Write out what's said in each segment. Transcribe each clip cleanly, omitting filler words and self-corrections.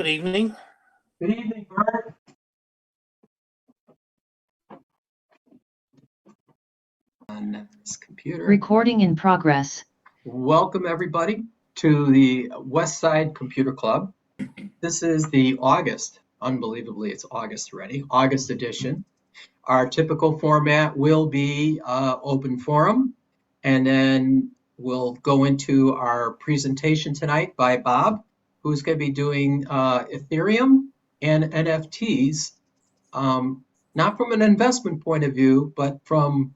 Good evening. Good evening, Bert. On this computer. Recording in progress. Welcome, everybody, to the Westside Computer Club. This is the unbelievably, it's August already, August edition. Our typical format will be open forum, and then we'll go into our presentation tonight by Bob, who's going to be doing Ethereum and NFTs, not from an investment point of view, but from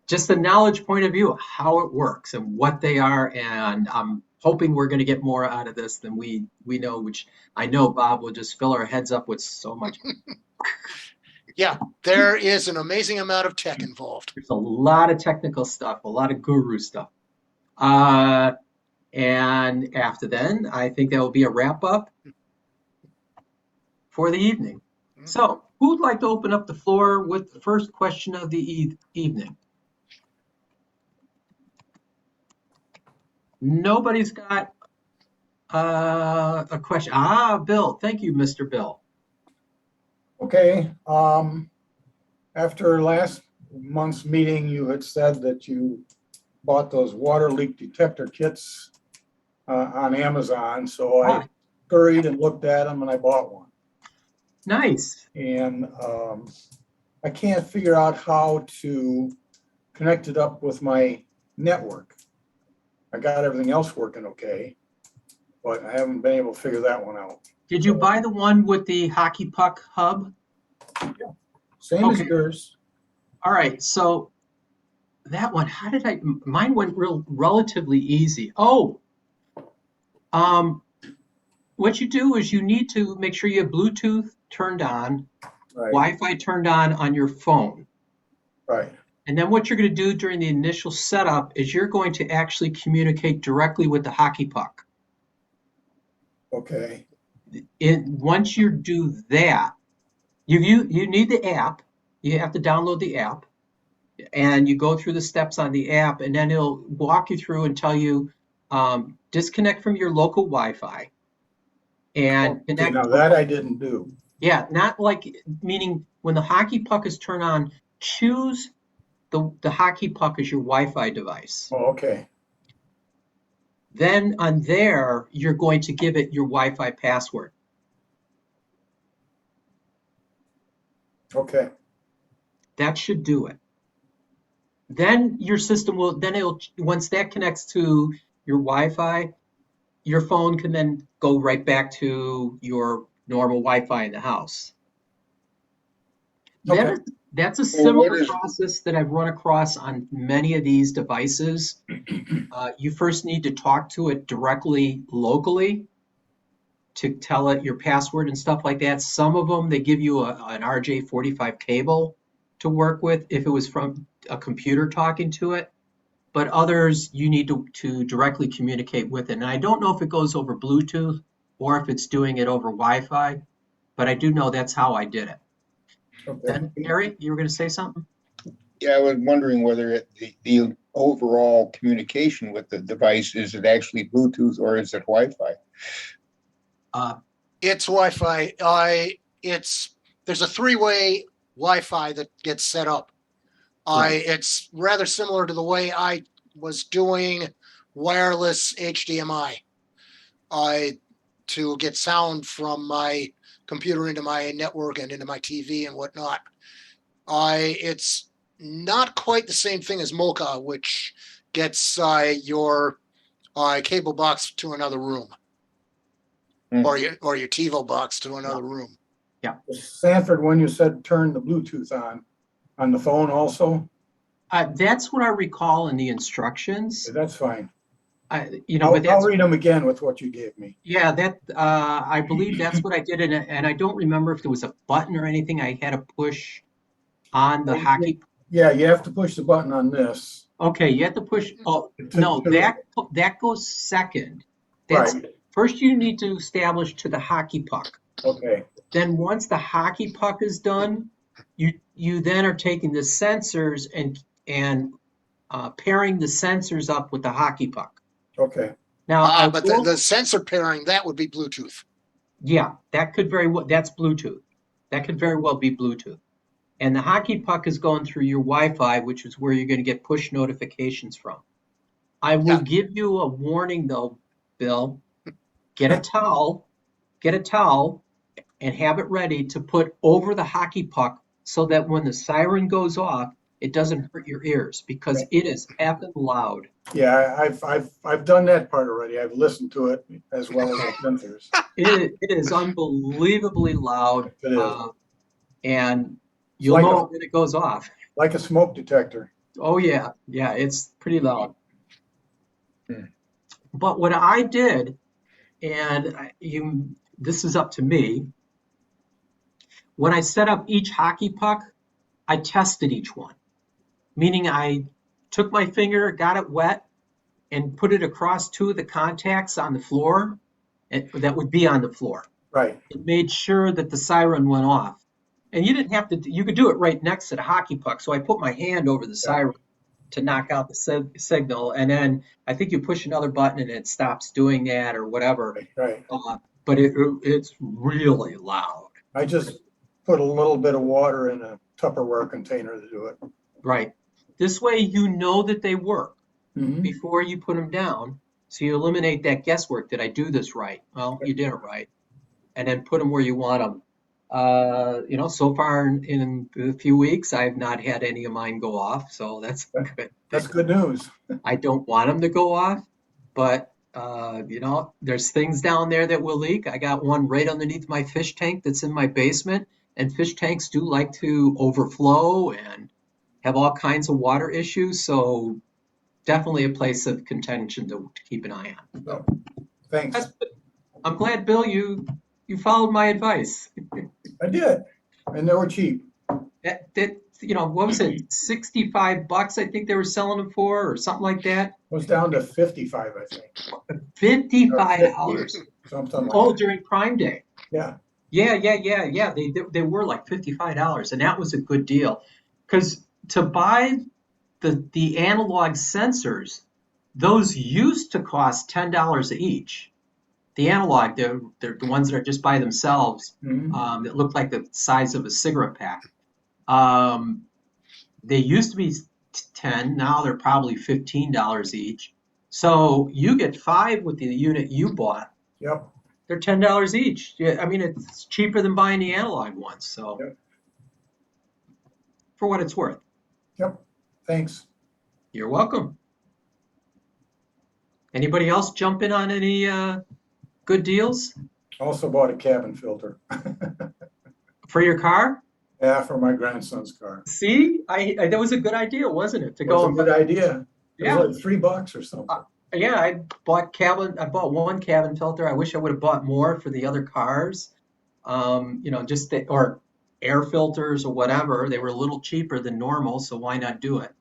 just the knowledge point of view of how it works and what they are. And I'm hoping we're going to get more out of this than we know, which I know Bob will just fill our heads up with so much. Yeah, there is an amazing amount of tech involved. There's a lot of technical stuff, a lot of guru stuff. And after then, I think that will be a wrap up for the evening. So who would like to open up the floor with the first question of the evening? Nobody's got a question. Bill. Thank you, Mr. Bill. Okay. After last month's meeting, you had said that you bought those water leak detector kits on Amazon. So I scurried and looked at them and I bought one. Nice. And I can't figure out how to connect it up with my network. I got everything else working okay, but I haven't been able to figure that one out. Did you buy the one with the hockey puck hub? Yeah. Same as yours. All right, so that one, mine went relatively easy. What you do is you need to make sure you have Bluetooth turned on, Right. Wi-Fi turned on your phone. Right. And then what you're going to do during the initial setup is you're going to actually communicate directly with the hockey puck. Okay. Once you do that, you need the app. You have to download the app, and you go through the steps on the app, and then it'll walk you through and tell you disconnect from your local Wi-Fi and connect. Now that I didn't do. Yeah, not like meaning when the hockey puck is turned on, choose the hockey puck as your Wi-Fi device. Oh, okay. Then on there, you're going to give it your Wi-Fi password. Okay. That should do it. Then your system will, once that connects to your Wi-Fi, your phone can then go right back to your normal Wi-Fi in the house. Okay. That's a similar process that I've run across on many of these devices. You first need to talk to it directly locally to tell it your password and stuff like that. Some of them, they give you an RJ45 cable to work with if it was from a computer talking to it. But others, you need to directly communicate with it. And I don't know if it goes over Bluetooth or if it's doing it over Wi-Fi, but I do know that's how I did it. Okay. And Eric, you were going to say something? Yeah, I was wondering whether the overall communication with the device, is it actually Bluetooth or is it Wi-Fi? It's Wi-Fi. There's a three-way Wi-Fi that gets set up. Right. It's rather similar to the way I was doing wireless HDMI. To get sound from my computer into my network and into my TV and whatnot. It's not quite the same thing as Mocha, which gets your cable box to another room, or your TiVo box to another room. Yeah. Sanford, when you said turn the Bluetooth on the phone also? That's what I recall in the instructions. That's fine. I'll read them again with what you gave me. Yeah, I believe that's what I did, and I don't remember if there was a button or anything I had to push on the hockey. Yeah, you have to push the button on this. Okay, you have to push. Oh no, that goes second. That's right. First you need to establish to the hockey puck. Okay. Then once the hockey puck is done, you then are taking the sensors and pairing the sensors up with the hockey puck. Okay. Now, but the sensor pairing, that would be Bluetooth. Yeah, that could very well, that's Bluetooth. That could very well be Bluetooth. And the hockey puck is going through your Wi-Fi, which is where you're going to get push notifications from. I will Yeah. give you a warning though, Bill. Get a towel, get a towel, and have it ready to put over the hockey puck so that when the siren goes off, it doesn't hurt your ears because it is effing loud. Yeah, I've done that part already. I've listened to it as well as the sensors. It is unbelievably loud, It is. and It's you'll like know a, it when it goes off. like a smoke detector. Oh yeah, yeah, it's pretty loud. Hmm. But what I did, this is up to me. When I set up each hockey puck, I tested each one, meaning I took my finger, got it wet, and put it across two of the contacts on the floor that would be on the floor. Right. It made sure that the siren went off. And you didn't have to, you could do it right next to the hockey puck. So I put my hand over the siren to knock out the signal. And then I think you push another button and it stops doing that or whatever. Right. But it's really loud. I just put a little bit of water in a Tupperware container to do it. Right. This way you know that they work Mhm. before you put them down. So you eliminate that guesswork. Did I do this right? Well, you did it right. And then put them where you want them. So far in a few weeks, I've not had any of mine go off. So that's good. That's good news. I don't want them to go off, but there's things down there that will leak. I got one right underneath my fish tank that's in my basement, and fish tanks do like to overflow and have all kinds of water issues. So definitely a place of contention to keep an eye on. So, thanks. I'm glad, Bill, you followed my advice. I did. And they were cheap. What was it? $65, I think they were selling them for, or something like that. It was down to 55, I think. $55. Something like Oh, that. during Prime Day. Yeah. Yeah. They were like $55, and that was a good deal. Because to buy the analog sensors, those used to cost $10 each. The analog, they're the ones that are just by themselves, Mhm. that look like the size of a cigarette pack. They used to be 10, now they're probably $15 each. So you get 5 with the unit you bought. Yep. They're $10 each. Yeah, I mean, it's cheaper than buying the analog ones. So Yep. for what it's worth. Yep. Thanks. You're welcome. Anybody else jump in on any good deals Also bought a cabin filter. for your car? Yeah, for my grandson's car. See, that was a good idea, wasn't it? To It was go a good idea. It Yeah. was like $3 or something. Yeah, I bought one cabin filter. I wish I would have bought more for the other cars. Or air filters or whatever. They were a little cheaper than normal, so why not do it?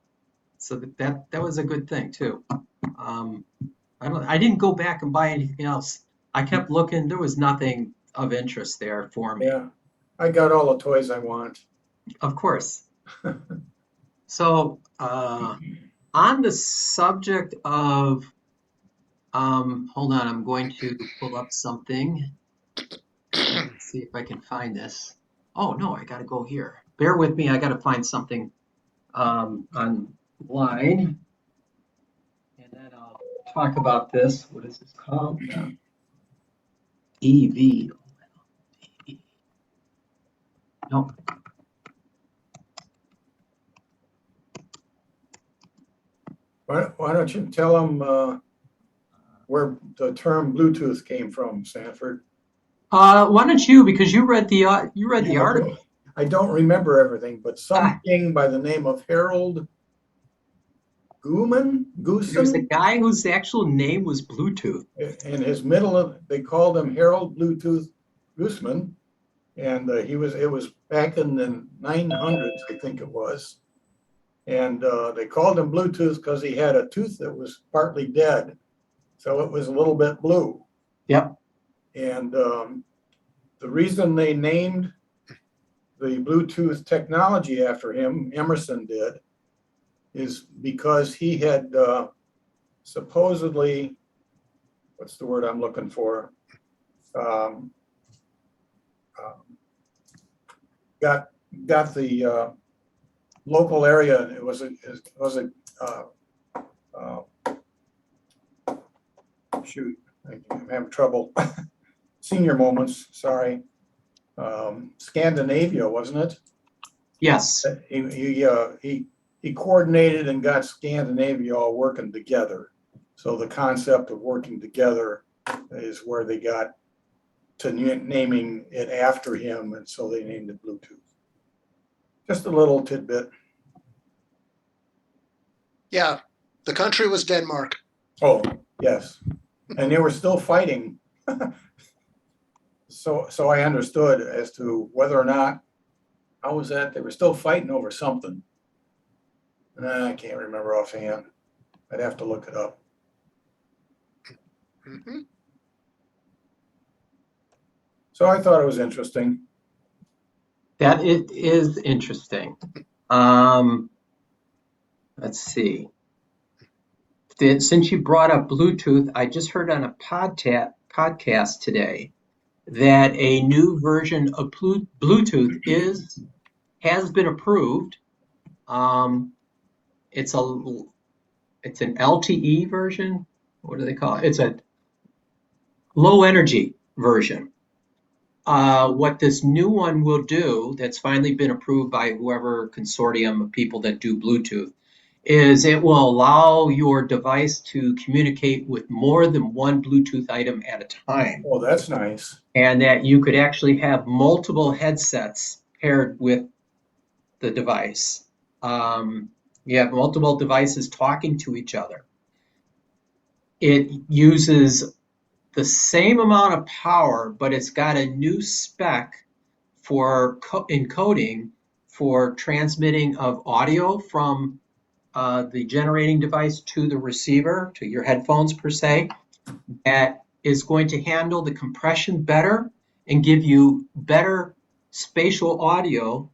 So that was a good thing too. I didn't go back and buy anything else. I kept looking. There was nothing of interest there for me. Yeah. I got all the toys I want. Of course. So, on the subject of, hold on, I'm going to pull up something. Let's see if I can find this. Oh no, I gotta go here. Bear with me, I gotta find something online. And then I'll talk about this. What is this called? EV. Nope. Why don't you tell them where the term Bluetooth came from, Sanford? Why don't you? Because you read the article. I don't remember everything, but something by the name of Harold There's a guy whose actual name was Bluetooth. and his they called him Harold Bluetooth Gooseman, and it was back in the 900s, I think it was, and they called him Bluetooth because he had a tooth that was partly dead, so it was a little bit blue. Yep. And the reason they named the Bluetooth technology after him, Emerson did, is because he had supposedly, what's the word I'm looking for? got the local area. It was a shoot, I'm having trouble. Senior moments, sorry. Scandinavia, wasn't it? Yes. He coordinated and got Scandinavia all working together. So the concept of working together is where they got to naming it after him, and so they named it Bluetooth. Just a little tidbit. Yeah, the country was Denmark. Oh, yes. And they were still fighting. So I understood as to whether or not, how was that? They were still fighting over something. I can't remember offhand. I'd have to look it up. Mhm. So I thought it was interesting. That it is interesting. Let's see. Since you brought up Bluetooth, I just heard on a podcast today that a new version of Bluetooth has been approved. It's an LTE version. What do they call it? It's a low energy version. What this new one will do, that's finally been approved by whoever consortium of people that do Bluetooth, is it will allow your device to communicate with more than one Bluetooth item at a time. Oh, that's nice. And that you could actually have multiple headsets paired with the device. You have multiple devices talking to each other. It uses the same amount of power, but it's got a new spec for encoding for transmitting of audio from the generating device to the receiver, to your headphones per se, that is going to handle the compression better and give you better spatial audio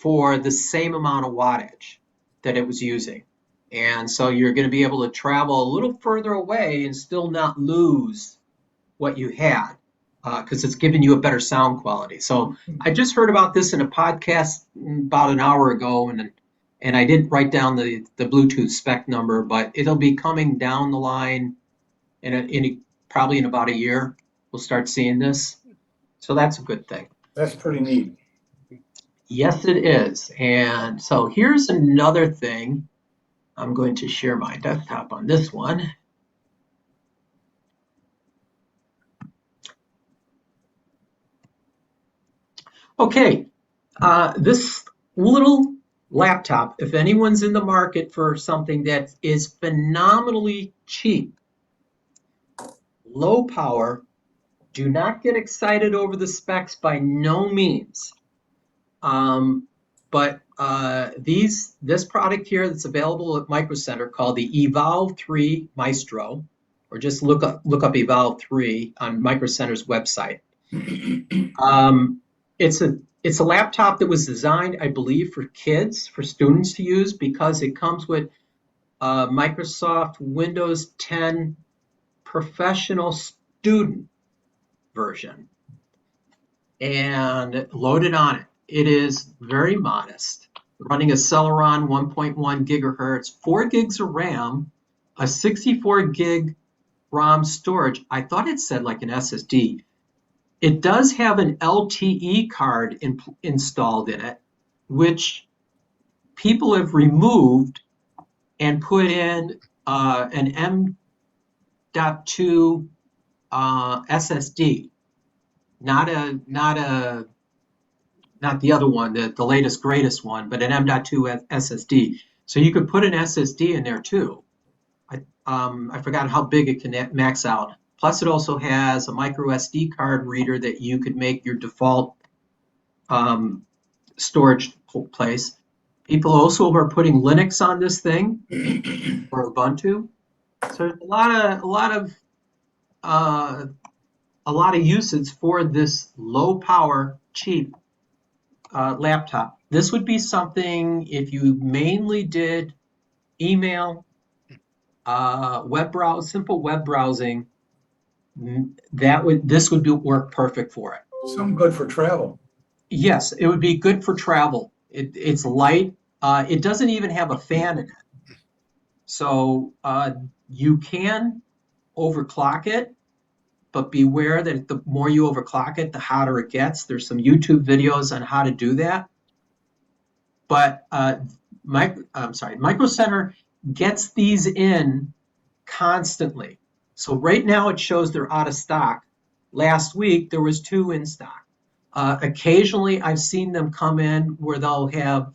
for the same amount of wattage that it was using. And so you're going to be able to travel a little further away and still not lose what you had, because it's giving you a better sound quality. So I just heard about this in a podcast about an hour ago, and I didn't write down the Bluetooth spec number, but it'll be coming down the line probably in about a year. We'll start seeing this. So that's a good thing. That's pretty neat. Yes, it is. And so here's another thing. I'm going to share my desktop on this one. Okay, this little laptop, if anyone's in the market for something that is phenomenally cheap, low power, do not get excited over the specs by no means. But this product here that's available at Micro Center called the Evolve 3 Maestro, or just look up Evolve 3 on Micro Center's website. It's a laptop that was designed, I believe, for kids, for students to use, because it comes with Microsoft Windows 10 Professional Student version and loaded on it. It is very modest, running a Celeron 1.1 gigahertz, 4 gigs of RAM, a 64 gig ROM storage. I thought it said like an SSD. It does have an LTE card installed in it, which people have removed and put in an M.2 SSD, not the other one, the latest greatest one, but an M.2 SSD. So you could put an SSD in there too. I forgot how big it can max out. Plus, it also has a micro SD card reader that you could make your default storage place. People also are putting Linux on this thing or Ubuntu. So there's a lot of uses for this low power, cheap laptop. This would be something if you mainly did email, simple web browsing. This would work perfect for it. Some good for travel. Yes, it would be good for travel. It's light. It doesn't even have a fan in it. So you can overclock it, but beware that the more you overclock it, the hotter it gets. There's some YouTube videos on how to do that. But Micro Center gets these in constantly. So right now it shows they're out of stock. Last week there was 2 in stock. Occasionally I've seen them come in where they'll have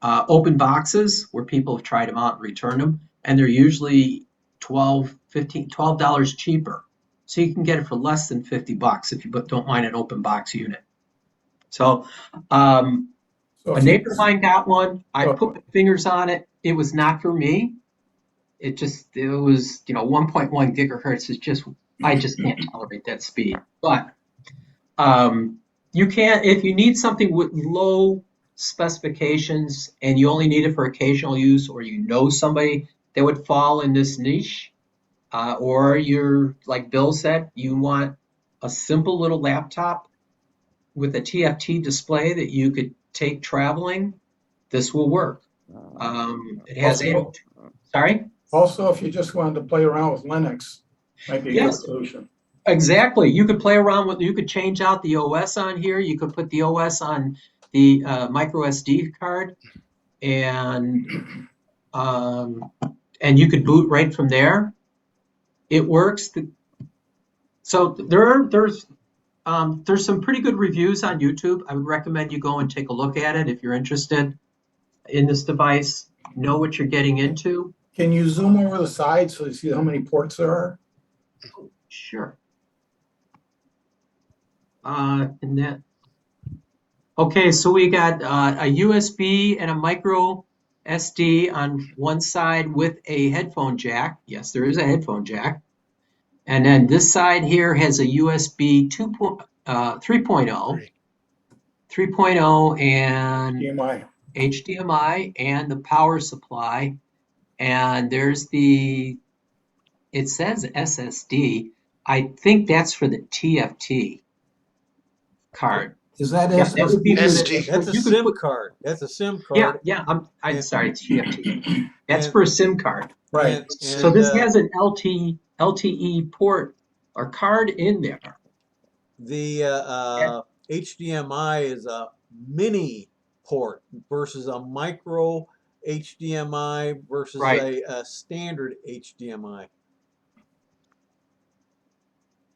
open boxes where people have tried them out and returned them, and they're usually $12 cheaper. So you can get it for less than $50 if you don't mind an open box unit. So So a if you neighbor of mine got one. I put my fingers on it. It was not for me. It was 1.1 gigahertz is just, I just can't tolerate that speed. But you can, if you need something with low specifications and you only need it for occasional use, or you know somebody that would fall in this niche, or you're, like Bill said, you want a simple little laptop with a TFT display that you could take traveling, this will work. It has, Also, sorry? also, if you just wanted to play around with Linux, might be a good Yes. solution. Exactly. You could play around with, you could change out the OS on here. You could put the OS on the micro SD card, and you could boot right from there. It works. So there's some pretty good reviews on YouTube. I would recommend you go and take a look at it if you're interested in this device. Know what you're getting into. Can you zoom over the side so you see how many ports there are? Sure. And that. Okay, so we got a USB and a micro SD on one side with a headphone jack. Yes, there is a headphone jack. And then this side here has a USB 3.0, 3.0 and HDMI. HDMI and the power supply. And there's it says SSD. I think that's for the TFT card. Is that Yeah, that would be for SD. the, That's a you could SIM put, card. That's a SIM yeah, card. yeah, I'm And- sorry, it's TFT. That's and- for a SIM card. Right. So this has an LTE port or card in there. The HDMI is a mini port versus a micro HDMI versus Right. a standard HDMI.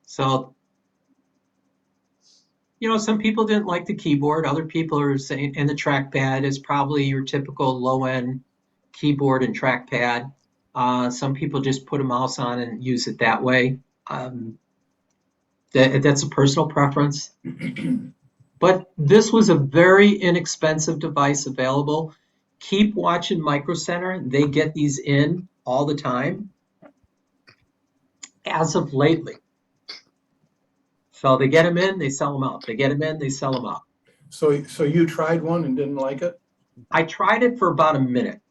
So, some people didn't like the keyboard. Other people are saying, and the trackpad is probably your typical low-end keyboard and trackpad. Some people just put a mouse on and use it that way. That's a personal preference. But this was a very inexpensive device available. Keep watching Micro Center. They get these in all the time, as of lately. So they get them in, they sell them out. They get them in, they sell them out. So you tried one and didn't like it? I tried it for about a minute.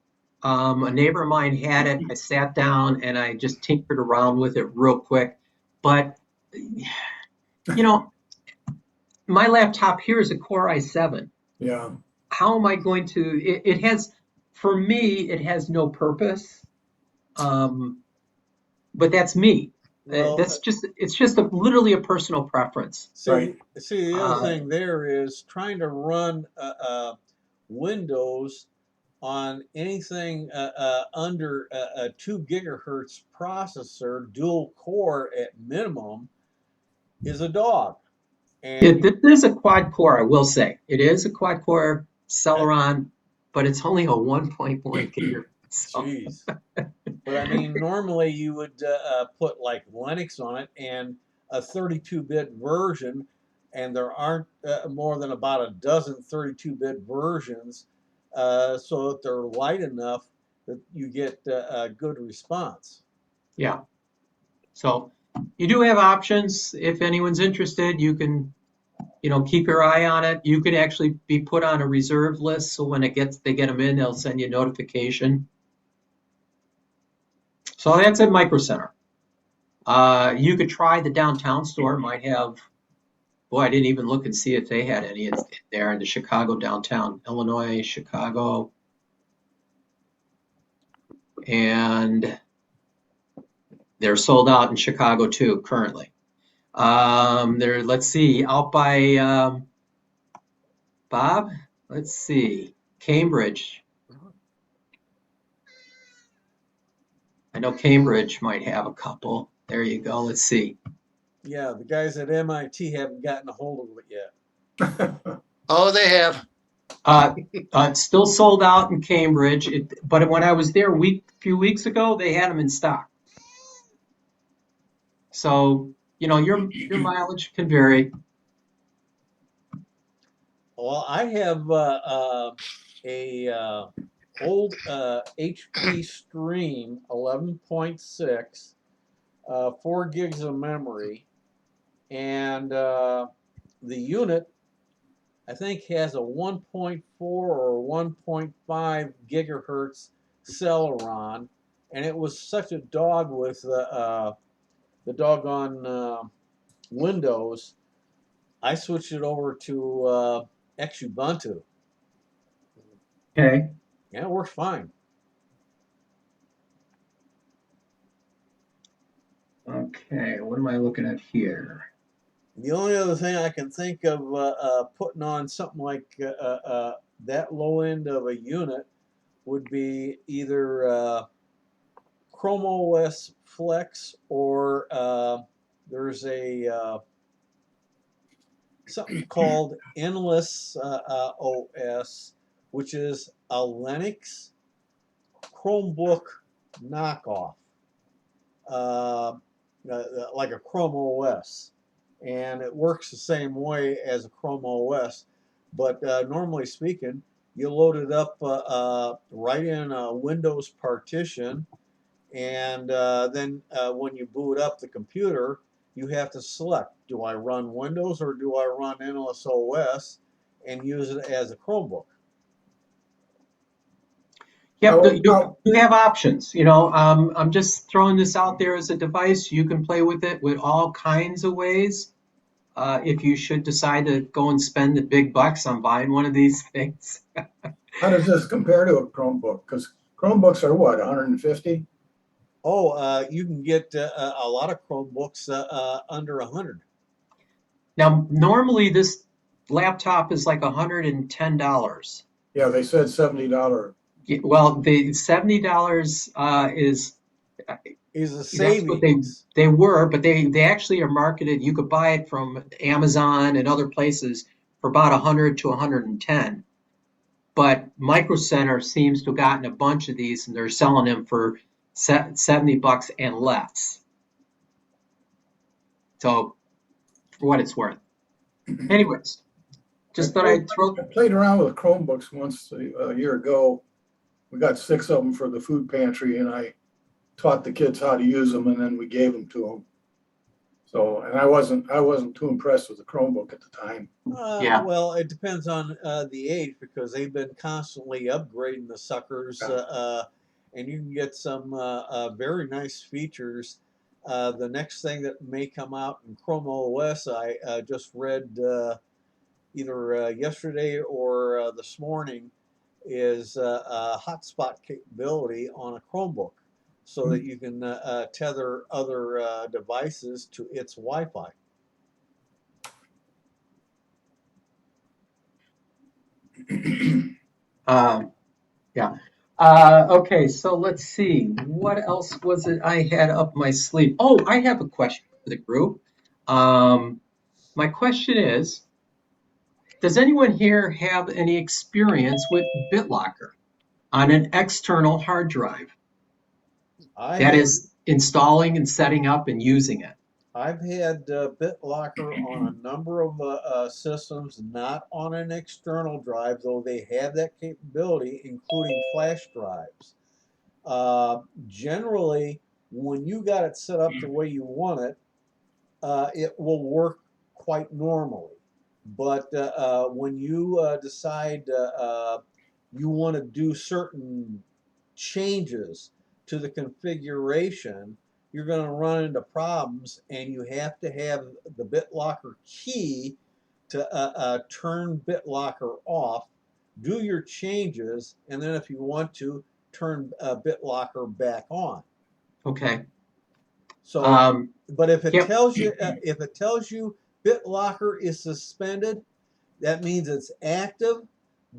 A neighbor of mine had it. I sat down and I just tinkered around with it real quick. But, my laptop here is a Core i7. Yeah. How am I going to, it has, for me, it has no purpose. But that's me. Well, It's just literally a personal preference. See, Right. the other thing there is trying to run Windows on anything under a 2 gigahertz processor, dual core at minimum, is a dog. And It is a quad core, I will say. It is a quad core Celeron, but it's only a 1.1 gigahertz. So. Jeez. But I mean, normally you would put like Linux on it and a 32-bit version, and there aren't more than about a dozen 32-bit versions, so that they're light enough that you get a good response. Yeah. So you do have options. If anyone's interested, you can, keep your eye on it. You could actually be put on a reserve list, so when they get them in, they'll send you a notification. So that's at Micro Center. You could try the downtown store, might have Boy, I didn't even look and see if they had any there in the Chicago downtown, Illinois, Chicago. And they're sold out in Chicago too, currently. Let's see, out by Bob, let's see, Cambridge. I know Cambridge might have a couple. There you go. Let's see. Yeah, the guys at MIT haven't gotten a hold of it yet. Oh, they have. It's still sold out in Cambridge, but when I was there a few weeks ago, they had them in stock. So, your mileage can vary. Well, I have a old HP Stream 11.6, 4 gigs of memory, and the unit I think has a 1.4 or 1.5 gigahertz Celeron, and it was such a dog with the doggone Windows. I switched it over to Xubuntu. Okay. Yeah, it works fine. Okay, what am I looking at here? The only other thing I can think of putting on something like that low end of a unit would be either Chrome OS Flex or there's a something called Endless OS, which is a Linux Chromebook knockoff, like a Chrome OS. And it works the same way as a Chrome OS, but normally speaking, you load it up right in a Windows partition, and then when you boot up the computer, you have to select, do I run Windows or do I run Endless OS, and use it as a Chromebook. Yep, Oh, you have options. I'm just throwing this out there as a device. You can play with it with all kinds of ways. If you should decide to go and spend the big bucks on buying one of these things. how does this compare to a Chromebook? Because Chromebooks are what, 150? Oh, you can get a lot of Chromebooks under 100. Now, normally this laptop is like $110. Yeah, they said $70. Well, the $70 is Is a that's what savings. they were, but they actually are marketed. You could buy it from Amazon and other places for about 100 to 110. But Micro Center seems to have gotten a bunch of these, and they're selling them for $70 and less. So, for what it's worth. Anyways, just thought I'd throw. I played around with Chromebooks once a year ago. We got 6 of them for the food pantry, and I taught the kids how to use them, and then we gave them to them. So, and I wasn't too impressed with the Chromebook at the time. Yeah. Well, it depends on the age, because they've been constantly upgrading the suckers, and you can get some very nice features. The next thing that may come out in Chrome OS, I just read either yesterday or this morning, is hotspot capability on a Chromebook, so that you can tether other devices to its Wi-Fi. Yeah. Okay, so let's see. What else was it I had up my sleeve? Oh, I have a question for the group. My question is, does anyone here have any experience with Bitlocker on an external hard drive? That is installing and setting up and using it. I've had Bitlocker on a number of systems, not on an external drive, though they have that capability, including flash drives. Generally, when you got it set up the way you want it, it will work quite normally. But when you decide you want to do certain changes to the configuration, you're going to run into problems, and you have to have the BitLocker key to turn BitLocker off, do your changes, and then if you want to, turn BitLocker back on. Okay. So, but if it Yep. tells you BitLocker is suspended, that means it's active,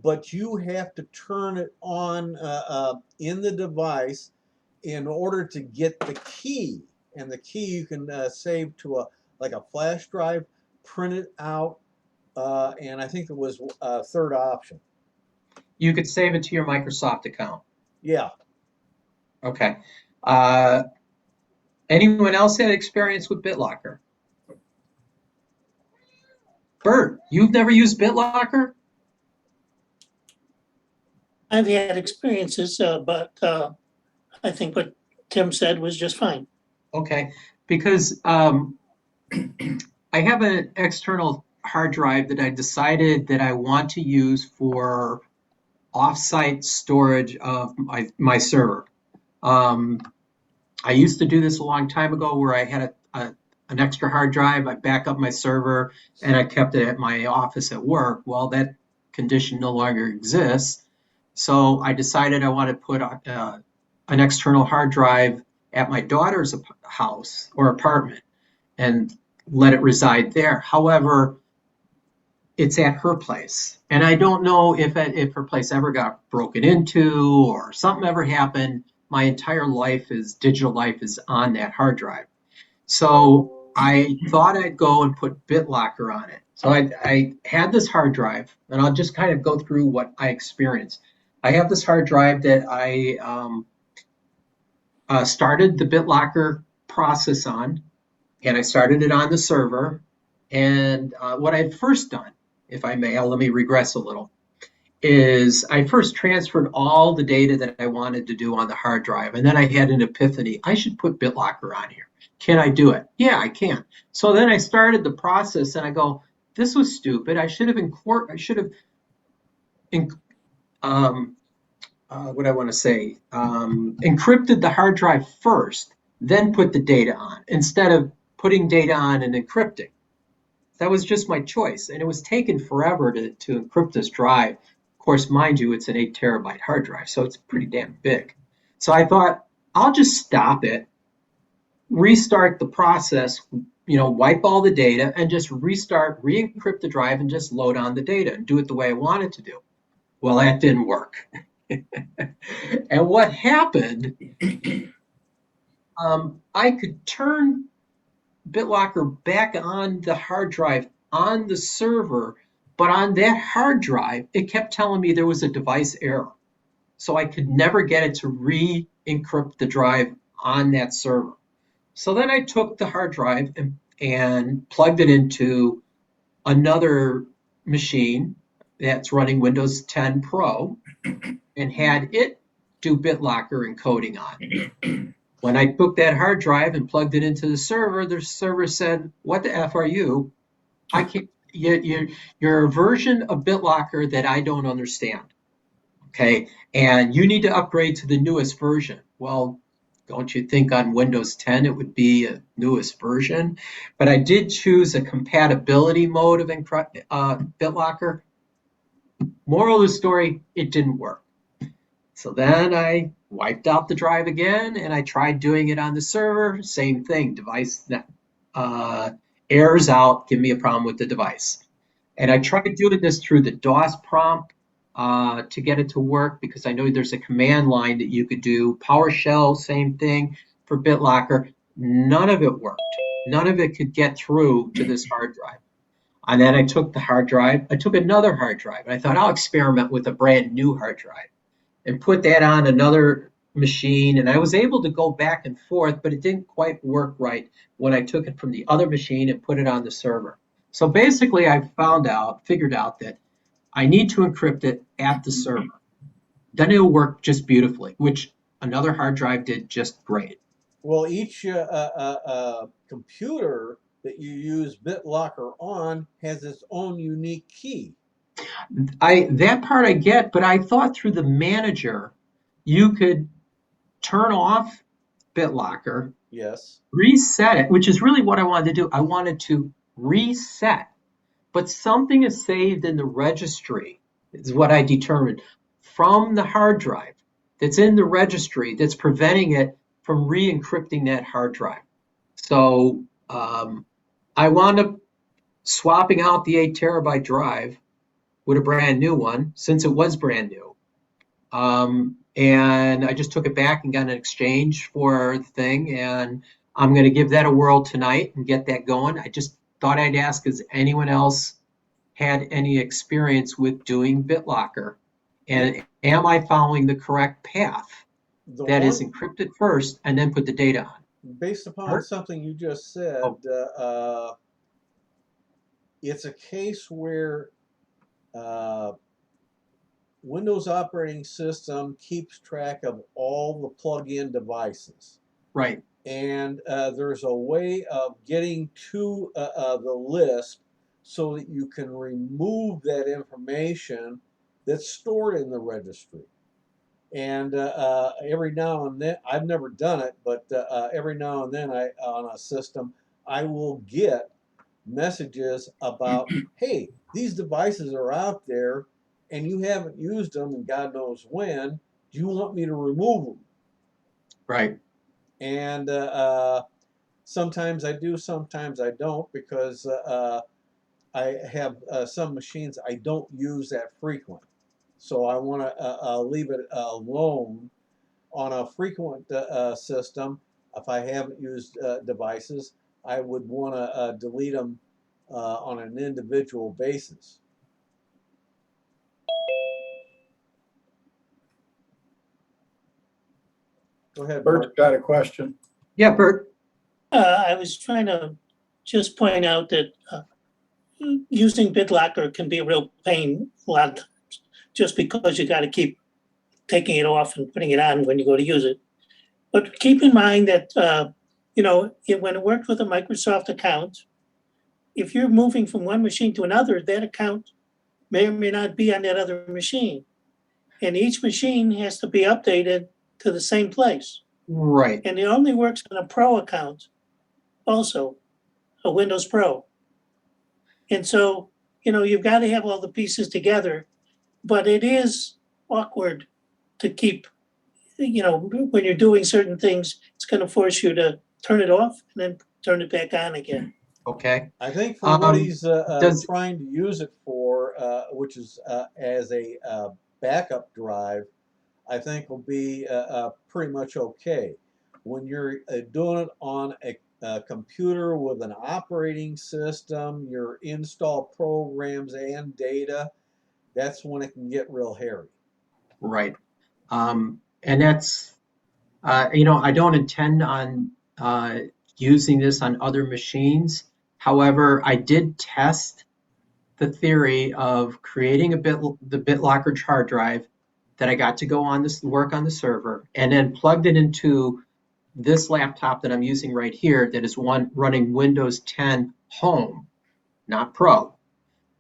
but you have to turn it on in the device in order to get the key. And the key you can save to a flash drive, print it out, and I think it was a third option. You could save it to your Microsoft account. Yeah. Okay. Anyone else had experience with BitLocker? Bert, you've never used BitLocker? I've had experiences, but I think what Tim said was just fine. Okay, because I have an external hard drive that I decided that I want to use for offsite storage of my server. I used to do this a long time ago where I had an extra hard drive, I back up my server, and I kept it at my office at work. Well, that condition no longer exists. So I decided I want to put an external hard drive at my daughter's house or apartment and let it reside there. However, it's at her place. And I don't know if her place ever got broken into or something ever happened. My entire digital life is on that hard drive. So I thought I'd go and put BitLocker on it. So I had this hard drive, and I'll just kind of go through what I experienced. I have this hard drive that I started the BitLocker process on, and I started it on the server. And what I'd first done, if I may, let me regress a little, is I first transferred all the data that I wanted to do on the hard drive. And then I had an epiphany. I should put BitLocker on here. Can I do it? Yeah, I can. So then I started the process and I go, this was stupid. I should have encrypted the hard drive first, then put the data on, instead of putting data on and encrypting. That was just my choice. And it was taken forever to encrypt this drive. Of course, mind you, it's an 8 terabyte hard drive, so it's pretty damn big. So I thought, I'll just stop it, restart the process, wipe all the data and just restart, re-encrypt the drive and just load on the data and do it the way I wanted to do. Well, that didn't work. And what happened, I could turn BitLocker back on the hard drive on the server, but on that hard drive, it kept telling me there was a device error. So I could never get it to re-encrypt the drive on that server. So then I took the hard drive and plugged it into another machine that's running Windows 10 Pro and had it do BitLocker encoding on. When I took that hard drive and plugged it into the server said, "What the F are you? I can't. You're a version of BitLocker that I don't understand. Okay, and you need to upgrade to the newest version." Well, don't you think on Windows 10 it would be a newest version? But I did choose a compatibility mode of BitLocker. Moral of the story, it didn't work. So then I wiped out the drive again and I tried doing it on the server. Same thing, device that errors out, give me a problem with the device. And I tried doing this through the DOS prompt to get it to work, because I know there's a command line that you could do. PowerShell, same thing for BitLocker. None of it worked. None of it could get through to this hard drive. And then I took the hard drive, I took another hard drive, and I thought I'll experiment with a brand new hard drive and put that on another machine. And I was able to go back and forth, but it didn't quite work right when I took it from the other machine and put it on the server. So basically I figured out that I need to encrypt it at the server. Then it'll work just beautifully, which another hard drive did just great. Well, each computer that you use BitLocker on has its own unique key. That part I get, but I thought through the manager you could turn off Bitlocker, Yes. reset it, which is really what I wanted to do. I wanted to reset, but something is saved in the registry, is what I determined, from the hard drive that's in the registry that's preventing it from re-encrypting that hard drive. So I wound up swapping out the 8 terabyte drive with a brand new one, since it was brand new. And I just took it back and got an exchange for the thing, and I'm going to give that a whirl tonight and get that going. I just thought I'd ask, has anyone else had any experience with doing Bitlocker? And am I following the correct path? The That is one, encrypted first and then put the data on. based upon Art? something you just said, Oh. it's a case where Windows operating system keeps track of all the plug-in devices. Right. And there's a way of getting to the list so that you can remove that information that's stored in the registry. And every now and then, I've never done it, but every now and then on a system, I will get messages about, hey, these devices are out there and you haven't used them and God knows when. Do you want me to remove them? Right. And sometimes I do, sometimes I don't, because I have some machines I don't use that frequent. So I want to leave it alone. On a frequent system, if I haven't used devices, I would want to delete them on an individual basis. Go ahead, Bert's Bart. got a question. Yeah, Bert. I was trying to just point out that using BitLocker can be a real pain a lot of times, just because you got to keep taking it off and putting it on when you go to use it. But keep in mind that, when it worked with a Microsoft account, if you're moving from one machine to another, that account may or may not be on that other machine. And each machine has to be updated to the same place. Right. And it only works on a Pro account, also, a Windows Pro. And so, you've got to have all the pieces together, but it is awkward to keep, when you're doing certain things, it's going to force you to turn it off and then turn it back on again. Okay. I think for what he's does- trying to use it for, which is as a backup drive, I think will be pretty much okay. When you're doing it on a computer with an operating system, your install programs and data, that's when it can get real hairy. Right. And that's, I don't intend on using this on other machines. However, I did test the theory of creating the BitLocker hard drive that I got to go on this work on the server, and then plugged it into this laptop that I'm using right here that is running Windows 10 Home, not Pro.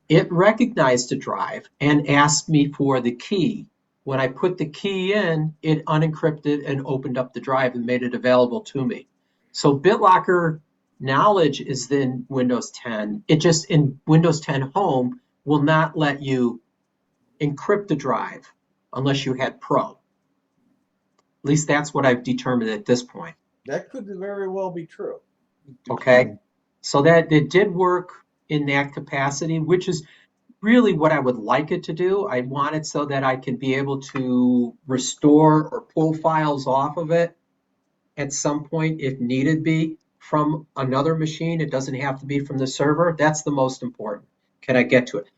It recognized the drive and asked me for the key. When I put the key in, it unencrypted and opened up the drive and made it available to me. So BitLocker knowledge is in Windows 10. It just in Windows 10 Home will not let you encrypt the drive unless you had Pro. At least that's what I've determined at this point. That could very well be true. Okay. So that it did work in that capacity, which is really what I would like it to do. I want it so that I can be able to restore or pull files off of it at some point if needed be from another machine. It doesn't have to be from the server. That's the most important. Can I get to it?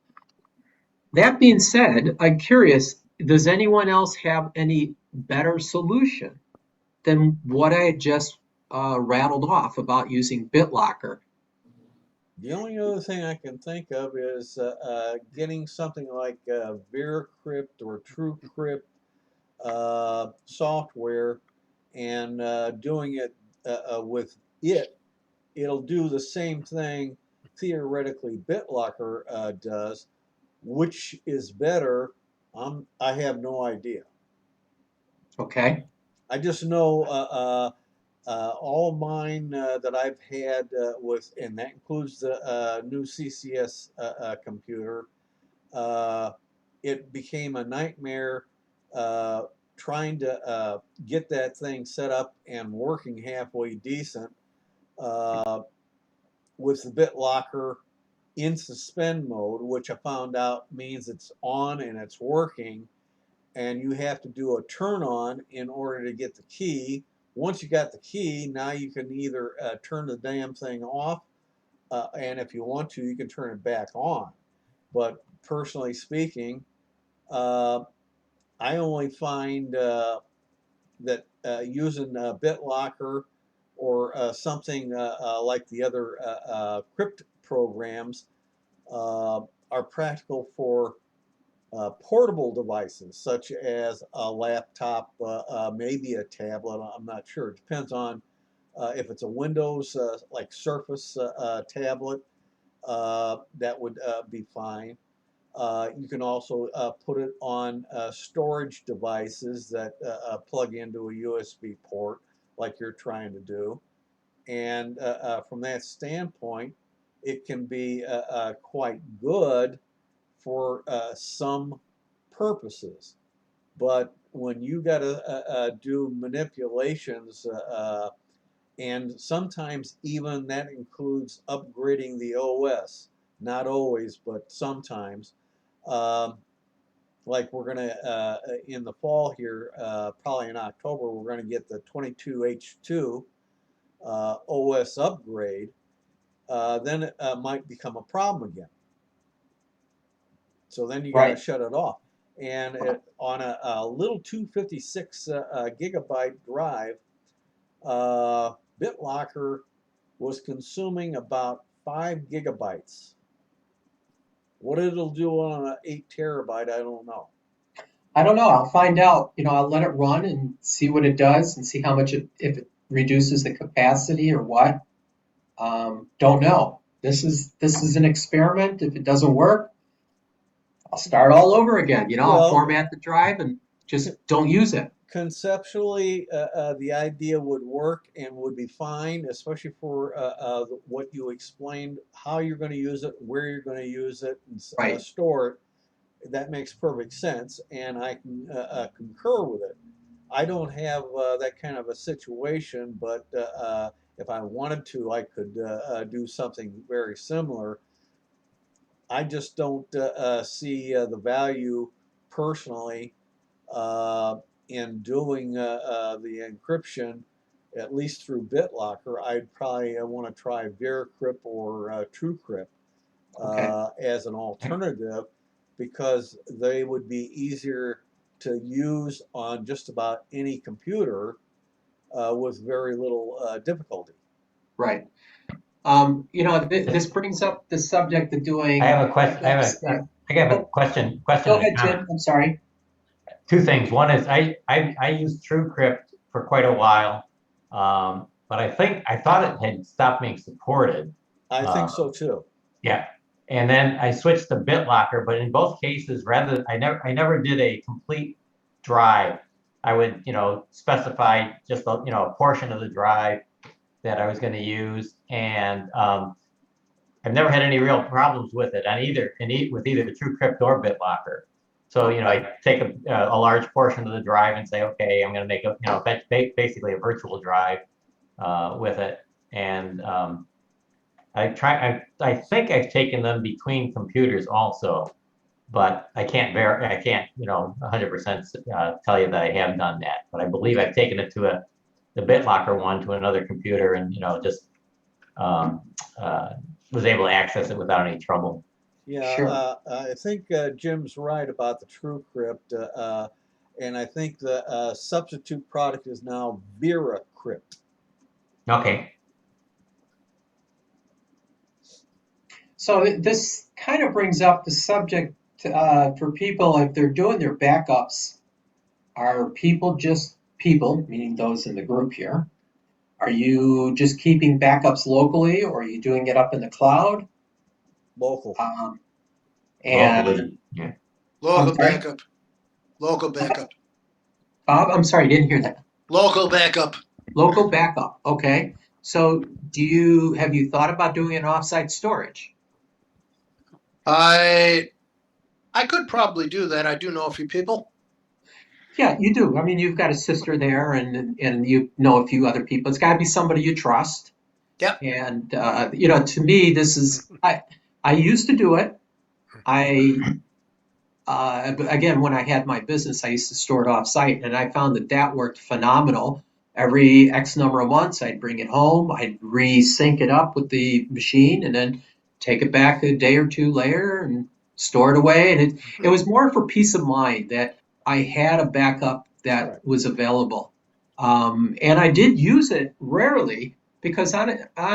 That being said, I'm curious, does anyone else have any better solution than what I just rattled off about using BitLocker? The only other thing I can think of is getting something like VeraCrypt or TrueCrypt software and doing it with it. It'll do the same thing theoretically BitLocker does. Which is better? I have no idea. Okay. I just know All mine that I've had with, and that includes the new CCS computer, it became a nightmare trying to get that thing set up and working halfway decent with the BitLocker in suspend mode, which I found out means it's on and it's working, and you have to do a turn on in order to get the key. Once you got the key, now you can either turn the damn thing off, and if you want to, you can turn it back on. But personally speaking, I only find that using BitLocker or something like the other crypt programs are practical for portable devices such as a laptop, maybe a tablet. I'm not sure. It depends on if it's a Windows like Surface tablet, that would be fine. You can also put it on storage devices that plug into a USB port like you're trying to do. And from that standpoint, it can be quite good for some purposes. But when you got to do manipulations, and sometimes even that includes upgrading the OS, not always, but sometimes. Like we're going to, in the fall here, probably in October, we're going to get the 22H2 OS upgrade. Then it might become a problem again. So then you got to Right. shut it off. And on a little 256 gigabyte drive, BitLocker was consuming about 5 gigabytes. What it'll do on an 8 terabyte, I don't know. I don't know. I'll find out. I'll let it run and see what it does and see how much if it reduces the capacity or what. Don't know. This is an experiment. If it doesn't work, I'll start all over again. I'll Well, format the drive and just don't use it. conceptually, the idea would work and would be fine, especially for what you explained, how you're going to use it, where you're going to use it, and Right. store it. That makes perfect sense, and I can concur with it. I don't have that kind of a situation, but if I wanted to, I could do something very similar. I just don't see the value personally in doing the encryption, at least through BitLocker. I'd probably want to try VeriCrypt or TrueCrypt Okay. as an alternative, because they would be easier to use on just about any computer with very little difficulty. Right. This brings up the subject of doing. I have a question. I have a question. Go ahead, Jim. I'm sorry. Two things. One is I used TrueCrypt for quite a while, but I thought it had stopped being supported. I think so too. Yeah, and then I switched to BitLocker, but in both cases, I never did a complete drive. I would specify just a portion of the drive that I was going to use, and I've never had any real problems with it with either TrueCrypt or BitLocker. So I take a large portion of the drive and say, okay, I'm going to make basically a virtual drive with it, and I think I've taken them between computers also, but I can't 100% tell you that I have done that. But I believe I've taken it to the BitLocker one to another computer, and just was able to access it without any trouble. Yeah, Sure. I think Jim's right about the TrueCrypt, and I think the substitute product is now VeraCrypt. Okay. So this kind of brings up the subject for people if they're doing their backups. Are people just people, meaning those in the group here? Are you just keeping backups locally, or are you doing it up in the cloud? Local. And Locally, yeah. Local I'm sorry? backup. Local backup. Bob, I'm sorry, I didn't hear that. Local backup. Local backup, okay. So have you thought about doing an offsite storage? I could probably do that. I do know a few people. Yeah, you do. I mean, you've got a sister there and you know a few other people. It's got to be somebody you trust. Yep. And to me, I used to do it. Again, when I had my business, I used to store it off site, and I found that worked phenomenal. Every X number of months, I'd bring it home, I'd resync it up with the machine, and then take it back a day or two later and store it away. And it was more for peace of mind that I had a backup that Right. was available. And I did use it rarely because on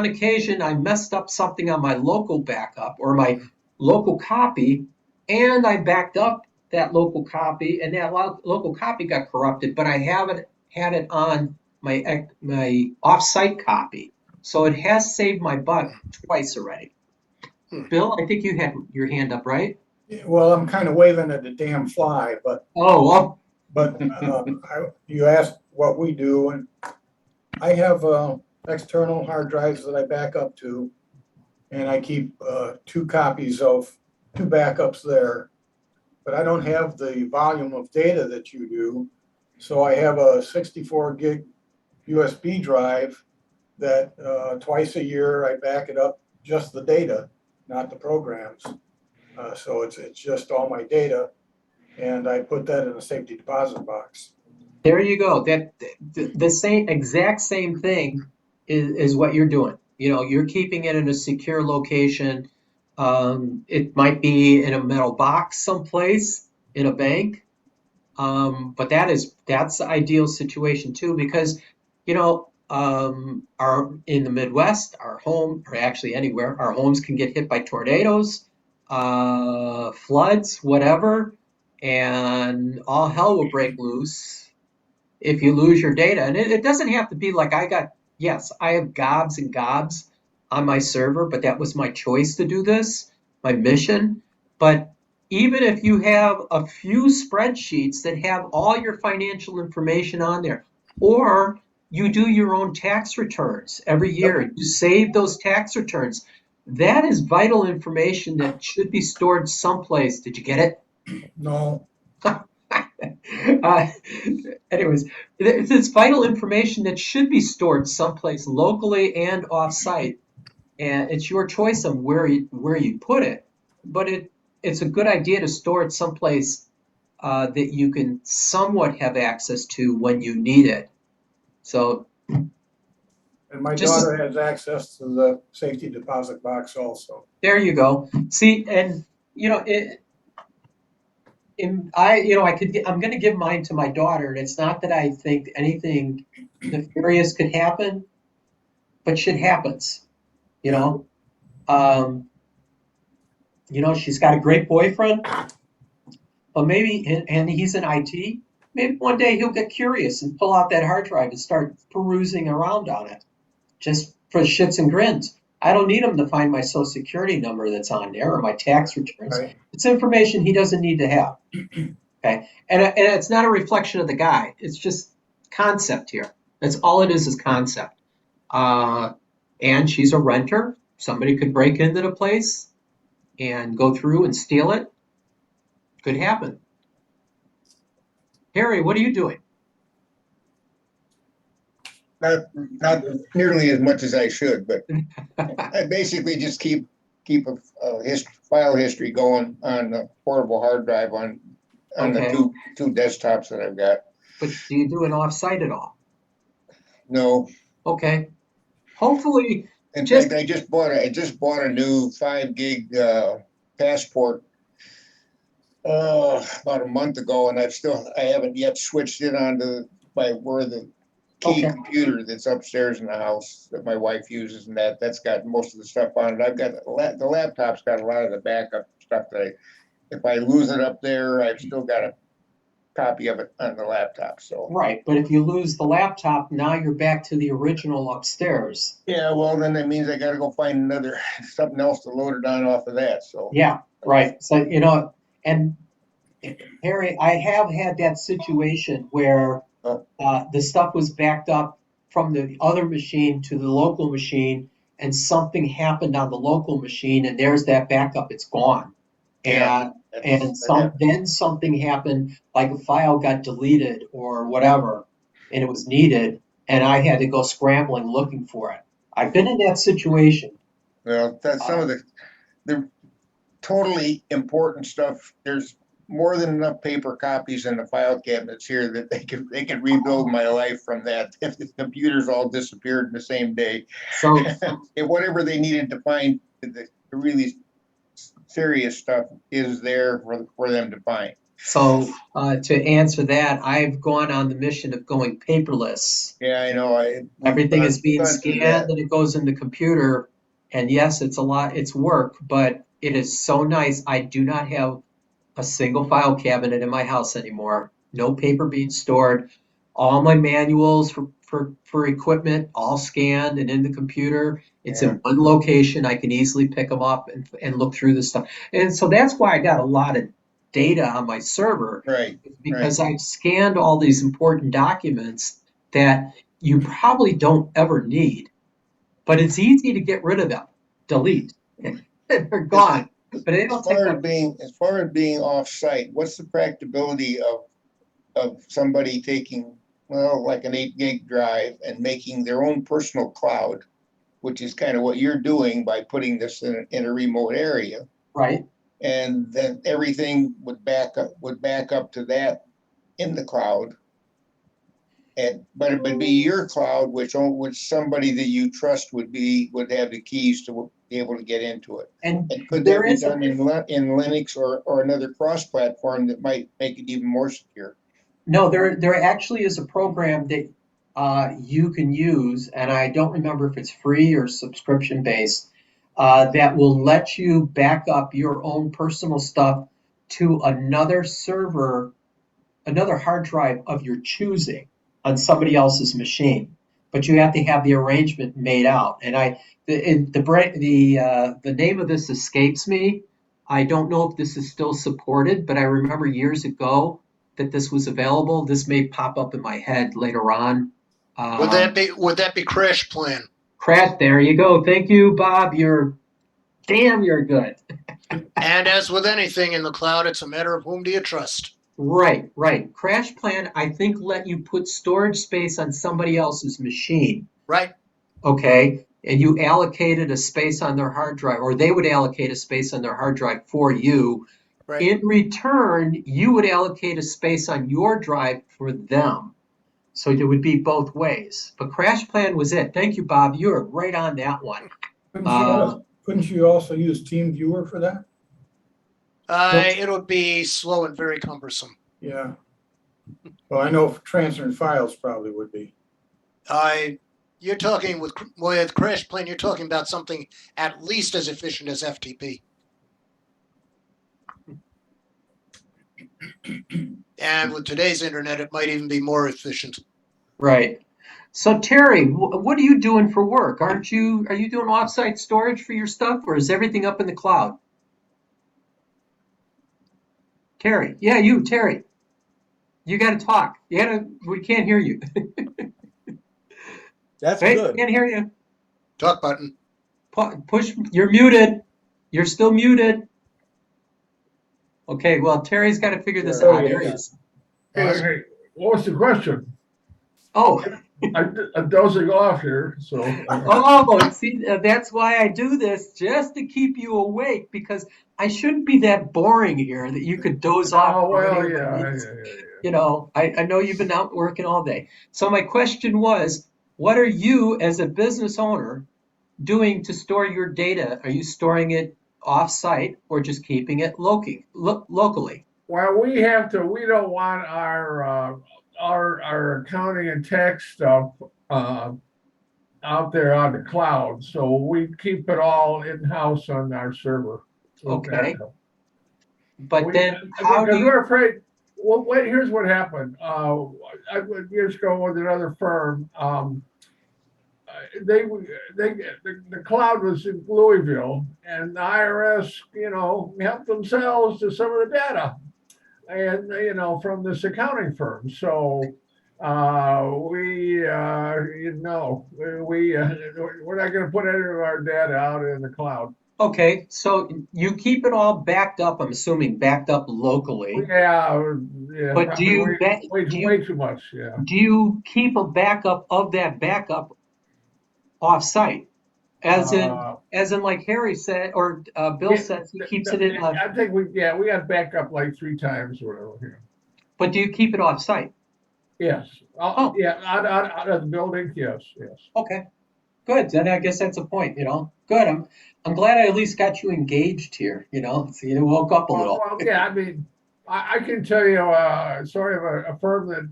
occasion I messed up something on my local backup or my local copy, and I backed up that local copy, and that local copy got corrupted, but I haven't had it on my off-site copy, so it has saved my butt twice already. Hmm. Bill, I think you had your hand up, right? Well, I'm kind of waving at the damn fly, but Oh, you asked what we do, and I have external hard drives that I back up to, and I keep two backups there. But I don't have the volume of data that you do, so I have a 64 gig USB drive that twice a year I back it up, just the data, not the programs. So it's just all my data, and I put that in a safety deposit box. there you go. That the exact same thing is what you're doing. You're keeping it in a secure location. It might be in a metal box someplace in a bank. But that's the ideal situation too, because our in the Midwest, our home, or actually anywhere, our homes can get hit by tornadoes, floods, whatever, and all hell will break loose if you lose your data. And it doesn't have to be like yes, I have gobs and gobs on my server, but that was my choice to do this, my mission. But even if you have a few spreadsheets that have all your financial information on there, or you do your own tax returns every year, you save those tax returns, that is vital information that should be stored someplace. Did you get it? No, uh, anyways, it's vital information that should be stored someplace locally and off-site, and it's your choice on where you put it. But it's a good idea to store it someplace that you can somewhat have access to when you need it. So and my just daughter has access to the safety deposit box also. there you go. See, and I'm going to give mine to my daughter, and it's not that I think anything nefarious could happen, but shit happens. You know, um, she's got a great boyfriend, but maybe, and he's in IT. Maybe one day he'll get curious and pull out that hard drive and start perusing around on it, just for shits and grins. I don't need him to find my social security number that's on there or my tax returns. Right. It's information he doesn't need to have. Okay, and it's not a reflection of the guy. It's just concept here. That's all it is concept. And she's a renter. Somebody could break into the place and go through and steal it. Could happen. Harry, what are you doing? Not nearly as much as I should, but I basically just keep a file history going on a portable hard drive on Okay. the two desktops that I've got. But do you do an offsite at all? No, Okay. Hopefully, in fact, I just bought a new 5 gig passport about a month ago, and I haven't yet switched it onto where the key computer that's upstairs in the house that my wife uses, and that's got most of the stuff on it. I've got the laptop's got a lot of the backup stuff that if I lose it up there, I've still got a copy of it on the laptop. So right, but if you lose the laptop, now you're back to the original upstairs. yeah, well then that means I got to go find something else to load it on off of that. So yeah, right. So and Harry, I have had that situation where the stuff was backed up from the other machine to the local machine, and something happened on the local machine, and there's that backup, it's gone. Yeah, And then something happened, like a file got deleted or whatever, and it was needed, and I had to go scrambling looking for it. I've been in that situation. Well, that's some of the totally important stuff. There's more than enough paper copies in the file cabinets here that they could rebuild my life from that if the computers all disappeared in the same day. So And whatever they needed to find, the really serious stuff is there for them to find. So to answer that, I've gone on the mission of going paperless. Yeah, I know. Everything is being gone through scanned that. and it goes in the computer. And yes, it's a lot, it's work, but it is so nice. I do not have a single file cabinet in my house anymore. No paper being stored. All my manuals for equipment, all scanned and in the computer. It's in one location. I can easily pick them up and look through the stuff. And so that's why I got a lot of data on my server. Right. Because I've scanned all these important documents that you probably don't ever need. But it's easy to get rid of them. Delete. They're gone. But they don't take that. As far as being off-site, what's the practicability of somebody taking, well, like an 8 gig drive and making their own personal cloud, which is kind of what you're doing by putting this in a remote area, Right. and then everything would back up to that in the cloud. But it would be your cloud, which somebody that you trust would have the keys to be able to get into it. And could that be done in Linux or another cross-platform that might make it even more secure? No, there actually is a program that you can use, and I don't remember if it's free or subscription based, that will let you back up your own personal stuff to another server, another hard drive of your choosing on somebody else's machine. But you have to have the arrangement made out. And the name of this escapes me. I don't know if this is still supported, but I remember years ago that this was available. This may pop up in my head later on. Would that be CrashPlan? Crash, there you go. Thank you, Bob. You're good. And as with anything in the cloud, it's a matter of whom do you trust. Right. CrashPlan, I think, let you put storage space on somebody else's machine. Right. Okay. And you allocated a space on their hard drive, or they would allocate a space on their hard drive for you. Right. In return, you would allocate a space on your drive for them. So it would be both ways. But CrashPlan was it. Thank you, Bob. You were right on that one. Couldn't you also use TeamViewer for that? It'll be slow and very cumbersome. Yeah. Well, I know transferring files probably would be. You're talking with CrashPlan, you're talking about something at least as efficient as FTP. And with today's internet, it might even be more efficient. Right. So Terry, what are you doing for work? Are you doing offsite storage for your stuff, or is everything up in the cloud? Terry. Yeah, Terry. You got to talk. We can't hear you. That's good. Can't hear you. Talk button. Push. You're muted. You're still muted. Okay, well, Terry's got to figure this out. There he is. Hey, what was the question? Oh. I'm dozing off here, so. See, that's why I do this, just to keep you awake, because I shouldn't be that boring here that you could doze off. Oh, well, yeah. You know, I know you've been out working all day. So my question was, what are you, as a business owner, doing to store your data? Are you storing it off-site or just keeping it locally? Well, we don't want our accounting and tax stuff out there on the cloud, so we keep it all in-house on our server. Okay. But then how do you... We're afraid. Well, wait, here's what happened. Years ago with another firm, the cloud was in Louisville, and the IRS, helped themselves to some of the data, and from this accounting firm. So We're not gonna put any of our data out in the cloud. Okay, so you keep it all backed up, I'm assuming backed up locally, Yeah, but do probably you, way too much, yeah. do you keep a backup of that backup offsite? Uh, As in like Harry said, or Bill yeah, says, he keeps it in a, I think we got backup like 3 times or whatever, but do you keep it offsite? yeah. Yes, Oh, yeah, out of the building, yes, yes. okay, good. Then I guess that's a point, Good. I'm glad I at least got you engaged here, so you woke up a little. Well, yeah, I mean, I can tell you, sort of a firm that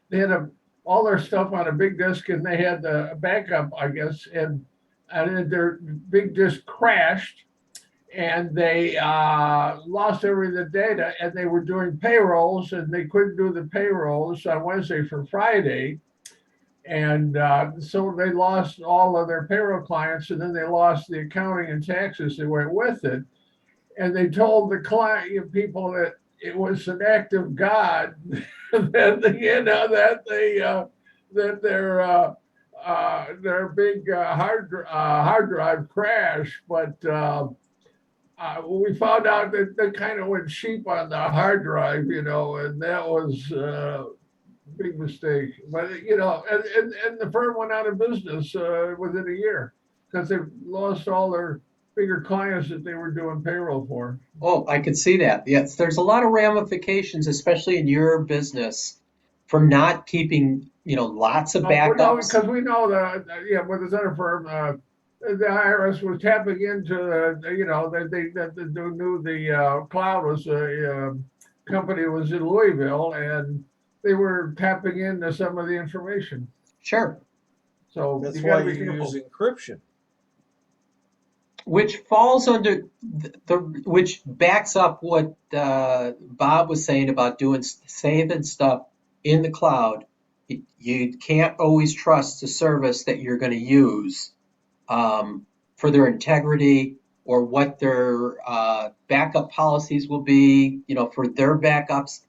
they had all their stuff on a big disk and they had the backup, I guess, and then their big disk crashed and they lost every the data and they were doing payrolls and they couldn't do the payrolls on Wednesday for Friday. And so they lost all of their payroll clients and then they lost the accounting and taxes that went with it. And they told the client people that it was an act of God that that they that their big hard drive crashed, but we found out that they kind of went cheap on the hard drive, and that was a big mistake. But and the firm went out of business within a year because they lost all their bigger clients that they were doing payroll for. Oh, I could see that. Yes, there's a lot of ramifications, especially in your business, from not keeping, lots of Well, no, backups. because we know that, with this other firm, the IRS was tapping into, they knew the cloud was a company was in Louisville, and they were tapping into some of the information. Sure. So That's you why got to be you careful. use encryption. Which falls under which backs up what Bob was saying about saving stuff in the cloud. You can't always trust the service that you're going to use for their integrity or what their backup policies will be, for their backups.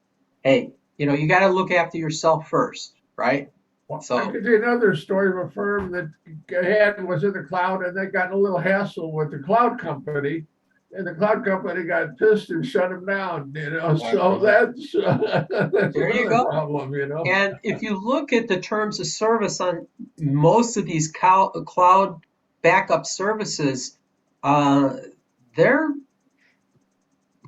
Hey, you got to look after yourself first, right? Well, So I could tell you another story of a firm that was in the cloud and they got in a little hassle with the cloud company. And the cloud company got pissed and shut them down, So that's there you another go. problem, And if you look at the terms of service on most of these cloud backup services, uh, they're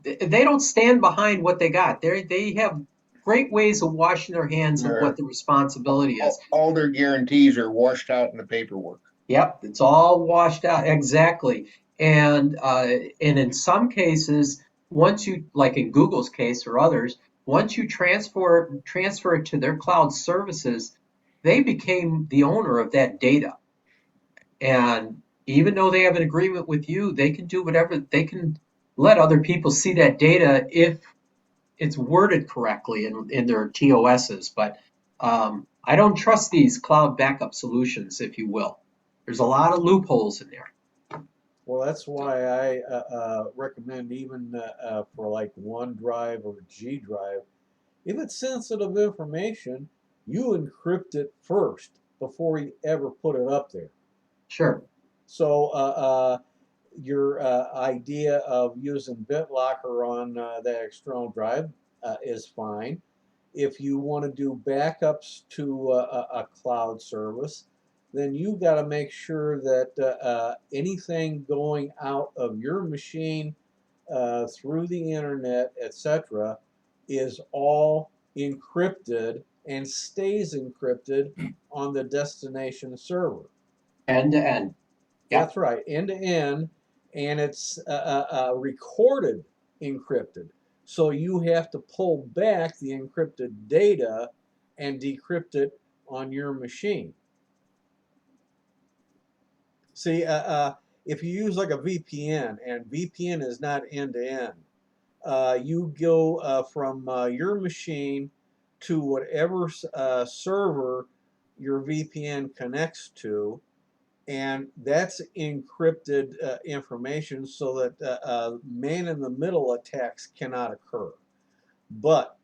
they don't stand behind what they got. They have great ways of washing their hands of what the responsibility is. All their guarantees are washed out in the paperwork. Yep, it's all washed out exactly. And in some cases, once you, like in Google's case or others, once you transfer it to their cloud services, they became the owner of that data. And even though they have an agreement with you, they can do whatever, they can let other people see that data if it's worded correctly in their TOSs. But I don't trust these cloud backup solutions, if you will. There's a lot of loopholes in there. Well, that's why I recommend even for like OneDrive or G Drive, if it's sensitive information, you encrypt it first before you ever put it up there. Sure. So your idea of using BitLocker on that external drive is fine. If you want to do backups to a cloud service, then you got to make sure that anything going out of your machine through the internet, etc., is all encrypted and stays encrypted on the destination server. End to end. Yep. That's right, end to end, and it's recorded encrypted. So you have to pull back the encrypted data and decrypt it on your machine. See, if you use like a VPN, and VPN is not end to end, you go from your machine to whatever server your VPN connects to, and that's encrypted information so that man-in-the-middle attacks cannot occur. But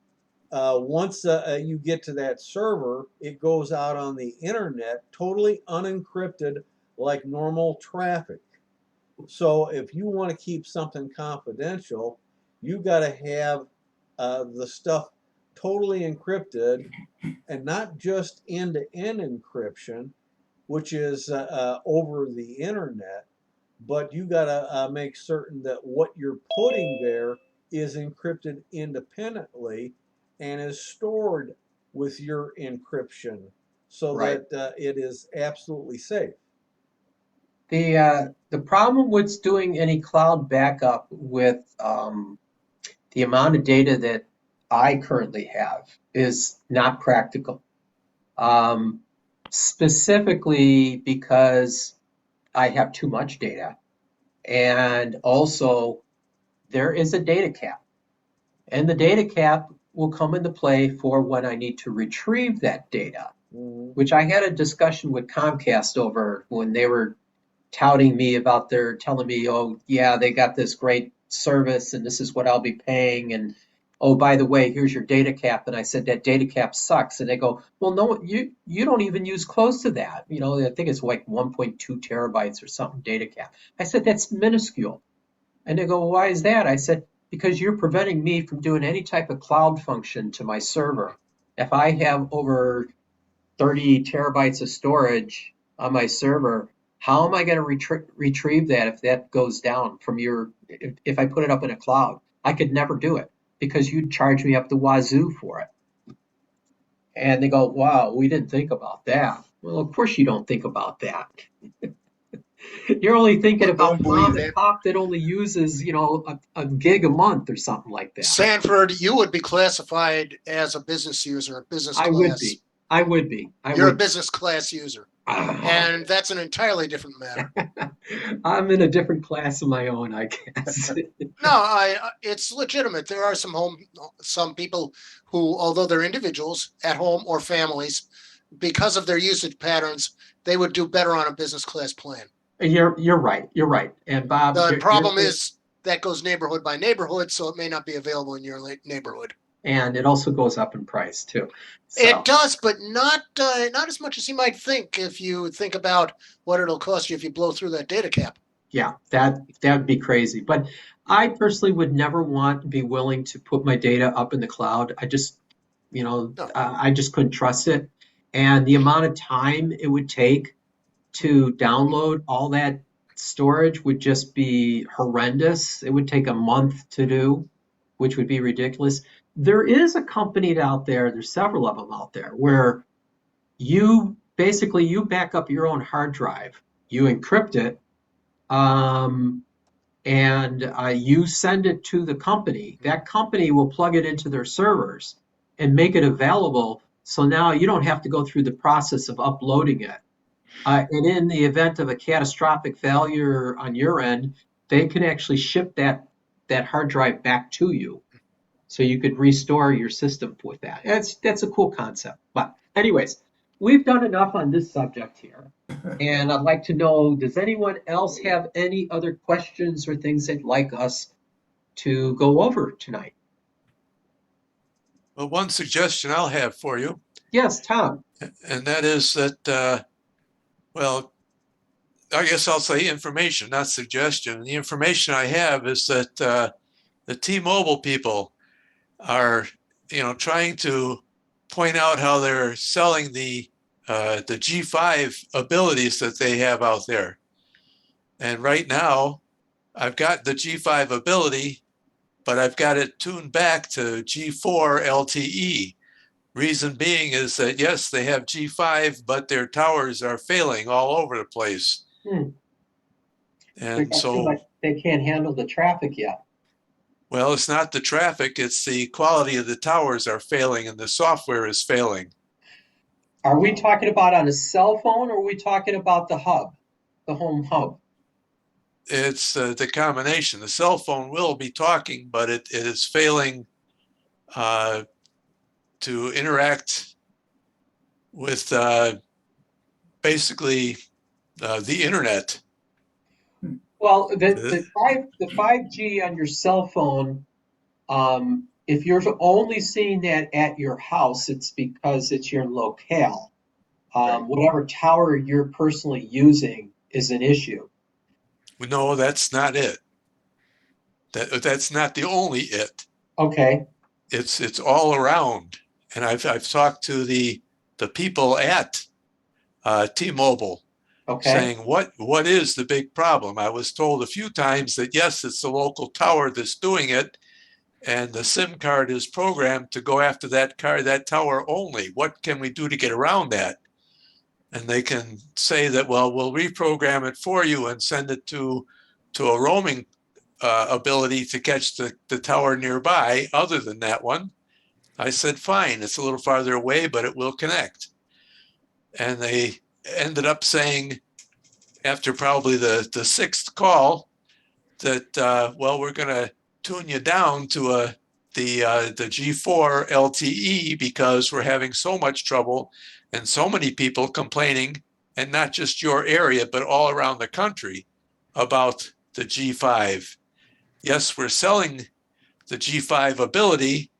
once you get to that server, it goes out on the internet totally unencrypted like normal traffic. So if you want to keep something confidential, you got to have the stuff totally encrypted, and not just end-to-end encryption, which is over the internet, but you got to make certain that what you're putting there is encrypted independently and is stored with your encryption so Right. that it is absolutely safe. The problem with doing any cloud backup with the amount of data that I currently have is not practical. Specifically because I have too much data, and also there is a data cap, and the data cap will come into play for when I need to retrieve that data, which I had a discussion with Comcast over when they were touting me about telling me, oh yeah, they got this great service and this is what I'll be paying, and oh, by the way, here's your data cap. And I said, that data cap sucks. And they go, well, no, you don't even use close to that. I think it's like 1.2 terabytes or something data cap. I said, that's minuscule. And they go, why is that? I said, because you're preventing me from doing any type of cloud function to my server. If I have over 30 terabytes of storage on my server, how am I going to retrieve that if that goes down from if I put it up in a cloud? I could never do it because you'd charge me up the wazoo for it. And they go, wow, we didn't think about that. Well, of course you don't think about that. You're only thinking But about don't believe mom and that. pop that only uses, a gig a month or something like that. Sanford, you would be classified as a business user, a business class. I would be. You're a business class user. And that's an entirely different matter. I'm in a different class of my own, I guess. No, it's legitimate. There are some people who, although they're individuals at home or families, because of their usage patterns, they would do better on a business class plan. You're right. You're right. And Bob, The problem is that goes neighborhood by neighborhood, so it may not be available in your neighborhood. And it also goes up in price too. So, it does, but not as much as you might think if you think about what it'll cost you if you blow through that data cap. Yeah, that'd be crazy. But I personally would never be willing to put my data up in the cloud. I just, No. I just couldn't trust it. And the amount of time it would take to download all that storage would just be horrendous. It would take a month to do, which would be ridiculous. There is a company out there, there's several of them out there, where you back up your own hard drive, you encrypt it, and you send it to the company. That company will plug it into their servers and make it available. So now you don't have to go through the process of uploading it. And in the event of a catastrophic failure on your end, they can actually ship that hard drive back to you. So you could restore your system with that. That's a cool concept. But anyways, we've done enough on this subject here. And I'd like to know, does anyone else have any other questions or things they'd like us to go over tonight? Well, one suggestion I'll have for you. Yes, Tom. And that is that, well, I guess I'll say information, not suggestion. The information I have is that the T-Mobile people are, trying to point out how they're selling the G5 abilities that they have out there. And right now, I've got the G5 ability, but I've got it tuned back to G4 LTE. Reason being is that, yes, they have G5, but their towers are failing all over the place. And so they can't handle the traffic yet. Well, it's not the traffic, it's the quality of the towers are failing and the software is failing. Are we talking about on a cell phone or are we talking about the hub, the home hub? It's the combination. The cell phone will be talking, but it is failing to interact with basically the internet. Well, the 5G on your cell phone if you're only seeing that at your house, it's because it's your locale. Whatever tower you're personally using is an issue. No, that's not it. That's not the only it. Okay. It's all around. And I've talked to the people at T-Mobile Okay. saying what is the big problem. I was told a few times that yes, it's the local tower that's doing it, and the SIM card is programmed to go after that tower only. What can we do to get around that? And they can say that, well, we'll reprogram it for you and send it to a roaming ability to catch the tower nearby other than that one. I said, fine, it's a little farther away, but it will connect. And they ended up saying, after probably the sixth call, that, well, we're going to tune you down to the G4 LTE because we're having so much trouble and so many people complaining, and not just your area, but all around the country about the G5. Yes, we're selling the G5 ability,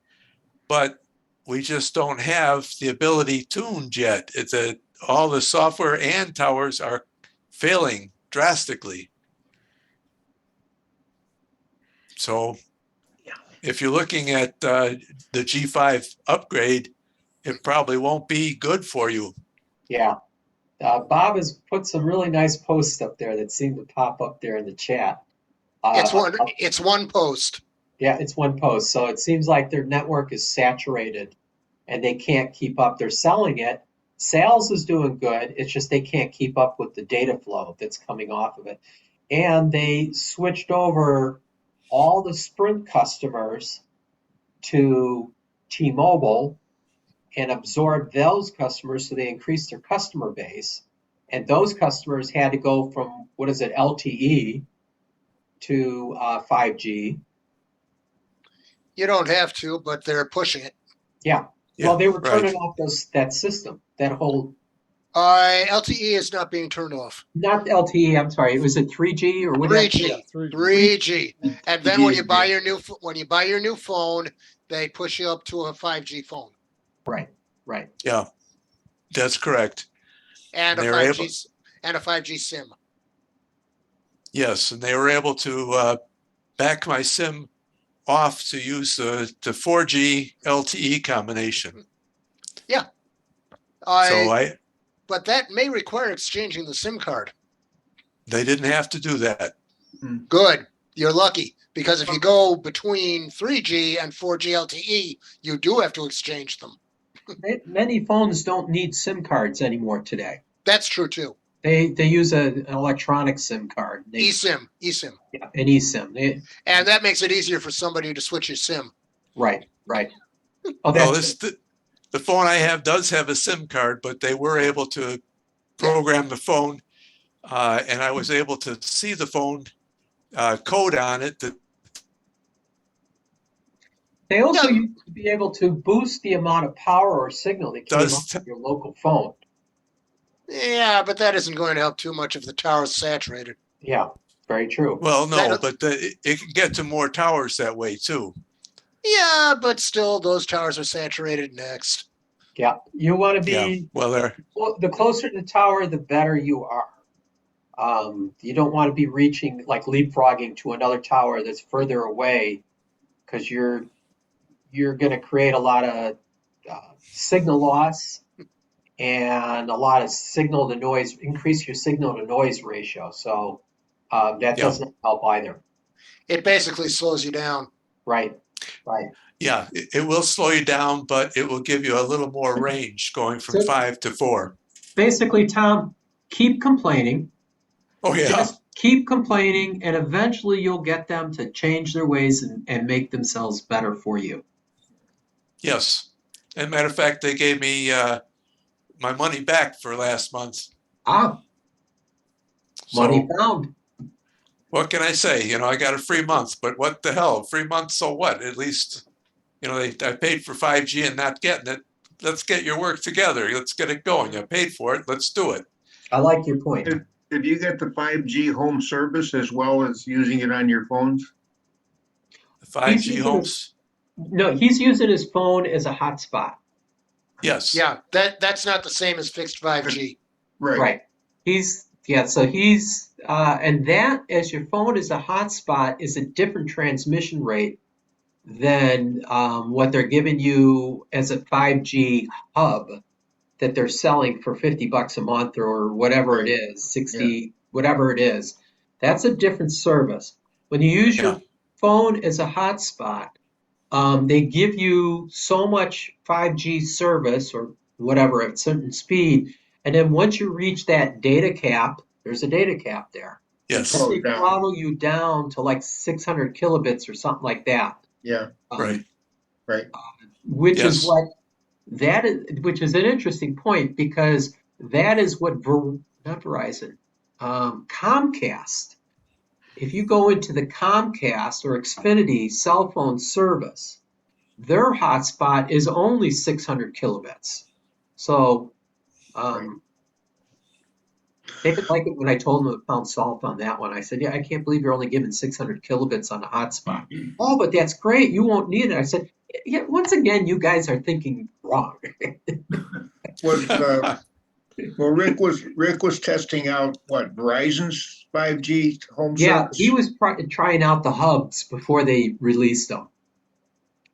but we just don't have the ability tuned yet. All the software and towers are failing drastically. So if you're looking at the G5 upgrade, it probably won't be good for you. Yeah. Bob has put some really nice posts up there that seem to pop up there in the chat. It's one post. Yeah, it's one post. So it seems like their network is saturated and they can't keep up. They're selling it. Sales is doing good. It's just they can't keep up with the data flow that's coming off of it. And they switched over all the Sprint customers to T-Mobile and absorbed those customers, so they increased their customer base. And those customers had to go from, LTE to 5G. You don't have to, but they're pushing it. Yeah. Yeah, Well, they were right. turning off that system, that whole. LTE is not being turned off. Not LTE. I'm sorry. Was it 3G or what? 3G, Yeah, 3G. 3G, and then 3G when you is buy big. your new phone, they push you up to a 5G phone Right. Right. Yeah, that's correct. and a They're 5G SIM. Yes, and they were able to back my SIM off to use the 4G LTE combination. Yeah. But that may require exchanging the SIM card. They didn't have to do that. Good. You're lucky, because if you go between 3G and 4G LTE, you do have to exchange them. Many phones don't need SIM cards anymore today. That's true too. They use an electronic SIM card. eSIM. Yeah, an eSIM. And that makes it easier for somebody to switch your SIM. Right. Well, Oh, that's the phone I have does have a SIM card, but they were able to program the phone, and I was able to see the phone code on it. They also used to be able to boost the amount of power or signal that came off of your local phone. Yeah, but that isn't going to help too much if the tower's saturated. Yeah, very true. Well, no, but it can get to more towers that way too. Yeah, but still, those towers are saturated next. Yeah, you want to be. Yeah, well, the closer to the tower, the better you are. You don't want to be reaching, like leapfrogging to another tower that's further away, because you're going to create a lot of signal loss and a lot of signal to noise, increase your signal to noise ratio. So that doesn't help either. It basically slows you down. Right. Yeah, it will slow you down, but it will give you a little more range going from 5 to 4. Basically, Tom, keep complaining. Oh, yeah. Just keep complaining, and eventually you'll get them to change their ways and make themselves better for you. Yes. As a matter of fact, they gave me my money back for last month. Money found. What can I say? I got a free month, but what the hell? Free month, so what? At least, I paid for 5G and not getting it. Let's get your work together. Let's get it going. I paid for it. Let's do it. I like your point. Did you get the 5G home service as well as using it on your phones? The 5G homes? No, he's using his phone as a hotspot. Yes. Yeah, that's not the same as fixed 5G. Right, Right. So he's, and that as your phone is a hotspot is a different transmission rate than what they're giving you as a 5G hub that they're selling for $50 a month or whatever it Right. is, 60, whatever it is. That's a different service. When you use Yeah. your phone as a hotspot, they give you so much 5G service or whatever at certain speed. And then once you reach that data cap, there's a data cap there. Yes. Then Oh, they down. throttle you down to like 600 kilobits or something like that. yeah, Right. right. Which is Yes. what that is, which is an interesting point because that is what not Verizon, Comcast. If you go into the Comcast or Xfinity cell phone service, their hotspot is only 600 kilobits. So they didn't like it when I told them to pound salt on that one. I said, yeah, I can't believe you're only giving 600 kilobits on a hotspot. Oh, but that's great. You won't need it. I said, yeah, once again, you guys are thinking wrong. Was, well, Rick was testing out what, Verizon's 5G home Yeah, service? he was trying out the hubs before they released them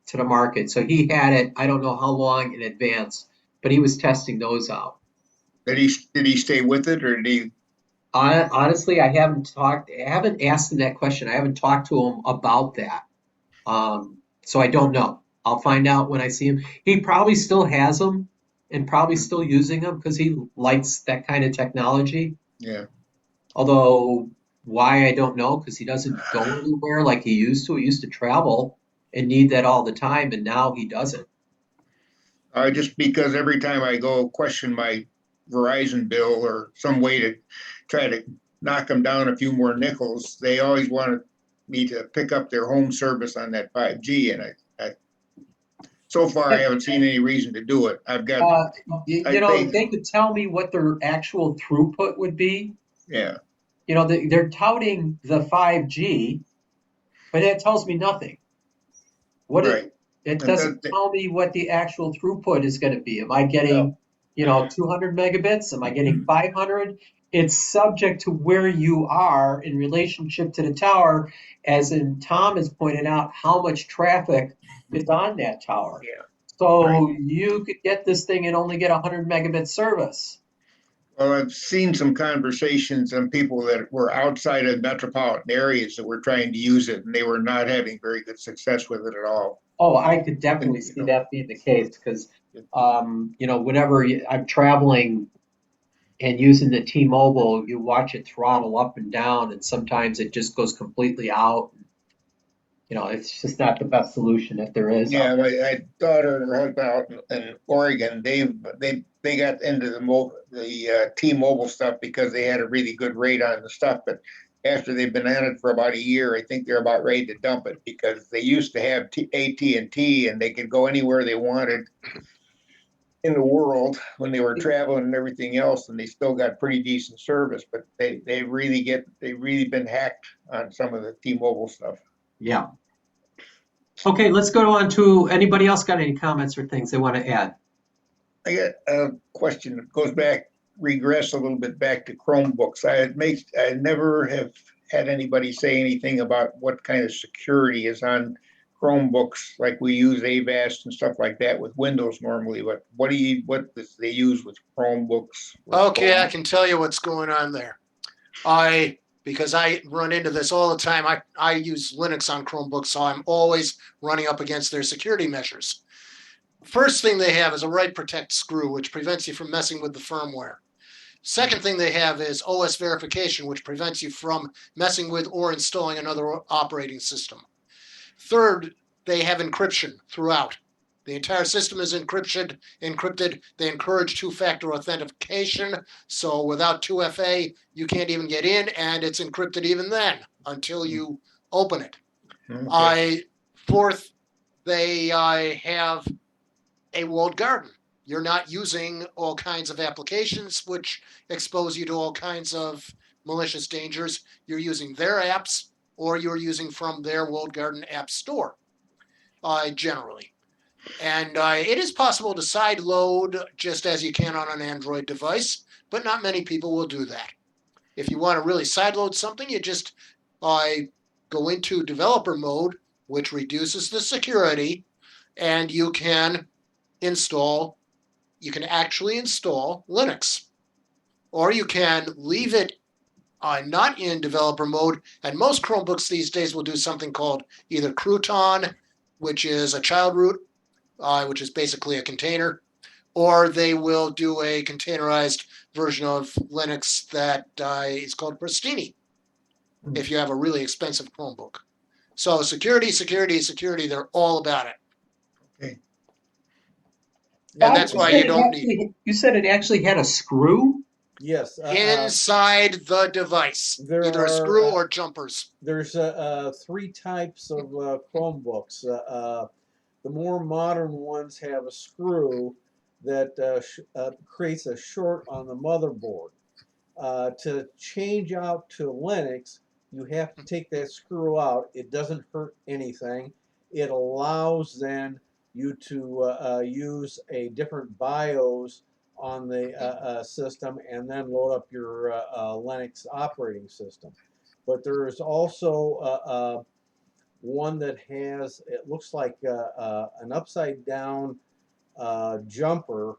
to the market. So he had it, I don't know how long in advance, but he was testing those out. Did he stay with it or did he? Honestly, I haven't asked him that question. I haven't talked to him about that. So I don't know. I'll find out when I see him. He probably still has them and probably still using them because he likes that kind of technology. Yeah, Although why I don't know because he doesn't go anywhere like he used to. He used to travel and need that all the time, and now he doesn't. just because every time I go question my Verizon bill or some way to try to knock them down a few more nickels, they always wanted me to pick up their home service on that 5G, and I so far I haven't seen any reason to do it. I've got, I If paid, they could tell me what their actual throughput would be. yeah, They're touting the 5G, but that tells me nothing. right. It doesn't tell me what the actual throughput is going to be. Am I getting, 200 megabits? Am I getting 500? It's subject to where you are in relationship to the tower, as in Tom has pointed out, how much traffic is on that tower. Yeah. So you could get this thing and only get 100 megabit service. Well, I've seen some conversations on people that were outside of metropolitan areas that were trying to use it, and they were not having very good success with it at all. Oh, I could definitely see that being the case because, whenever I'm traveling and using the T-Mobile, you watch it throttle up and down, and sometimes it just goes completely out. It's just not the best solution if there is. Yeah, my daughter and her husband out in Oregon, they got into the T-Mobile stuff because they had a really good rate on the stuff, but after they've been on it for about a year, I think they're about ready to dump it because they used to have AT&T and they could go anywhere they wanted in the world when they were traveling and everything else, and they still got pretty decent service, but they really been hacked on some of the T-Mobile stuff. Yeah. Okay, let's go on to anybody else got any comments or things they want to add? I got a question that goes back, regress a little bit back to Chromebooks. I never have had anybody say anything about what kind of security is on Chromebooks, like we use Avast and stuff like that with Windows normally. But what do they use with Chromebooks? Okay, I can tell you what's going on there. Because I run into this all the time. I use Linux on Chromebooks, so I'm always running up against their security measures. First thing they have is a write protect screw, which prevents you from messing with the firmware. Second thing they have is OS verification, which prevents you from messing with or installing another operating system. Third, they have encryption throughout. The entire system is encrypted. They encourage two-factor authentication. So without 2FA, you can't even get in, and it's encrypted even then until you open it. Okay. Fourth, they have a walled garden. You're not using all kinds of applications which expose you to all kinds of malicious dangers. You're using their apps or you're using from their walled garden app store. generally. And it is possible to side load just as you can on an Android device, but not many people will do that. If you want to really side load something, you just go into developer mode, which reduces the security, and you can actually install Linux. Or you can leave it not in developer mode, and most Chromebooks these days will do something called either Crouton, which is a child root, which is basically a container, or they will do a containerized version of Linux that is called Pristini, if you have a really expensive Chromebook. So security, security, security, they're all about it. Okay. And that's why you don't need You said it actually had a screw? Yes. inside the device, There either a are, screw or jumpers. There's 3 types of Chromebooks. The more modern ones have a screw that creates a short on the motherboard. To change out to Linux, you have to take that screw out. It doesn't hurt anything. It allows then you to use a different BIOS on the system and then load up your Linux operating system. But there's also one that has, it looks like an upside down jumper.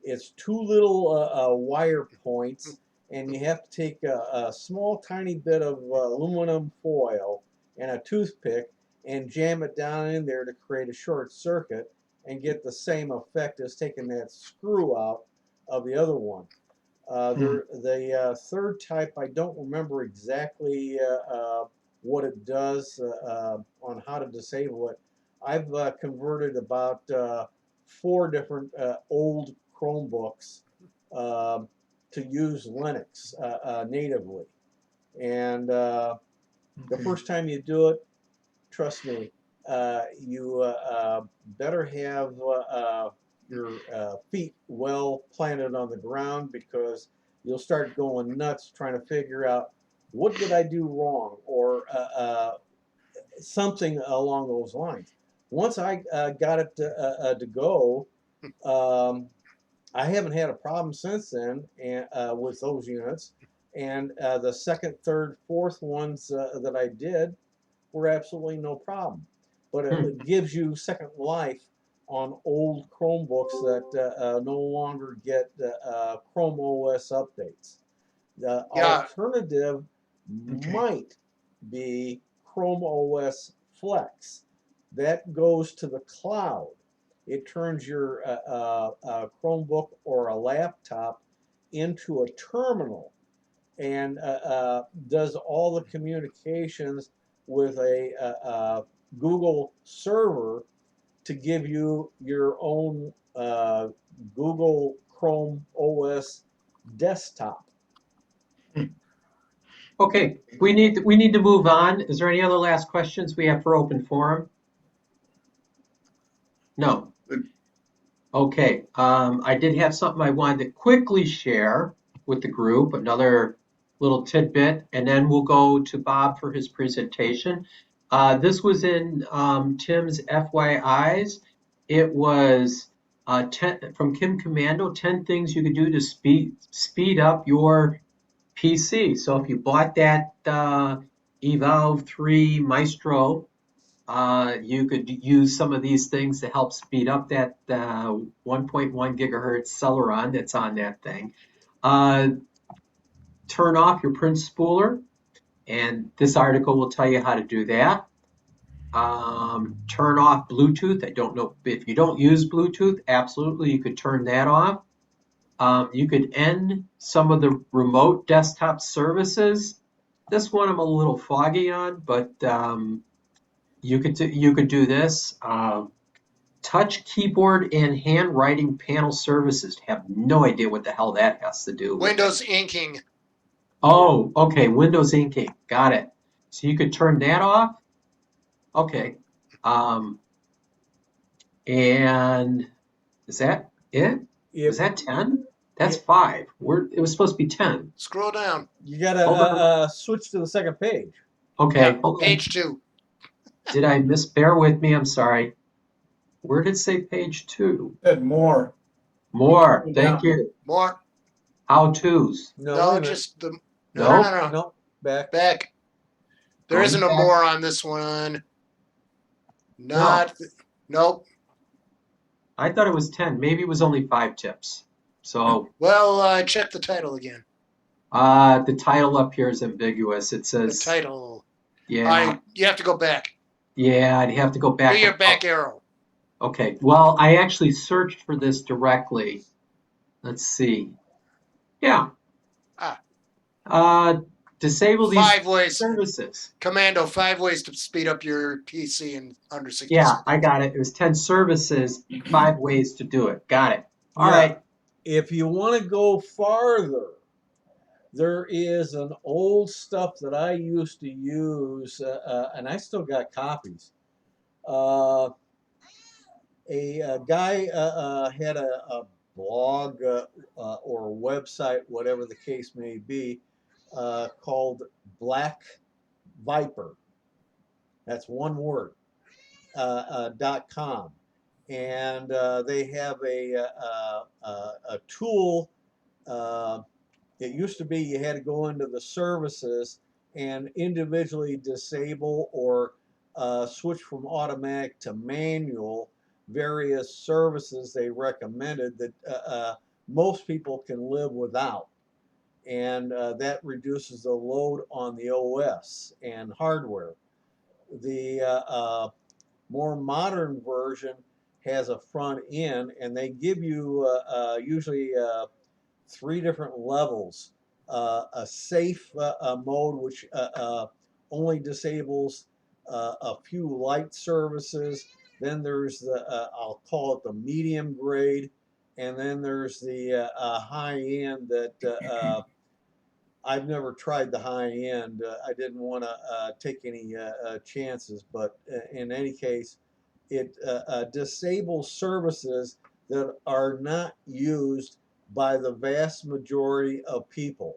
It's 2 little wire points, and you have to take a small tiny bit of aluminum foil and a toothpick and jam it down in there to create a short circuit and get the same effect as taking that screw out of the other one. The third type, I don't remember exactly what it does on how to disable it. I've converted about 4 different old Chromebooks to use Linux natively. And the first time you do it, trust me, you better have your feet well planted on the ground, because you'll start going nuts trying to figure out, what did I do wrong, or something along those lines. Once I got it to go, I haven't had a problem since then with those units. And the second, third, fourth ones that I did were absolutely no problem. But it gives you second life on old Chromebooks that no longer get Chrome OS updates. The alternative might be Chrome OS Flex. That goes to the cloud. It turns your Chromebook or a laptop into a terminal and does all the communications with a Google server to give you your own Google Chrome OS desktop. Okay, we need to move on. Is there any other last questions we have for open forum? No. Okay, I did have something I wanted to quickly share with the group, another little tidbit, and then we'll go to Bob for his presentation. This was in Tim's FYIs. It was 10 from Kim Commando, 10 things you could do to speed up your PC. So if you bought that Evolve 3 Maestro, you could use some of these things to help speed up that 1.1 gigahertz Celeron that's on that thing. Turn off your print spooler, and this article will tell you how to do that. Turn off Bluetooth. I don't know if you don't use Bluetooth, absolutely you could turn that off. You could end some of the remote desktop services. This one I'm a little foggy on, but you could do this. Touch keyboard and handwriting panel services. Have no idea what the hell that has to do with Windows inking. Oh, okay, Windows inking. Got it. So you could turn that off. Okay. And is that it? Is that 10? That's 5. It was supposed to be 10. Scroll down. You gotta switch to the second page. Okay. Yeah, page 2. Did I miss? Bear with me. I'm sorry. Where did it say page 2? Said more. More. Thank you. More? How-tos. No, No, wait a minute. just the, No? no. No, back. Back. There Going isn't a back. more on this one. Not, nope. I thought it was 10. Maybe it was only 5 tips. So Well, check the title again. the title up here is ambiguous. It The says, title. yeah, You have to go back. yeah, I'd have to go back. Do your back arrow. Okay. Well, I actually searched for this directly. Let's see. Yeah. Disable these 5 ways. services. Commando, 5 ways to speed up your PC in under 60 Yeah, seconds. I got it. It was 10 services, 5 ways to do it. Got it. All Yeah. right. If you want to go farther, there is an old stuff that I used to use, and I still got copies. A guy had a blog or a website, whatever the case may be, called Black Viper. That's one word. .com, and they have a tool. It used to be you had to go into the services and individually disable or switch from automatic to manual various services they recommended that most people can live without. And that reduces the load on the OS and hardware. The more modern version has a front end, and they give you usually 3 different levels. A safe mode, which only disables a few light services. Then there's the, I'll call it the medium grade. And then there's the high end that I've never tried the high end. I didn't want to take any chances, but in any case, it disables services that are not used by the vast majority of people.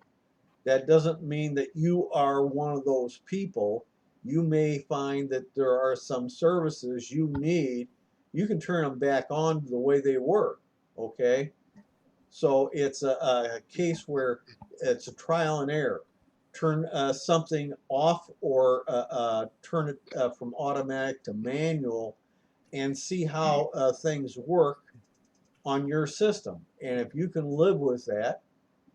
That doesn't mean that you are one of those people. You may find that there are some services you need. You can turn them back on the way they were, okay? So it's a case where it's a trial and error. Turn something off or turn it from automatic to manual and see how things work on your system. And if you can live with that,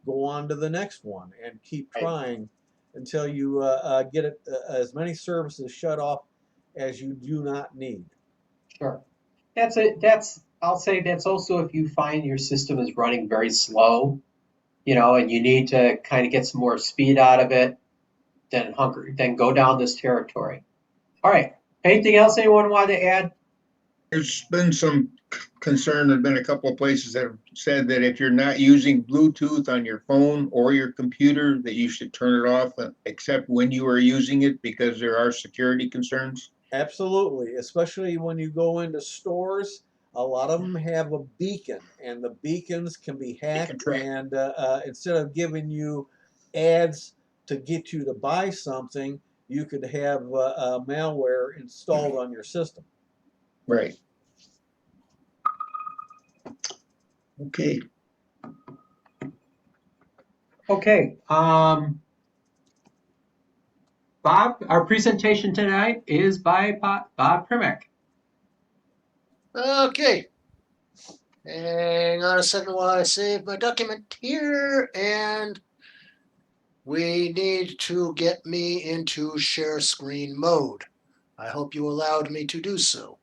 go on to the next one and keep trying until you get it, as many services shut off as you do not need. Sure. That's it. I'll say that's also if you find your system is running very slow, and you need to kind of get some more speed out of it, then go down this territory. All right. Anything else anyone wanted to add? There's been some concern. There've been a couple of places that have said that if you're not using Bluetooth on your phone or your computer, that you should turn it off except when you are using it because there are security concerns. Absolutely, especially when you go into stores. A lot of them have a beacon, and the beacons can be hacked. And instead of giving you ads to get you to buy something, you could have malware installed on your system. Right. Okay. Okay. Bob, our presentation tonight is by Bob Primack. Okay. Hang on a second while I save my document here, and we need to get me into share screen mode. I hope you allowed me to do so.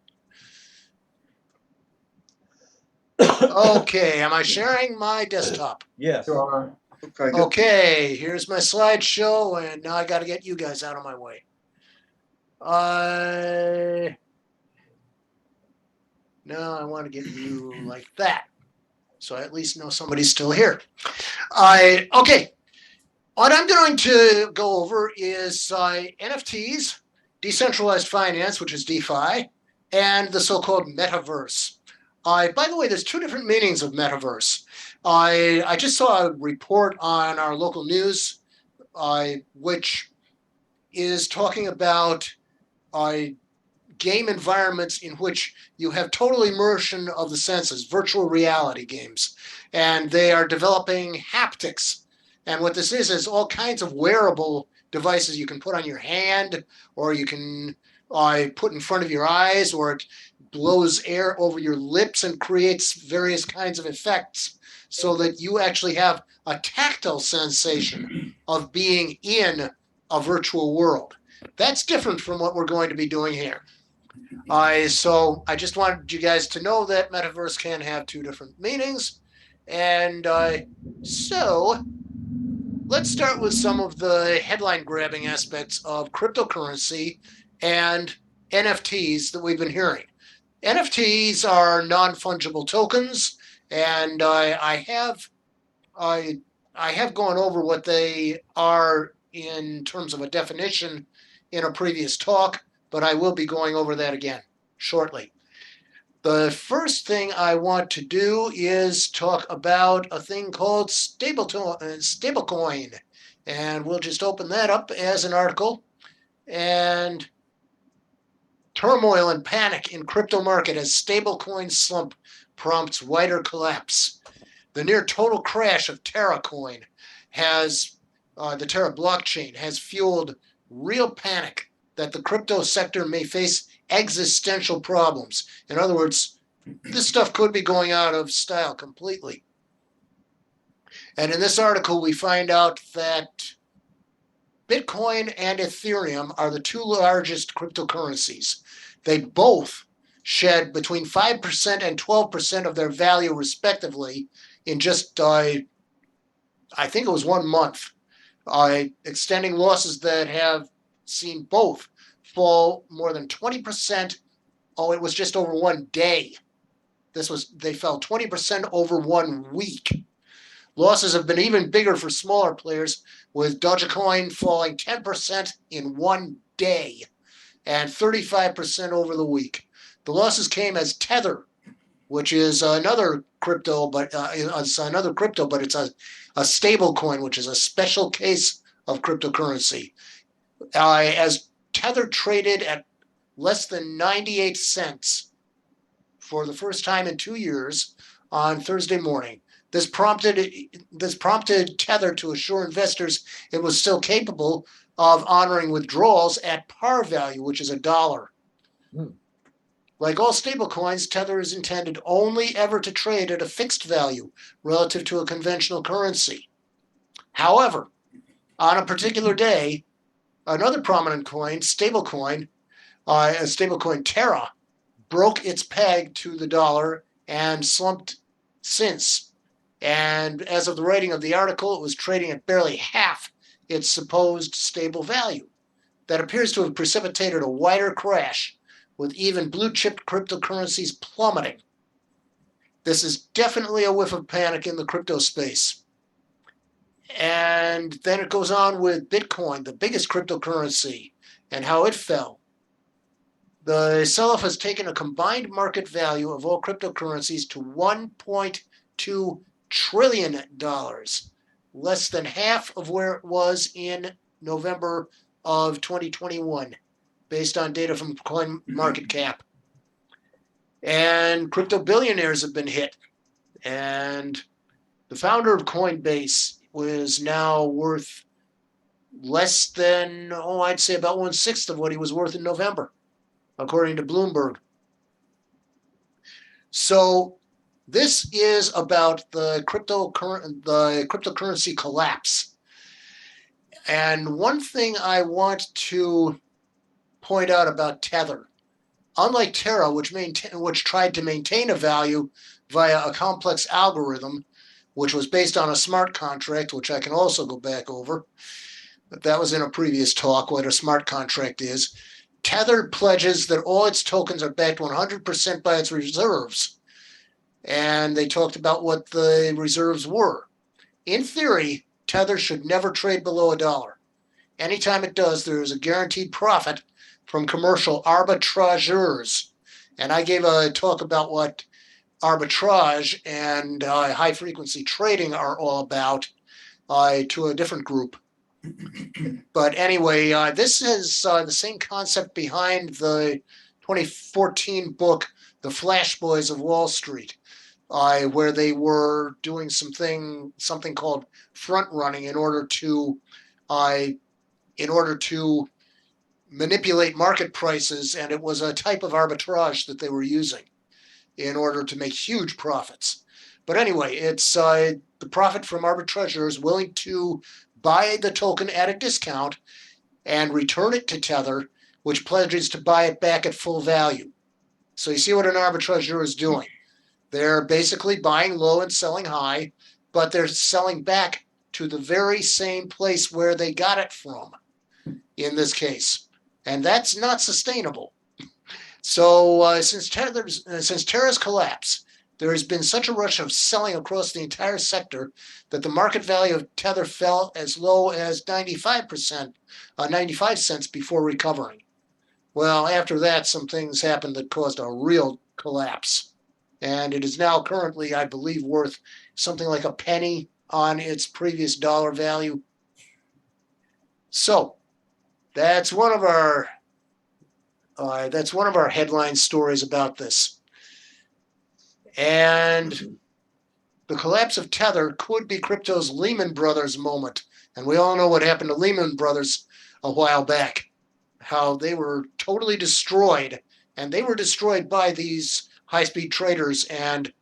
Okay, am I sharing my desktop? Yes. Okay, here's my slideshow, and now I got to get you guys out of my way. Now I want to get you like that, so I at least know somebody's still here. Okay, what I'm going to go over is NFTs, decentralized finance, which is DeFi, and the so-called Metaverse. By the way, there's 2 different meanings of Metaverse. I just saw a report on our local news, which is talking about game environments in which you have total immersion of the senses, virtual reality games, and they are developing haptics. And what this is all kinds of wearable devices you can put on your hand, or you can put in front of your eyes, or it blows air over your lips and creates various kinds of effects so that you actually have a tactile sensation of being in a virtual world. That's different from what we're going to be doing here. So I just wanted you guys to know that metaverse can have two different meanings. And so let's start with some of the headline grabbing aspects of cryptocurrency and NFTs that we've been hearing. NFTs are non-fungible tokens, and I have gone over what they are in terms of a definition in a previous talk, but I will be going over that again shortly. The first thing I want to do is talk about a thing called stablecoin, and we'll just open that up as an article. And turmoil and panic in crypto market as stablecoin slump prompts wider collapse. The near total crash of Terra coin has, the Terra blockchain has fueled real panic that the crypto sector may face existential problems. In other words, this stuff could be going out of style completely. And in this article, we find out that Bitcoin and Ethereum are the two largest cryptocurrencies. They both shed between 5% and 12% of their value, respectively, in just, I think it was 1 month, extending losses that have seen both fall more than 20%. Oh, it was just over 1 day. They fell 20% over 1 week. Losses have been even bigger for smaller players, with Dogecoin falling 10% in 1 day and 35% over the week. The losses came as Tether, which is another crypto, but it's a stable coin, which is a special case of cryptocurrency. As Tether traded at less than 98 cents for the first time in 2 years on Thursday morning. This prompted Tether to assure investors it was still capable of honoring withdrawals at par value, which is $1. Like all stablecoins, Tether is intended only ever to trade at a fixed value relative to a conventional currency. However, on a particular day, another prominent coin, stablecoin Terra, broke its peg to the dollar and slumped since. And as of the writing of the article, it was trading at barely half its supposed stable value. That appears to have precipitated a wider crash, with even blue-chip cryptocurrencies plummeting. This is definitely a whiff of panic in the crypto space. And then it goes on with Bitcoin, the biggest cryptocurrency, and how it fell. The sell-off has taken a combined market value of all cryptocurrencies to $1.2 trillion, less than half of where it was in November of 2021, based on data from CoinMarketCap. And crypto billionaires have been hit. And the founder of Coinbase was now worth less than, I'd say about 1/6 of what he was worth in November, according to Bloomberg. So this is about the cryptocurrency collapse. And one thing I want to point out about Tether, unlike Terra, which tried to maintain a value via a complex algorithm, which was based on a smart contract, which I can also go back over, but that was in a previous talk, what a smart contract is. Tether pledges that all its tokens are backed 100% by its reserves. And they talked about what the reserves were. In theory, Tether should never trade below $1. Anytime it does, there is a guaranteed profit from commercial arbitrageurs. And I gave a talk about what arbitrage and high-frequency trading are all about to a different group. But anyway, this is the same concept behind the 2014 book, The Flash Boys of Wall Street, where they were doing something called front running in order to manipulate market prices, and it was a type of arbitrage that they were using in order to make huge profits. But anyway, it's the profit from arbitrageurs willing to buy the token at a discount and return it to Tether, which pledges to buy it back at full value. So you see what an arbitrageur is doing. They're basically buying low and selling high, but they're selling back to the very same place where they got it from, in this case. And that's not sustainable. So since Terra's collapse, there has been such a rush of selling across the entire sector that the market value of Tether fell as low as 95 cents before recovering. Well, after that, some things happened that caused a real collapse. And it is now currently, I believe, worth something like a penny on its previous dollar value. So that's one of our headline stories about this. And the collapse of Tether could be crypto's Lehman Brothers moment. And we all know what happened to Lehman Brothers a while back, how they were totally destroyed. And they were destroyed by these high-speed traders and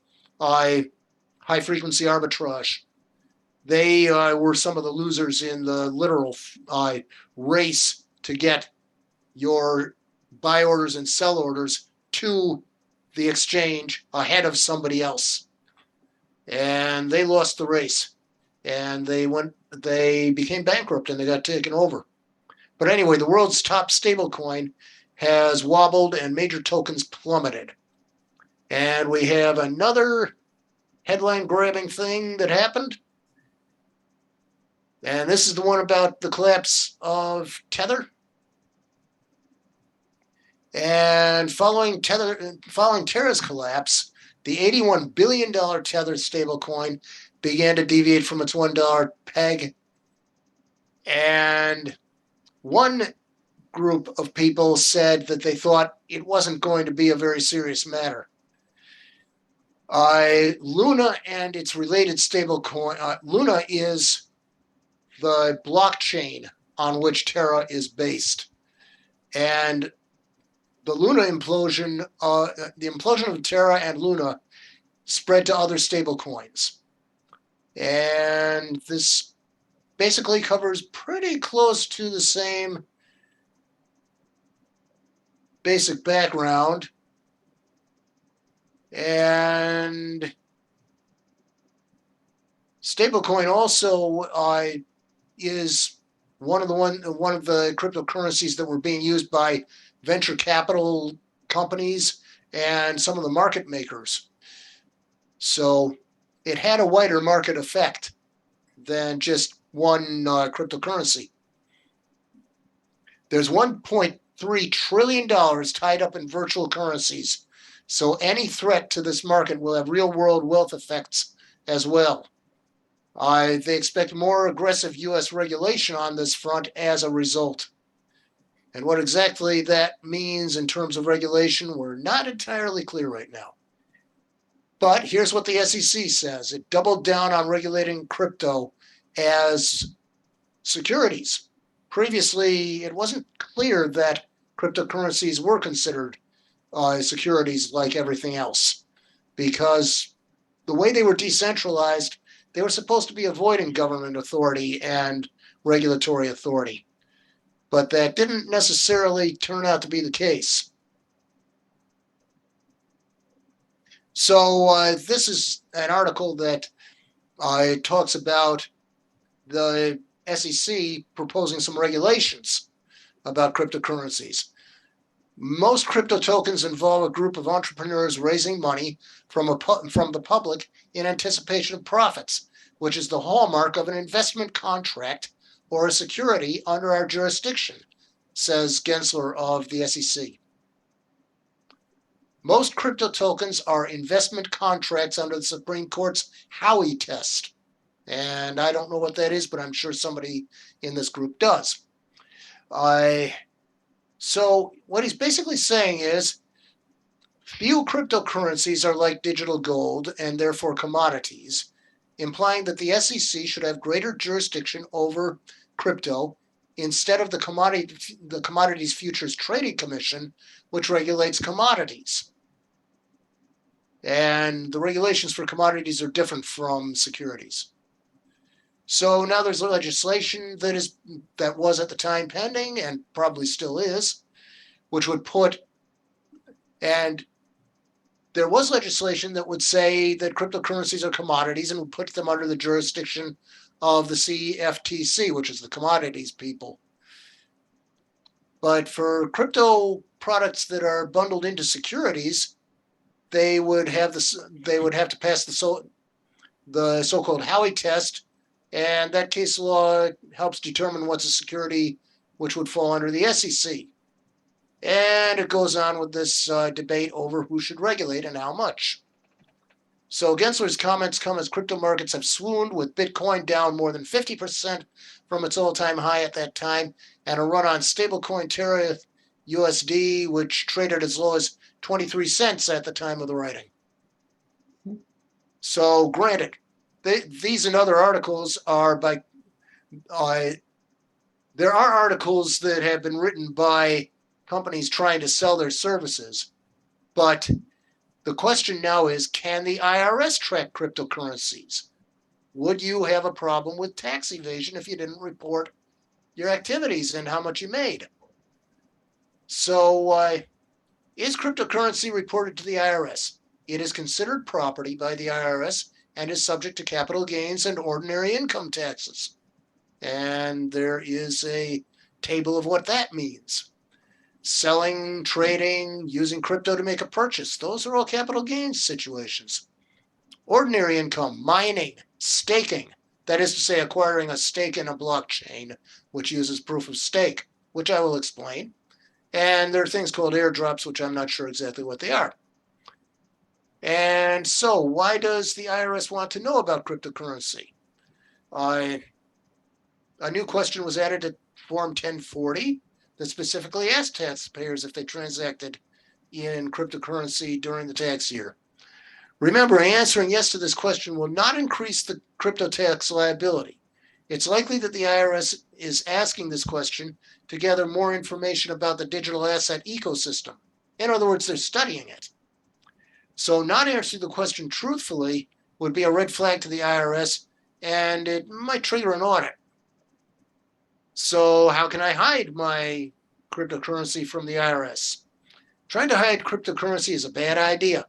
high-frequency arbitrage. They were some of the losers in the literal race to get your buy orders and sell orders to the exchange ahead of somebody else. And they lost the race. And they became bankrupt and they got taken over. But anyway, the world's top stablecoin has wobbled and major tokens plummeted. And we have another headline-grabbing thing that happened. And this is the one about the collapse of Tether. And following Terra's collapse, the $81 billion Tether stablecoin began to deviate from its $1 peg. And one group of people said that they thought it wasn't going to be a very serious matter. Luna and its related stablecoin, Luna is the blockchain on which Terra is based. And the Luna implosion, the implosion of Terra and Luna spread to other stablecoins. And this basically covers pretty close to the same basic background. And stablecoin also is one of the cryptocurrencies that were being used by venture capital companies and some of the market makers. So it had a wider market effect than just one cryptocurrency. There's $1.3 trillion tied up in virtual currencies. So any threat to this market will have real-world wealth effects as well. They expect more aggressive U.S. regulation on this front as a result. And what exactly that means in terms of regulation, we're not entirely clear right now. But here's what the SEC says. It doubled down on regulating crypto as securities. Previously, it wasn't clear that cryptocurrencies were considered securities like everything else, because the way they were decentralized, they were supposed to be avoiding government authority and regulatory authority. But that didn't necessarily turn out to be the case. So this is an article that talks about the SEC proposing some regulations about cryptocurrencies. Most crypto tokens involve a group of entrepreneurs raising money from the public in anticipation of profits, which is the hallmark of an investment contract or a security under our jurisdiction, says Gensler of the SEC. Most crypto tokens are investment contracts under the Supreme Court's Howey test. And I don't know what that is, but I'm sure somebody in this group does. So what he's basically saying is few cryptocurrencies are like digital gold and therefore commodities, implying that the SEC should have greater jurisdiction over crypto instead of the Commodities Futures Trading Commission, which regulates commodities. And the regulations for commodities are different from securities. So now there's legislation that was at the time pending and probably still is, which would put, and there was legislation that would say that cryptocurrencies are commodities and would put them under the jurisdiction of the CFTC, which is the commodities people. But for crypto products that are bundled into securities, they would have to pass the so-called Howey test, and that case law helps determine what's a security which would fall under the SEC. And it goes on with this debate over who should regulate and how much. So Gensler's comments come as crypto markets have swooned, with Bitcoin down more than 50% from its all-time high at that time, and a run on stablecoin Terra USD, which traded as low as 23 cents at the time of the writing. So granted, these and other articles are by, there are articles that have been written by companies trying to sell their services, but the question now is, can the IRS track cryptocurrencies? Would you have a problem with tax evasion if you didn't report your activities and how much you made? So is cryptocurrency reported to the IRS? It is considered property by the IRS and is subject to capital gains and ordinary income taxes. And there is a table of what that means. Selling, trading, using crypto to make a purchase, those are all capital gains situations. Ordinary income, mining, staking, that is to say acquiring a stake in a blockchain, which uses proof of stake, which I will explain. And there are things called airdrops, which I'm not sure exactly what they are. And so why does the IRS want to know about cryptocurrency? A new question was added to Form 1040 that specifically asked taxpayers if they transacted in cryptocurrency during the tax year. Remember, answering yes to this question will not increase the crypto tax liability. It's likely that the IRS is asking this question to gather more information about the digital asset ecosystem. In other words, they're studying it. So not answering the question truthfully would be a red flag to the IRS, and it might trigger an audit. So how can I hide my cryptocurrency from the IRS? Trying to hide cryptocurrency is a bad idea.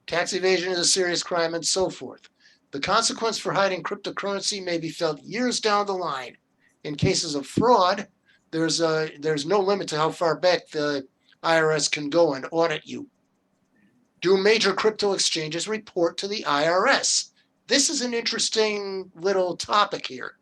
Tax evasion is a serious crime and so forth. The consequence for hiding cryptocurrency may be felt years down the line. In cases of fraud, there's no limit to how far back the IRS can go and audit you. Do major crypto exchanges report to the IRS? This is an interesting little topic here.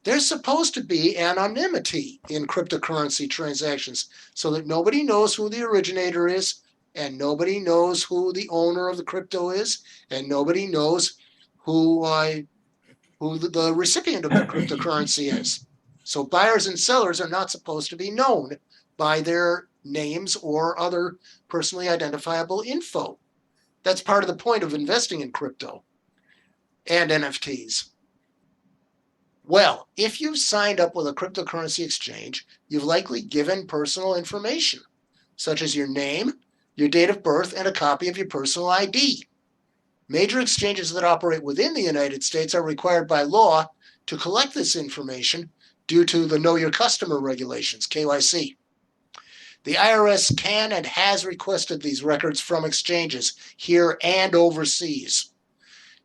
There's supposed to be anonymity in cryptocurrency transactions so that nobody knows who the originator is, and nobody knows who the owner of the crypto is, and nobody knows who the recipient of the cryptocurrency is. So buyers and sellers are not supposed to be known by their names or other personally identifiable info. That's part of the point of investing in crypto and NFTs. Well, if you've signed up with a cryptocurrency exchange, you've likely given personal information, such as your name, your date of birth, and a copy of your personal ID. Major exchanges that operate within the United States are required by law to collect this information due to the Know Your Customer regulations, KYC. The IRS can and has requested these records from exchanges here and overseas.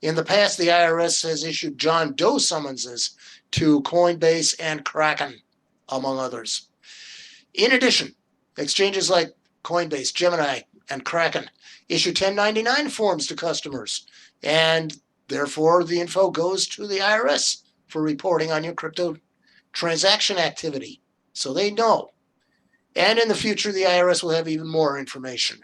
In the past, the IRS has issued John Doe summonses to Coinbase and Kraken, among others. In addition, exchanges like Coinbase, Gemini, and Kraken issue 1099 forms to customers, and therefore the info goes to the IRS for reporting on your crypto transaction activity, so they know. And in the future, the IRS will have even more information.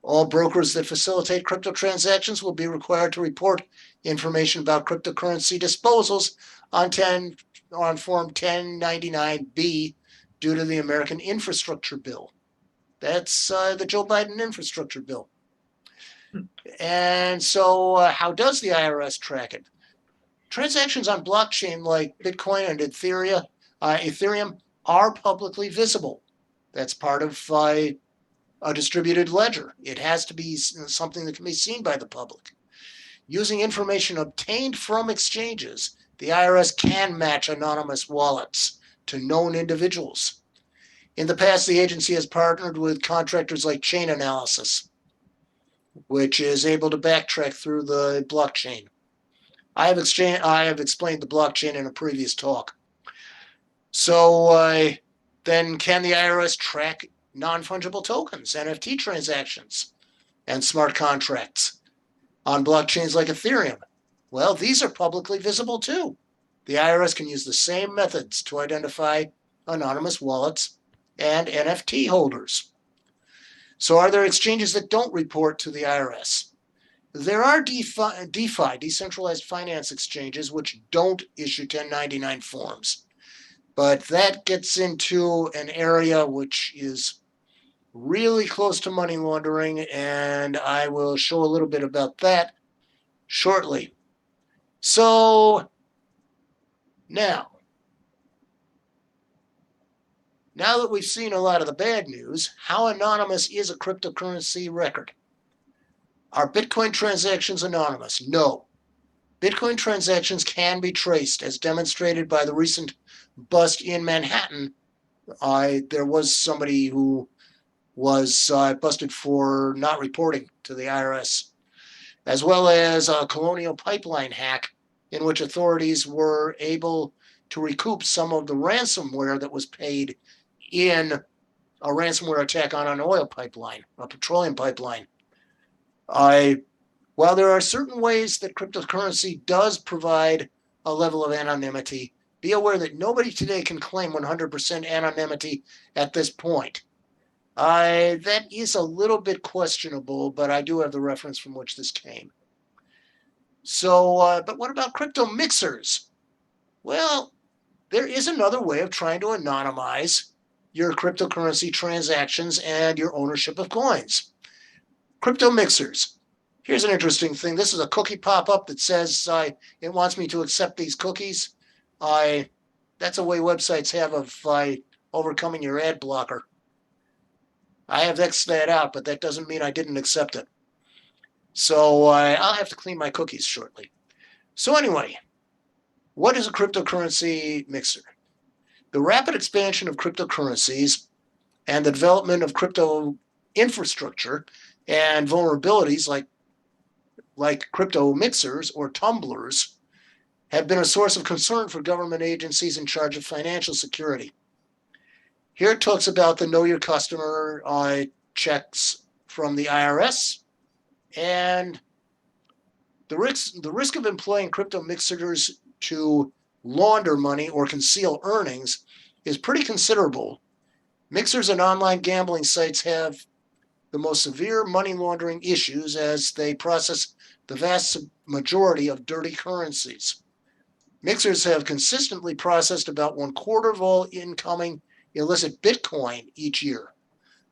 All brokers that facilitate crypto transactions will be required to report information about cryptocurrency disposals on Form 1099-B due to the American Infrastructure Bill. That's the Joe Biden infrastructure bill. And so how does the IRS track it? Transactions on blockchain like Bitcoin and Ethereum are publicly visible. That's part of a distributed ledger. It has to be something that can be seen by the public. Using information obtained from exchanges, the IRS can match anonymous wallets to known individuals. In the past, the agency has partnered with contractors like Chain Analysis, which is able to backtrack through the blockchain. I have explained the blockchain in a previous talk. So then can the IRS track non-fungible tokens, NFT transactions, and smart contracts on blockchains like Ethereum? Well, these are publicly visible too. The IRS can use the same methods to identify anonymous wallets and NFT holders. So are there exchanges that don't report to the IRS? There are DeFi, decentralized finance exchanges, which don't issue 1099 forms. But that gets into an area which is really close to money laundering, and I will show a little bit about that shortly. So now that we've seen a lot of the bad news, how anonymous is a cryptocurrency record? Are Bitcoin transactions anonymous? No. Bitcoin transactions can be traced, as demonstrated by the recent bust in Manhattan. There was somebody who was busted for not reporting to the IRS, as well as a Colonial Pipeline hack in which authorities were able to recoup some of the ransomware that was paid in a ransomware attack on an oil pipeline, a petroleum pipeline. While there are certain ways that cryptocurrency does provide a level of anonymity, be aware that nobody today can claim 100% anonymity at this point. That is a little bit questionable, but I do have the reference from which this came. So, but what about crypto mixers? Well, there is another way of trying to anonymize your cryptocurrency transactions and your ownership of coins. Crypto mixers. Here's an interesting thing. This is a cookie pop-up that says it wants me to accept these cookies. That's a way websites have of overcoming your ad blocker. I have X'd that out, but that doesn't mean I didn't accept it. So I'll have to clean my cookies shortly. So anyway, what is a cryptocurrency mixer? The rapid expansion of cryptocurrencies and the development of crypto infrastructure and vulnerabilities like crypto mixers or tumblers have been a source of concern for government agencies in charge of financial security. Here it talks about the Know Your Customer checks from the IRS, and the risk of employing crypto mixers to launder money or conceal earnings is pretty considerable. Mixers and online gambling sites have the most severe money laundering issues as they process the vast majority of dirty currencies. Mixers have consistently processed about 1/4 of all incoming illicit Bitcoin each year,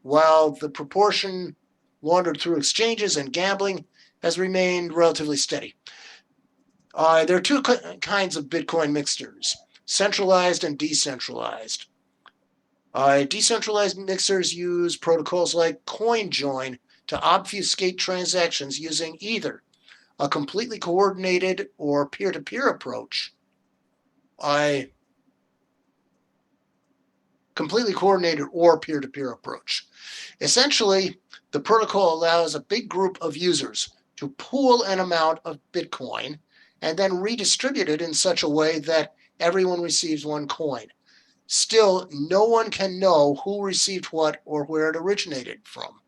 while the proportion laundered through exchanges and gambling has remained relatively steady. There are two kinds of Bitcoin mixers, centralized and decentralized. Decentralized mixers use protocols like CoinJoin to obfuscate transactions using either a completely coordinated or peer-to-peer approach. Essentially, the protocol allows a big group of users to pool an amount of Bitcoin and then redistribute it in such a way that everyone receives one coin. Still, no one can know who received what or where it originated from.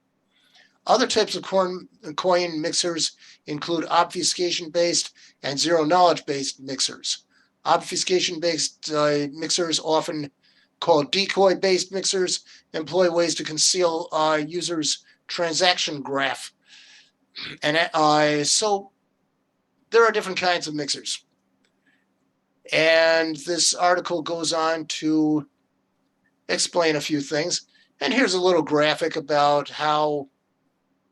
Other types of coin mixers include obfuscation-based and zero-knowledge-based mixers. Obfuscation-based mixers, often called decoy-based mixers, employ ways to conceal users' transaction graph. And so there are different kinds of mixers. And this article goes on to explain a few things. And here's a little graphic about how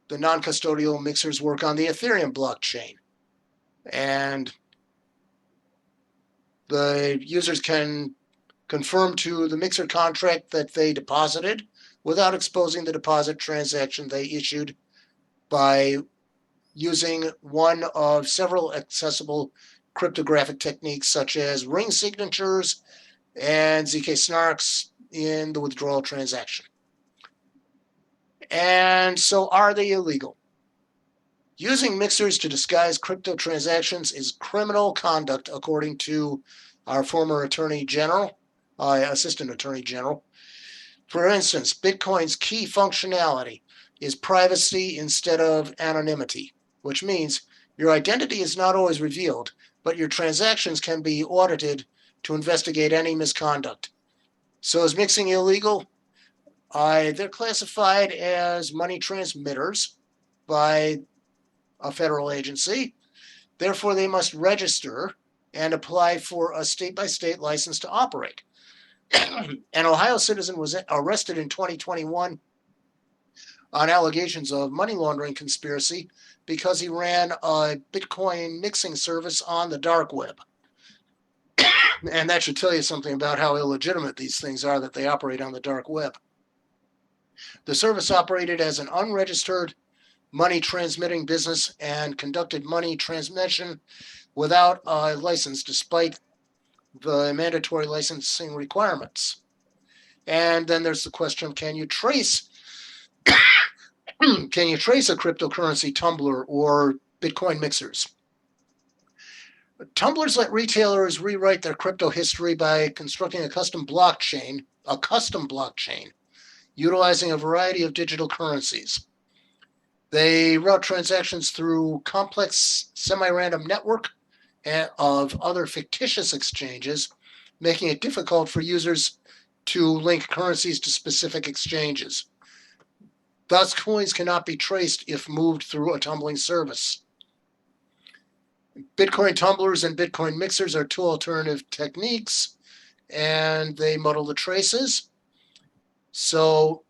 the non-custodial mixers work on the Ethereum blockchain. And the users can confirm to the mixer contract that they deposited without exposing the deposit transaction they issued by using one of several accessible cryptographic techniques such as ring signatures and ZK snarks in the withdrawal transaction. And so are they illegal? Using mixers to disguise crypto transactions is criminal conduct, according to our former Attorney General, Assistant Attorney General. For instance, Bitcoin's key functionality is privacy instead of anonymity, which means your identity is not always revealed, but your transactions can be audited to investigate any misconduct. So is mixing illegal? They're classified as money transmitters by a federal agency. Therefore, they must register and apply for a state-by-state license to operate. An Ohio citizen was arrested in 2021 on allegations of money laundering conspiracy because he ran a Bitcoin mixing service on the dark web. And that should tell you something about how illegitimate these things are, that they operate on the dark web. The service operated as an unregistered money transmitting business and conducted money transmission without a license, despite the mandatory licensing requirements. And then there's the question, can you trace a cryptocurrency tumbler or Bitcoin mixers? Tumblers let retailers rewrite their crypto history by constructing a custom blockchain, utilizing a variety of digital currencies. They route transactions through complex semi-random network of other fictitious exchanges, making it difficult for users to link currencies to specific exchanges. Thus, coins cannot be traced if moved through a tumbling service. Bitcoin tumblers and Bitcoin mixers are two alternative techniques, and they muddle the traces. So,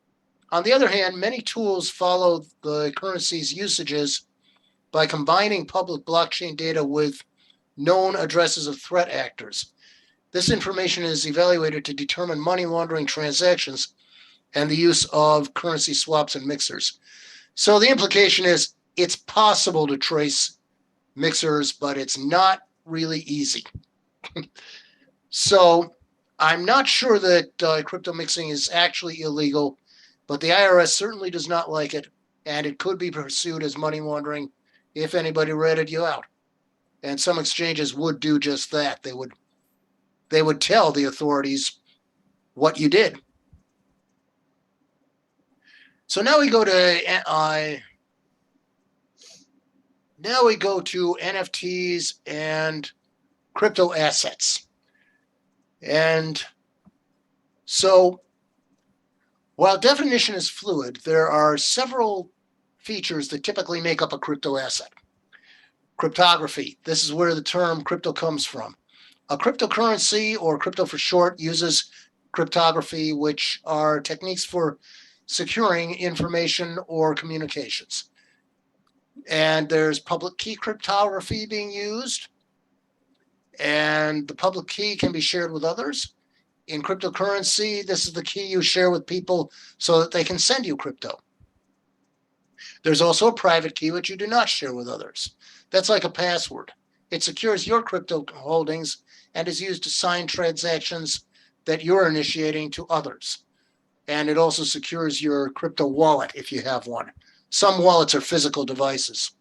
on the other hand, many tools follow the currency's usages by combining public blockchain data with known addresses of threat actors. This information is evaluated to determine money laundering transactions and the use of currency swaps and mixers. So the implication is it's possible to trace mixers, but it's not really easy. So I'm not sure that crypto mixing is actually illegal, but the IRS certainly does not like it, and it could be pursued as money laundering if anybody ratted you out. And some exchanges would do just that. They would tell the authorities what you did. So now we go to NFTs and crypto assets. And so while definition is fluid, there are several features that typically make up a crypto asset. Cryptography. This is where the term crypto comes from. A cryptocurrency, or crypto for short, uses cryptography, which are techniques for securing information or communications. And there's public key cryptography being used, and the public key can be shared with others. In cryptocurrency, this is the key you share with people so that they can send you crypto. There's also a private key which you do not share with others. That's like a password. It secures your crypto holdings and is used to sign transactions that you're initiating to others. And it also secures your crypto wallet if you have one. Some wallets are physical devices.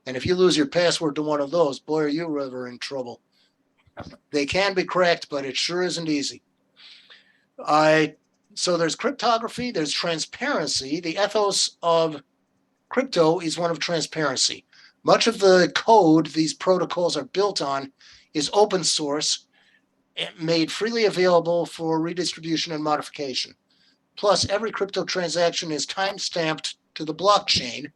And if you lose your password to one of those, boy, are you ever in trouble. They can be cracked, but it sure isn't easy. So there's cryptography, there's transparency. The ethos of crypto is one of transparency. Much of the code these protocols are built on is open source, made freely available for redistribution and modification. Plus, every crypto transaction is time-stamped to the blockchain,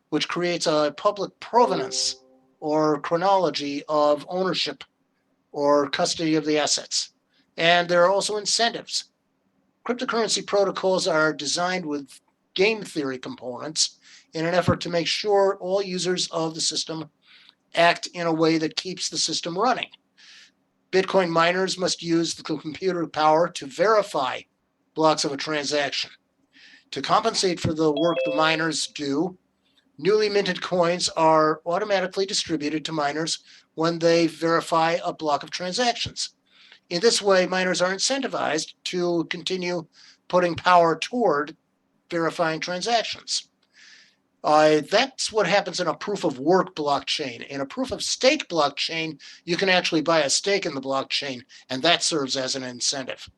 which creates a public provenance or chronology of ownership or custody of the assets. And there are also incentives. cryptocurrency protocols are designed with game theory components in an effort to make sure all users of the system act in a way that keeps the system running. Bitcoin miners must use the computer power to verify blocks of a transaction. To compensate for the work the miners do, newly minted coins are automatically distributed to miners when they verify a block of transactions. In this way, miners are incentivized to continue putting power toward verifying transactions. That's what happens in a proof of work blockchain. In a proof of stake blockchain, you can actually buy a stake in the blockchain, and that serves as an incentive.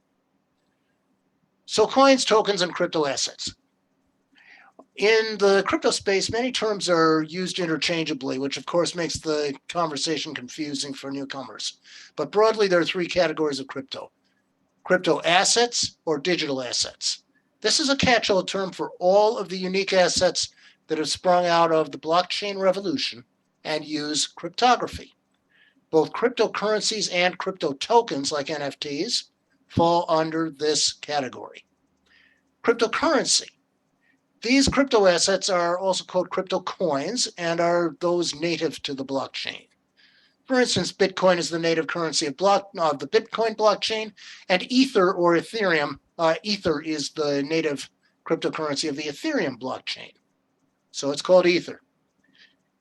So coins, tokens, and crypto assets. In the crypto space, many terms are used interchangeably, which of course makes the conversation confusing for newcomers. But broadly, there are three categories of crypto: crypto assets or digital assets. This is a catch-all term for all of the unique assets that have sprung out of the blockchain revolution and use cryptography. Both cryptocurrencies and crypto tokens, like NFTs, fall under this category. Cryptocurrency. These crypto assets are also called crypto coins and are those native to the blockchain. For instance, Bitcoin is the native currency of the Bitcoin blockchain, and Ether or Ethereum, Ether is the native cryptocurrency of the Ethereum blockchain. So it's called Ether.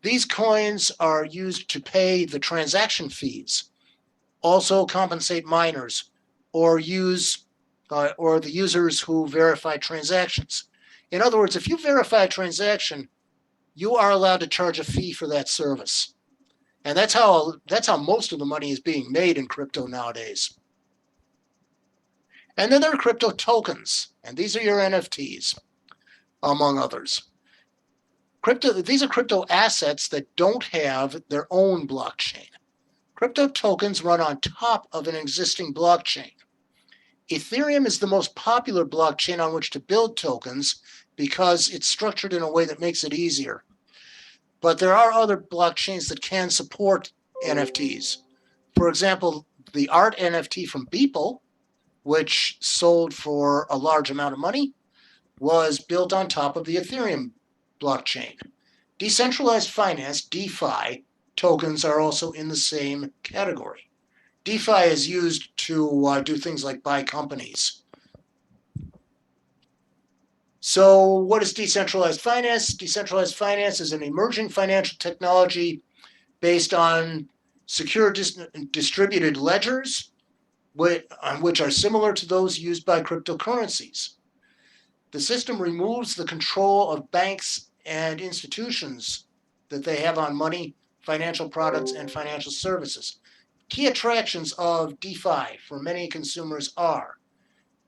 These coins are used to pay the transaction fees, also compensate miners, or the users who verify transactions. In other words, if you verify a transaction, you are allowed to charge a fee for that service. And that's how most of the money is being made in crypto nowadays. And then there are crypto tokens, and these are your NFTs, among others. These are crypto assets that don't have their own blockchain. Crypto tokens run on top of an existing blockchain. Ethereum is the most popular blockchain on which to build tokens because it's structured in a way that makes it easier. But there are other blockchains that can support NFTs. For example, the art NFT from Beeple, which sold for a large amount of money, was built on top of the Ethereum blockchain. Decentralized finance, DeFi, tokens are also in the same category. DeFi is used to do things like buy companies. So what is decentralized finance? Decentralized finance is an emerging financial technology based on secure distributed ledgers, which are similar to those used by cryptocurrencies. The system removes the control of banks and institutions that they have on money, financial products, and financial services. Key attractions of DeFi for many consumers are: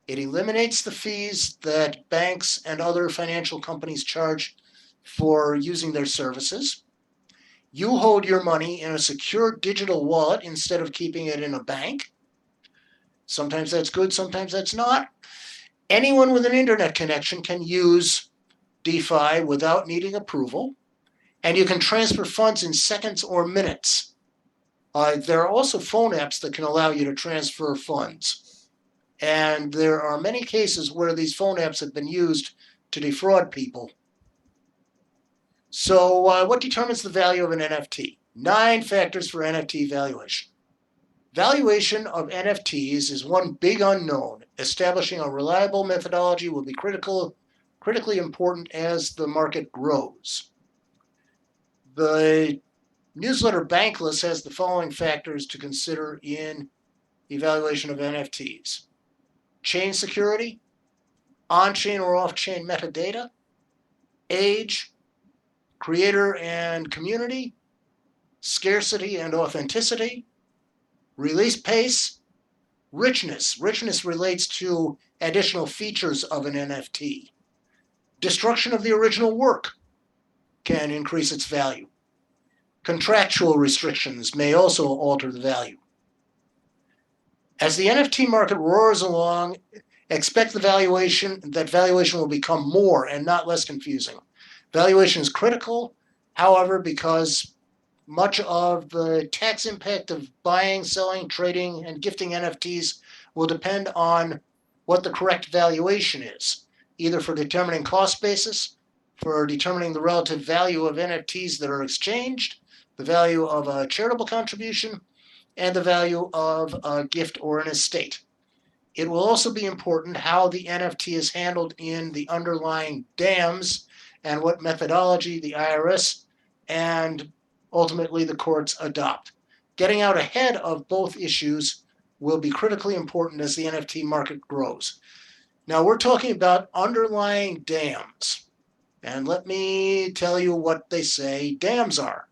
it eliminates the fees that banks and other financial companies charge for using their services. You hold your money in a secure digital wallet instead of keeping it in a bank. Sometimes that's good, sometimes that's not. Anyone with an internet connection can use DeFi without needing approval, and you can transfer funds in seconds or minutes. There are also phone apps that can allow you to transfer funds. And there are many cases where these phone apps have been used to defraud people. So what determines the value of an NFT? 9 factors for NFT valuation. Valuation of NFTs is one big unknown. Establishing a reliable methodology will be critically important as the market grows. The newsletter Bankless has the following factors to consider in evaluation of NFTs: chain security, on-chain or off-chain metadata, age, creator and community, scarcity and authenticity, release pace, richness. Richness relates to additional features of an NFT. Destruction of the original work can increase its value. Contractual restrictions may also alter the value. As the NFT market roars along, expect that valuation will become more and not less confusing. Valuation is critical, however, because much of the tax impact of buying, selling, trading, and gifting NFTs will depend on what the correct valuation is, either for determining cost basis, for determining the relative value of NFTs that are exchanged, the value of a charitable contribution, and the value of a gift or an estate. It will also be important how the NFT is handled in the underlying dams and what methodology the IRS and ultimately the courts adopt. Getting out ahead of both issues will be critically important as the NFT market grows. Now, we're talking about underlying dams. And let me tell you what they say dams are.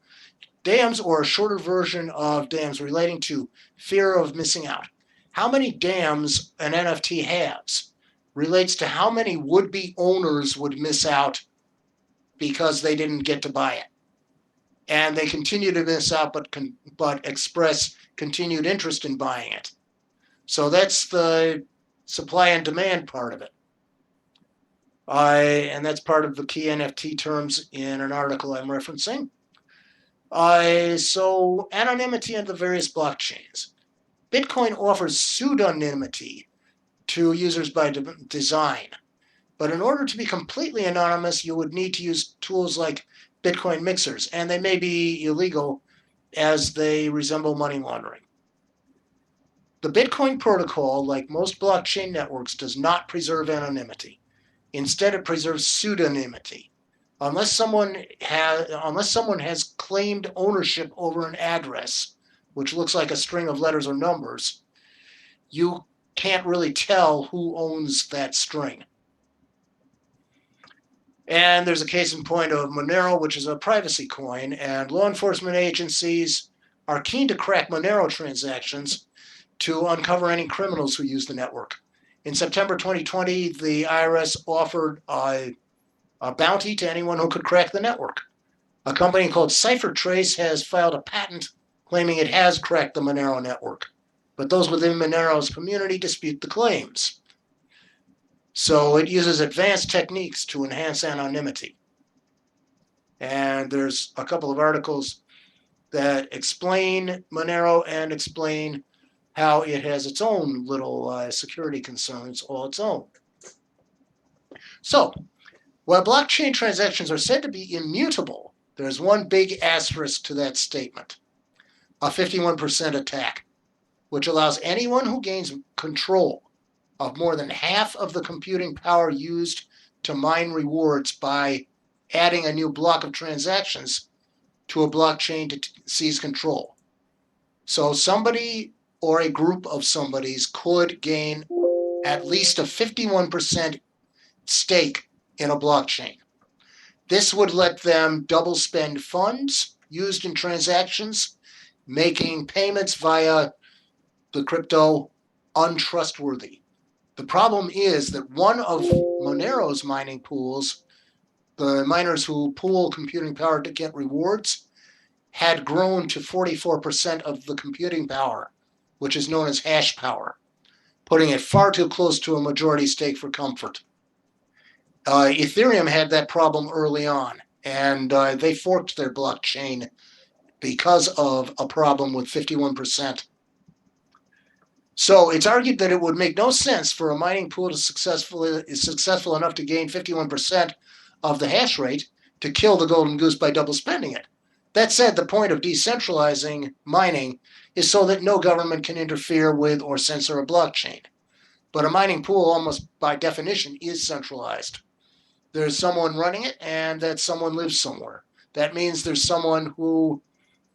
Dams, or a shorter version of dams, relating to fear of missing out. How many dams an NFT has relates to how many would-be owners would miss out because they didn't get to buy it. And they continue to miss out, but express continued interest in buying it. So that's the supply and demand part of it. And that's part of the key NFT terms in an article I'm referencing. So anonymity in the various blockchains. Bitcoin offers pseudonymity to users by design. But in order to be completely anonymous, you would need to use tools like Bitcoin mixers, and they may be illegal as they resemble money laundering. The Bitcoin protocol, like most blockchain networks, does not preserve anonymity. Instead, it preserves pseudonymity. Unless someone has claimed ownership over an address, which looks like a string of letters or numbers, you can't really tell who owns that string. And there's a case in point of Monero, which is a privacy coin, and law enforcement agencies are keen to crack Monero transactions to uncover any criminals who use the network. In September 2020, the IRS offered a bounty to anyone who could crack the network. A company called CipherTrace has filed a patent claiming it has cracked the Monero network, but those within Monero's community dispute the claims. So it uses advanced techniques to enhance anonymity. And there's a couple of articles that explain Monero and explain how it has its own little security concerns all its own. So, while blockchain transactions are said to be immutable, there's one big asterisk to that statement: a 51% attack, which allows anyone who gains control of more than half of the computing power used to mine rewards by adding a new block of transactions to a blockchain to seize control. So somebody or a group of somebodies could gain at least a 51% stake in a blockchain. This would let them double spend funds used in transactions, making payments via the crypto untrustworthy. The problem is that one of Monero's mining pools, the miners who pool computing power to get rewards, had grown to 44% of the computing power, which is known as hash power, putting it far too close to a majority stake for comfort. Ethereum had that problem early on, and they forked their blockchain because of a problem with 51%. So it's argued that it would make no sense for a mining pool is successful enough to gain 51% of the hash rate to kill the golden goose by double spending it. That said, the point of decentralizing mining is so that no government can interfere with or censor a blockchain. But a mining pool, almost by definition, is centralized. There's someone running it, and that someone lives somewhere. That means there's someone who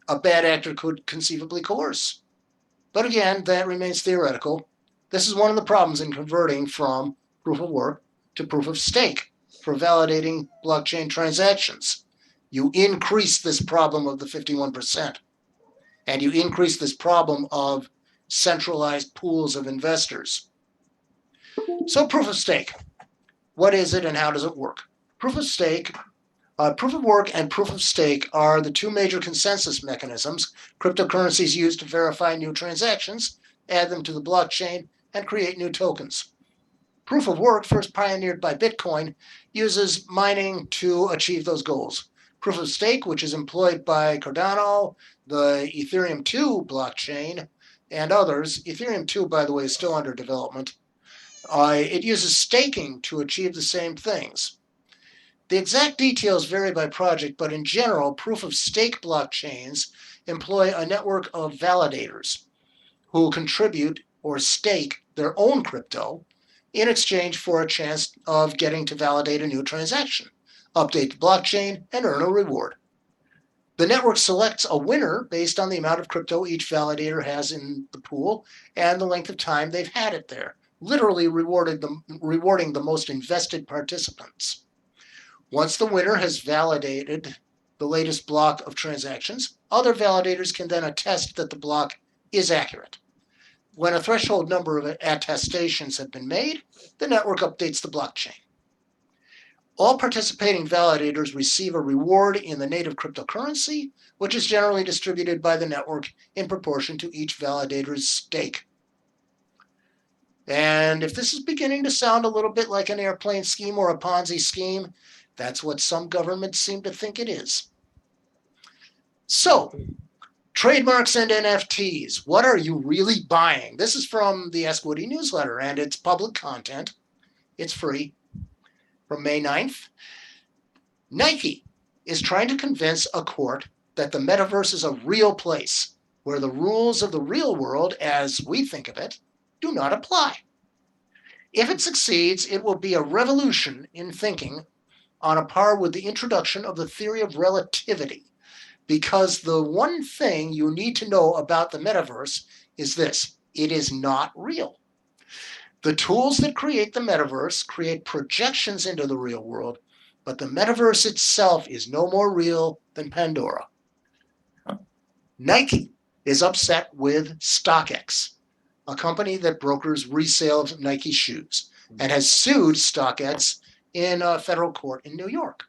a bad actor could conceivably coerce. But again, that remains theoretical. This is one of the problems in converting from proof of work to proof of stake for validating blockchain transactions. You increase this problem of the 51%, and you increase this problem of centralized pools of investors. So proof of stake, what is it and how does it work? Proof of work and proof of stake are the two major consensus mechanisms cryptocurrencies use to verify new transactions, add them to the blockchain, and create new tokens. Proof of work, first pioneered by Bitcoin, uses mining to achieve those goals. Proof of stake, which is employed by Cardano, the Ethereum 2 blockchain, and others. Ethereum 2, by the way, is still under development. It uses staking to achieve the same things. The exact details vary by project, but in general, proof of stake blockchains employ a network of validators who contribute or stake their own crypto in exchange for a chance of getting to validate a new transaction, update the blockchain, and earn a reward. The network selects a winner based on the amount of crypto each validator has in the pool and the length of time they've had it there, literally rewarding the most invested participants. Once the winner has validated the latest block of transactions, other validators can then attest that the block is accurate. When a threshold number of attestations have been made, the network updates the blockchain. All participating validators receive a reward in the native cryptocurrency, which is generally distributed by the network in proportion to each validator's stake. And if this is beginning to sound a little bit like an airplane scheme or a Ponzi scheme, that's what some governments seem to think it is. So, trademarks and NFTs, what are you really buying? This is from the Ask Woody newsletter, and it's public content. It's free. From May 9th, Nike is trying to convince a court that the metaverse is a real place where the rules of the real world, as we think of it, do not apply. If it succeeds, it will be a revolution in thinking on a par with the introduction of the theory of relativity, because the one thing you need to know about the metaverse is this: it is not real. The tools that create the metaverse create projections into the real world, but the metaverse itself is no more real than Pandora. Nike is upset with StockX, a company that brokers resale of Nike shoes, and has sued StockX in a federal court in New York.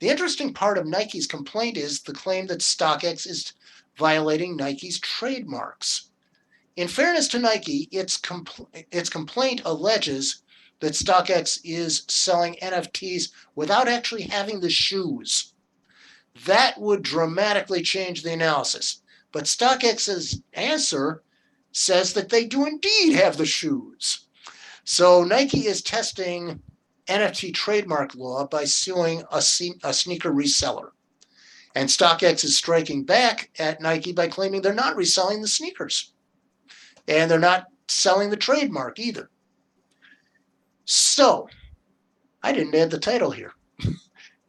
The interesting part of Nike's complaint is the claim that StockX is violating Nike's trademarks. In fairness to Nike, its complaint alleges that StockX is selling NFTs without actually having the shoes. That would dramatically change the analysis. But StockX's answer says that they do indeed have the shoes. So Nike is testing NFT trademark law by suing a sneaker reseller. And StockX is striking back at Nike by claiming they're not reselling the sneakers. And they're not selling the trademark either. So, I didn't add the title here.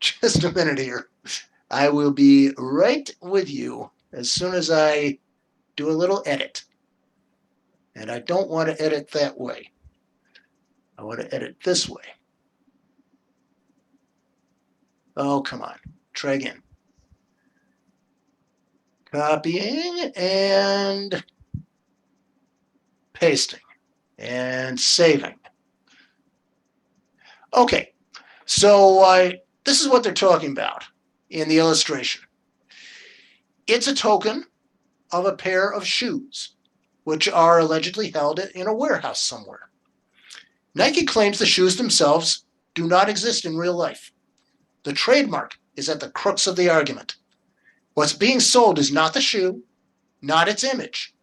Just a minute here. I will be right with you as soon as I do a little edit. And I don't want to edit that way. I want to edit this way. Oh, come on. Try again. Copying and pasting and saving. Okay, so this is what they're talking about in the illustration. It's a token of a pair of shoes, which are allegedly held in a warehouse somewhere. Nike claims the shoes themselves do not exist in real life. The trademark is at the crux of the argument. What's being sold is not the shoe, not its image.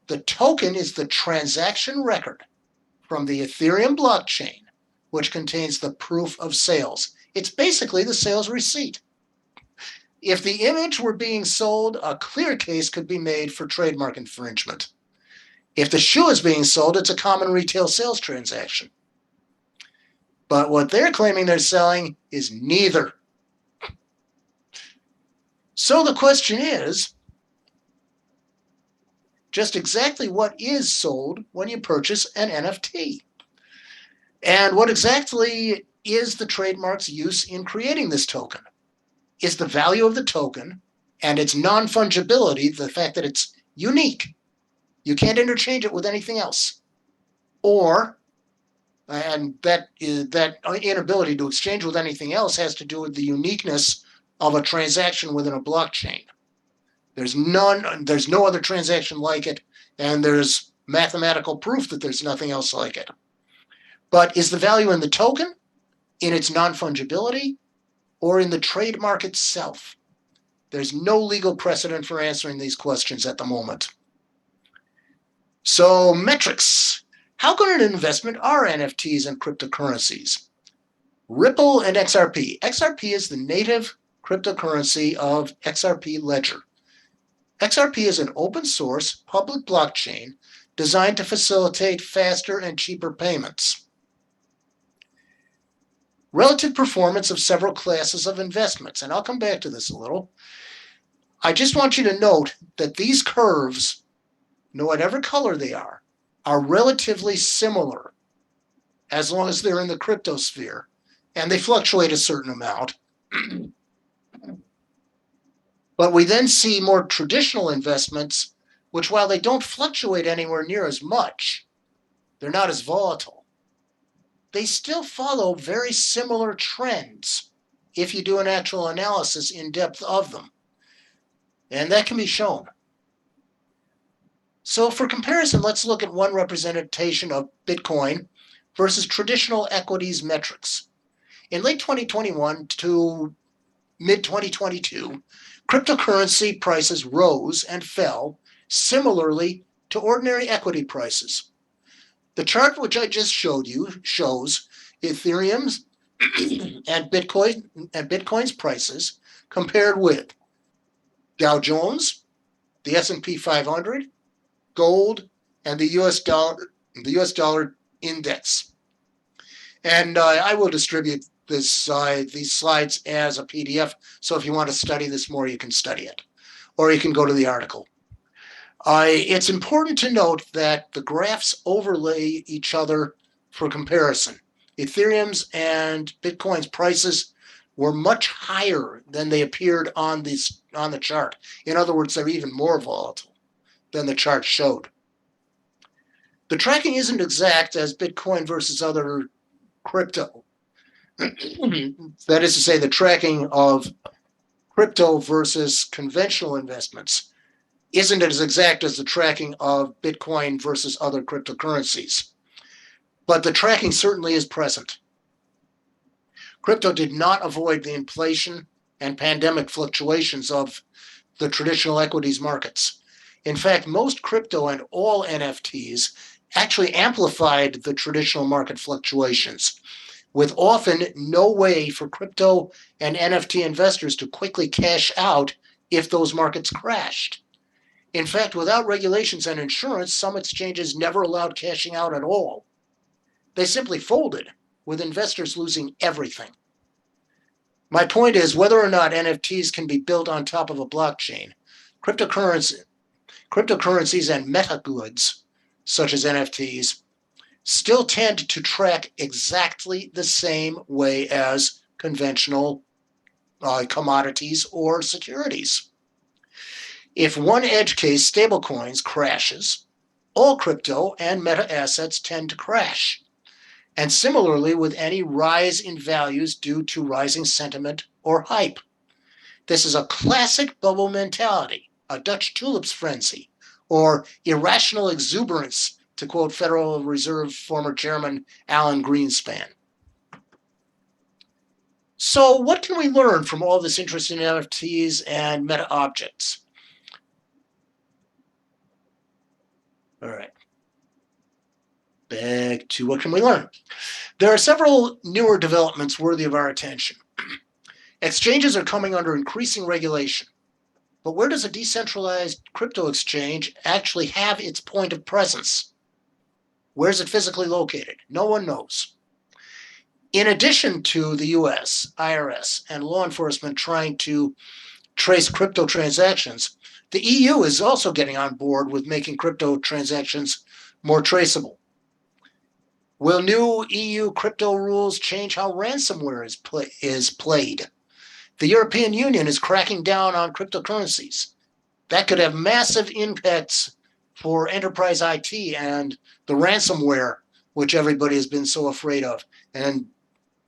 The token is the transaction record from the Etherum blockchain, which contains the proof of sales. It's basically the sales receipt. If the image were being sold, a clear case could be made for trademark infringement. If the shoe is being sold, it's a common retail sales transaction. But what they're claiming they're selling is neither. So the question is, just exactly what is sold when you purchase an NFT? And what exactly is the trademark's use in creating this token? Is the value of the token and its non-fungibility, the fact that it's unique, you can't interchange it with anything else, or, and that inability to exchange with anything else has to do with the uniqueness of a transaction within a blockchain. There's no other transaction like it, and there's mathematical proof that there's nothing else like it. But is the value in the token, in its non-fungibility, or in the trademark itself? There's no legal precedent for answering these questions at the moment. So metrics. How good an investment are NFTs and cryptocurrencies? Ripple and XRP. XRP is the native cryptocurrency of XRP Ledger. XRP is an open source public blockchain designed to facilitate faster and cheaper payments. Relative performance of several classes of investments, and I'll come back to this a little. I just want you to note that these curves, no whatever color they are relatively similar as long as they're in the crypto sphere, and they fluctuate a certain amount. But we then see more traditional investments, which while they don't fluctuate anywhere near as much, they're not as volatile. They still follow very similar trends if you do an actual analysis in depth of them. And that can be shown. So for comparison, let's look at one representation of Bitcoin versus traditional equities metrics. In late 2021 to mid-2022, cryptocurrency prices rose and fell similarly to ordinary equity prices. The chart which I just showed you shows Ethereum's and Bitcoin's prices compared with Dow Jones, the S&P 500, gold, and the US dollar index. And I will distribute these slides as a PDF. So if you want to study this more, you can study it, or you can go to the article. It's important to note that the graphs overlay each other for comparison. Ethereum's and Bitcoin's prices were much higher than they appeared on the chart. In other words, they're even more volatile than the chart showed. The tracking isn't exact as Bitcoin versus other crypto. That is to say, the tracking of crypto versus conventional investments isn't as exact as the tracking of Bitcoin versus other cryptocurrencies. But the tracking certainly is present. Crypto did not avoid the inflation and pandemic fluctuations of the traditional equities markets. In fact, most crypto and all NFTs actually amplified the traditional market fluctuations, with often no way for crypto and NFT investors to quickly cash out if those markets crashed. In fact, without regulations and insurance, some exchanges never allowed cashing out at all. They simply folded, with investors losing everything. My point is, whether or not NFTs can be built on top of a blockchain, cryptocurrencies and meta goods, such as NFTs, still tend to track exactly the same way as conventional commodities or securities. If one edge case, stablecoins, crashes, all crypto and meta assets tend to crash. And similarly with any rise in values due to rising sentiment or hype. This is a classic bubble mentality, a Dutch tulips frenzy, or irrational exuberance, to quote Federal Reserve former Chairman Alan Greenspan. So what can we learn from all this interest in NFTs and meta objects? All right. Back to what can we learn? There are several newer developments worthy of our attention. Exchanges are coming under increasing regulation. But where does a decentralized crypto exchange actually have its point of presence? Where is it physically located? No one knows. In addition to the US, IRS, and law enforcement trying to trace crypto transactions, the EU is also getting on board with making crypto transactions more traceable. Will new EU crypto rules change how ransomware is played? The European Union is cracking down on cryptocurrencies. That could have massive impacts for enterprise IT and the ransomware, which everybody has been so afraid of. And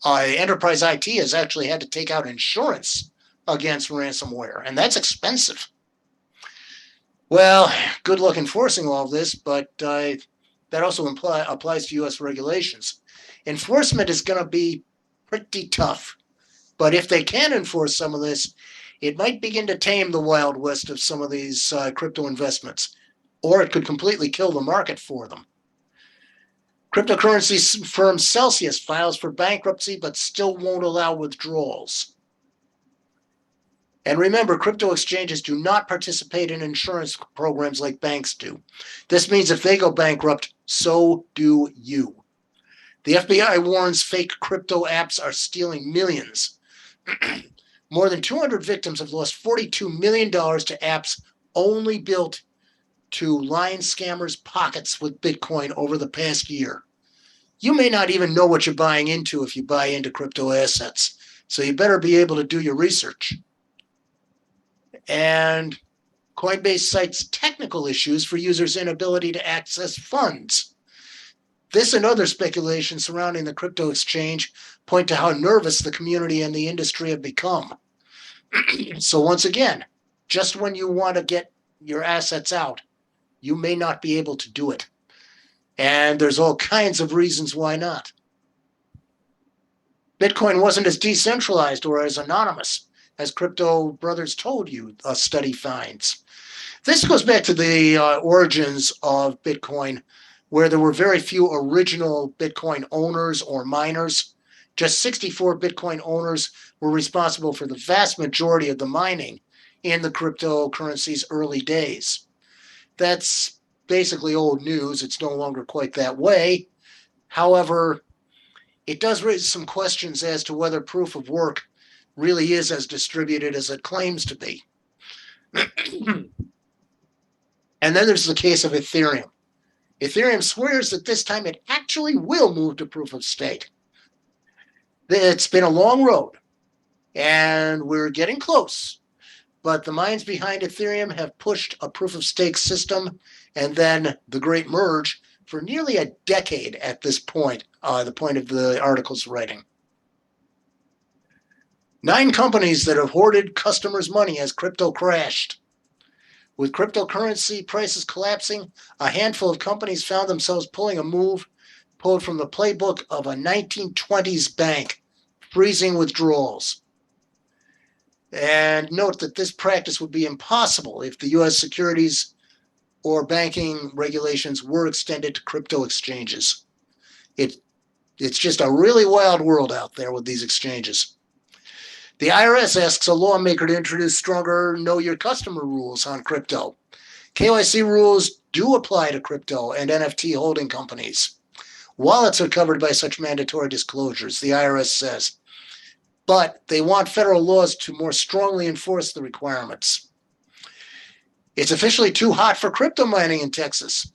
enterprise IT has actually had to take out insurance against ransomware, and that's expensive. Well, good luck enforcing all of this, but that also applies to U.S. regulations. Enforcement is going to be pretty tough. But if they can enforce some of this, it might begin to tame the Wild West of some of these crypto investments, or it could completely kill the market for them. Cryptocurrency firm Celsius files for bankruptcy but still won't allow withdrawals. And remember, crypto exchanges do not participate in insurance programs like banks do. This means if they go bankrupt, so do you. The FBI warns fake crypto apps are stealing millions. More than 200 victims have lost $42 million to apps only built to line scammers' pockets with Bitcoin over the past year. You may not even know what you're buying into if you buy into crypto assets, so you better be able to do your research. And Coinbase cites technical issues for users' inability to access funds. This and other speculation surrounding the crypto exchange point to how nervous the community and the industry have become. So once again, just when you want to get your assets out, you may not be able to do it. And there's all kinds of reasons why not. Bitcoin wasn't as decentralized or as anonymous as Crypto Brothers told you, a study finds. This goes back to the origins of Bitcoin, where there were very few original Bitcoin owners or miners. Just 64 Bitcoin owners were responsible for the vast majority of the mining in the cryptocurrency's early days. That's basically old news. It's no longer quite that way. However, it does raise some questions as to whether proof of work really is as distributed as it claims to be. And then there's the case of Ethereum. Ethereum swears that this time it actually will move to proof of stake. It's been a long road, and we're getting close. But the minds behind Ethereum have pushed a proof of stake system and then the Great Merge for nearly a decade at this point, the point of the article's writing. 9 companies that have hoarded customers' money as crypto crashed. With cryptocurrency prices collapsing, a handful of companies found themselves pulling a move pulled from the playbook of a 1920s bank, freezing withdrawals. And note that this practice would be impossible if the U.S. securities or banking regulations were extended to crypto exchanges. It's just a really wild world out there with these exchanges. The IRS asks a lawmaker to introduce stronger know your customer rules on crypto. KYC rules do apply to crypto and NFT holding companies. Wallets are covered by such mandatory disclosures, the IRS says, but they want federal laws to more strongly enforce the requirements. It's officially too hot for crypto mining in Texas.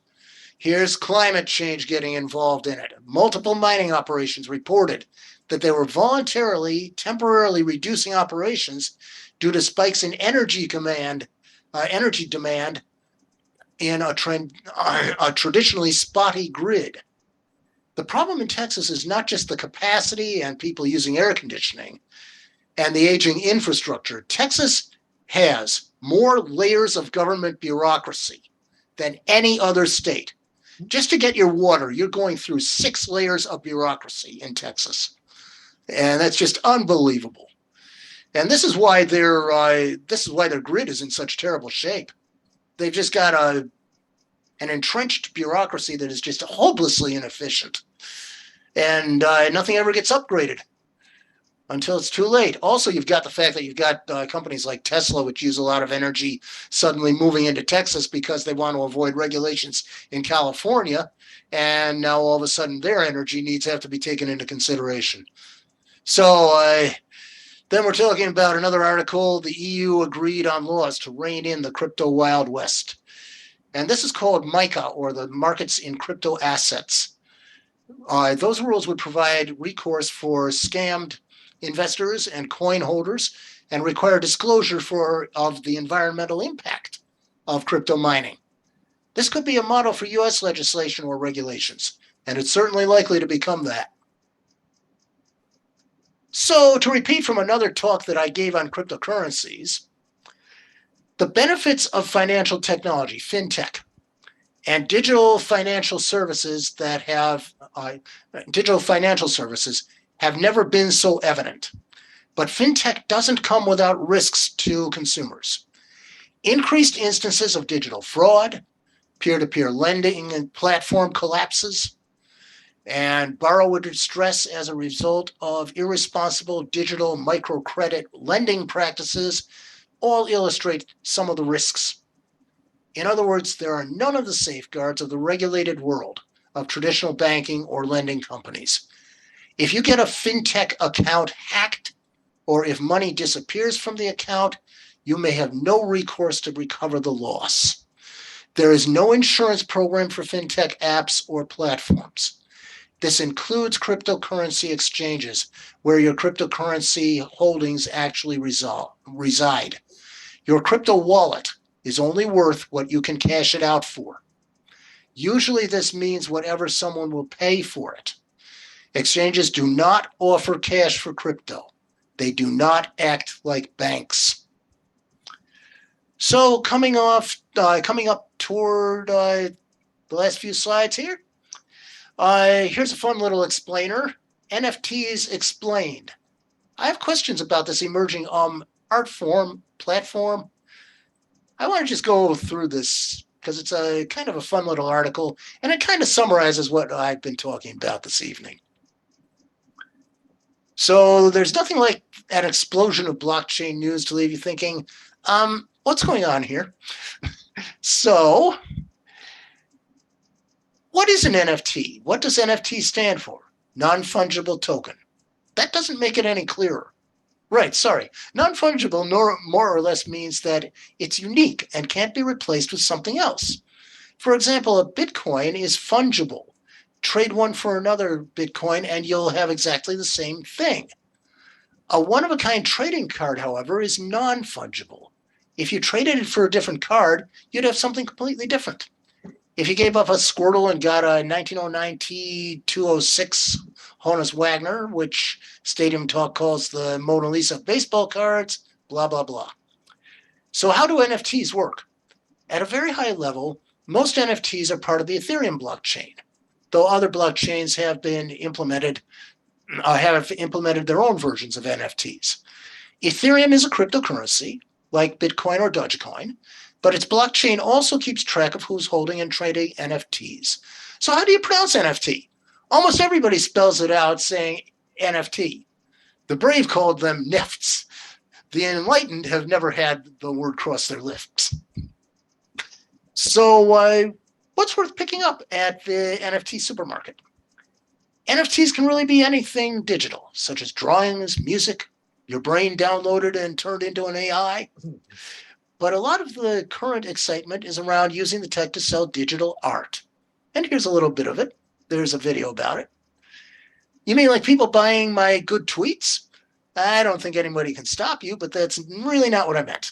Here's climate change getting involved in it. Multiple mining operations reported that they were temporarily reducing operations due to spikes in energy demand in a traditionally spotty grid. The problem in Texas is not just the capacity and people using air conditioning and the aging infrastructure. Texas has more layers of government bureaucracy than any other state. Just to get your water, you're going through 6 layers of bureaucracy in Texas. And that's just unbelievable. And this is why their grid is in such terrible shape. They've just got an entrenched bureaucracy that is just hopelessly inefficient. And nothing ever gets upgraded until it's too late. Also, you've got the fact that you've got companies like Tesla, which use a lot of energy, suddenly moving into Texas because they want to avoid regulations in California. And now all of a sudden their energy needs have to be taken into consideration. So then we're talking about another article. The EU agreed on laws to rein in the crypto Wild West. And this is called MiCA, or the Markets in Crypto Assets. Those rules would provide recourse for scammed investors and coin holders and require disclosure of the environmental impact of crypto mining. This could be a model for U.S. legislation or regulations, and it's certainly likely to become that. So, to repeat from another talk that I gave on cryptocurrencies, the benefits of financial technology, fintech, and digital financial services have never been so evident. But fintech doesn't come without risks to consumers. Increased instances of digital fraud, peer-to-peer lending and platform collapses, and borrower distress as a result of irresponsible digital microcredit lending practices all illustrate some of the risks. In other words, there are none of the safeguards of the regulated world of traditional banking or lending companies. If you get a fintech account hacked, or if money disappears from the account, you may have no recourse to recover the loss. There is no insurance program for fintech apps or platforms. This includes cryptocurrency exchanges, where your cryptocurrency holdings actually reside. Your crypto wallet is only worth what you can cash it out for. Usually this means whatever someone will pay for it. Exchanges do not offer cash for crypto. They do not act like banks. So coming up toward the last few slides here, here's a fun little explainer. NFTs explained. I have questions about this emerging art form platform. I want to just go through this because it's a kind of a fun little article, and it kind of summarizes what I've been talking about this evening. So there's nothing like an explosion of blockchain news to leave you thinking, what's going on here? So what is an NFT? What does NFT stand for? Non-fungible token. That doesn't make it any clearer. Right, sorry. Non-fungible more or less means that it's unique and can't be replaced with something else. For example, a Bitcoin is fungible. Trade one for another Bitcoin and you'll have exactly the same thing. A one-of-a-kind trading card, however, is non-fungible. If you traded it for a different card, you'd have something completely different. If you gave up a Squirtle and got a 1909 T206 Honus Wagner, which Stadium Talk calls the Mona Lisa of baseball cards, blah, blah, blah. So how do NFTs work? At a very high level, most NFTs are part of the Ethereum blockchain, though other blockchains have implemented their own versions of NFTs. Ethereum is a cryptocurrency, like Bitcoin or Dogecoin, but its blockchain also keeps track of who's holding and trading NFTs. So how do you pronounce NFT? Almost everybody spells it out saying NFT. The brave called them NFTs. The enlightened have never had the word cross their lips. So what's worth picking up at the NFT supermarket? NFTs can really be anything digital, such as drawings, music, your brain downloaded and turned into an AI. But a lot of the current excitement is around using the tech to sell digital art. And here's a little bit of it. There's a video about it. You mean like people buying my good tweets? I don't think anybody can stop you, but that's really not what I meant.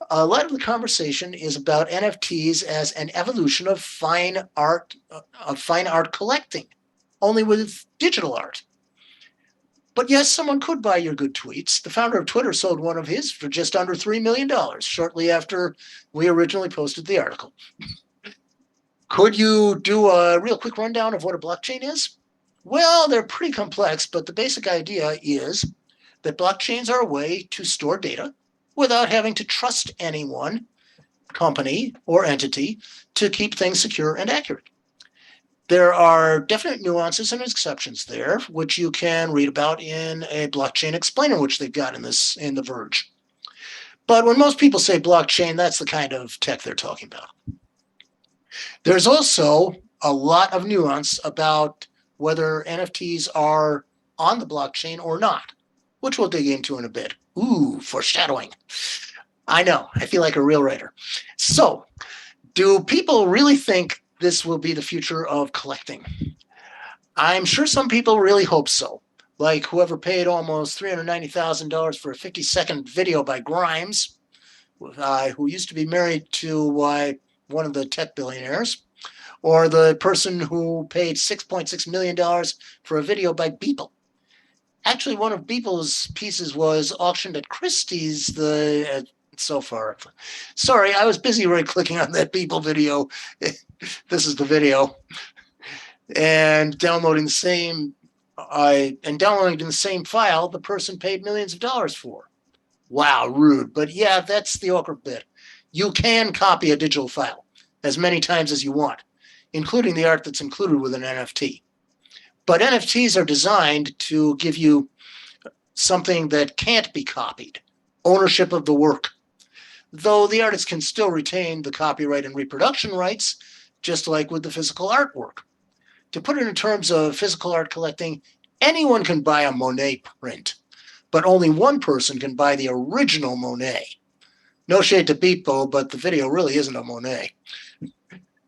A lot of the conversation is about NFTs as an evolution of fine art collecting, only with digital art. But yes, someone could buy your good tweets. The founder of Twitter sold one of his for just under $3 million shortly after we originally posted the article. Could you do a real quick rundown of what a blockchain is? Well, they're pretty complex, but the basic idea is that blockchains are a way to store data without having to trust anyone, company, or entity to keep things secure and accurate. There are definite nuances and exceptions there, which you can read about in a blockchain explainer, which they've got in The Verge. But when most people say blockchain, that's the kind of tech they're talking about. There's also a lot of nuance about whether NFTs are on the blockchain or not, which we'll dig into in a bit. Ooh, foreshadowing. I know, I feel like a real writer. So, do people really think this will be the future of collecting? I'm sure some people really hope so. Like whoever paid almost $390,000 for a 50-second video by Grimes, who used to be married to one of the tech billionaires, or the person who paid $6.6 million for a video by Beeple. Actually, one of Beeple's pieces was auctioned at Christie's so far. Sorry, I was busy right-clicking on that Beeple video. This is the video. And downloading the same file the person paid millions of dollars for. Wow, rude. But yeah, that's the awkward bit. You can copy a digital file as many times as you want, including the art that's included with an NFT. But NFTs are designed to give you something that can't be copied, ownership of the work. Though the artist can still retain the copyright and reproduction rights, just like with the physical artwork. To put it in terms of physical art collecting, anyone can buy a Monet print, but only one person can buy the original Monet. No shade to Beepo, but the video really isn't a Monet.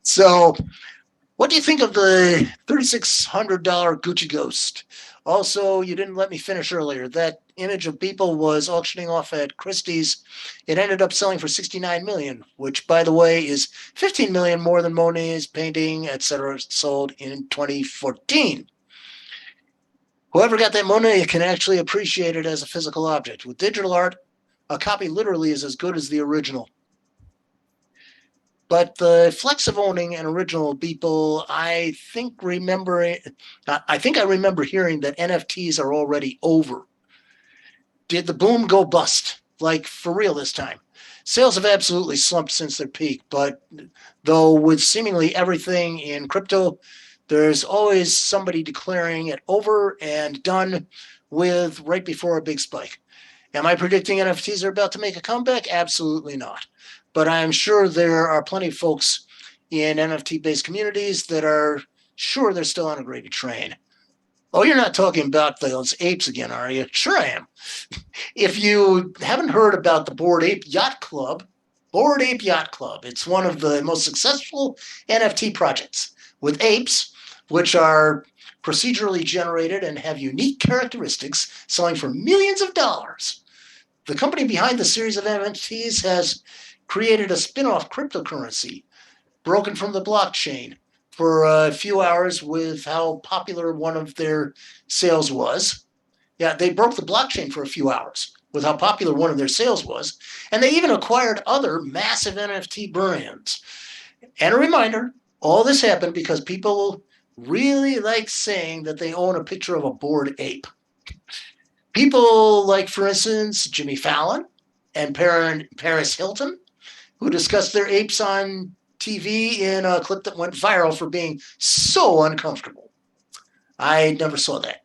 So, what do you think of the $3,600 Gucci Ghost? Also, you didn't let me finish earlier. That image of Beeple was auctioning off at Christie's. It ended up selling for $69 million, which, by the way, is $15 million more than Monet's painting, etc., sold in 2014. Whoever got that Monet can actually appreciate it as a physical object. With digital art, a copy literally is as good as the original. But the flex of owning an original Beeple, I think I remember hearing that NFTs are already over. Did the boom go bust? Like for real this time? Sales have absolutely slumped since their peak, but though with seemingly everything in crypto, there's always somebody declaring it over and done with right before a big spike. Am I predicting NFTs are about to make a comeback? Absolutely not. But I'm sure there are plenty of folks in NFT-based communities that are sure they're still on a gravy train. Oh, you're not talking about those apes again, are you? Sure I am. If you haven't heard about the Bored Ape Yacht Club, it's one of the most successful NFT projects with apes, which are procedurally generated and have unique characteristics, selling for millions of dollars. The company behind the series of NFTs has created a spin-off cryptocurrency broken from the blockchain for a few hours with how popular one of their sales was. Yeah, they broke the blockchain for a few hours with how popular one of their sales was, and they even acquired other massive NFT brands. And a reminder, all this happened because people really like saying that they own a picture of a bored ape. People like, for instance, Jimmy Fallon and Paris Hilton, who discussed their apes on TV in a clip that went viral for being so uncomfortable. I never saw that.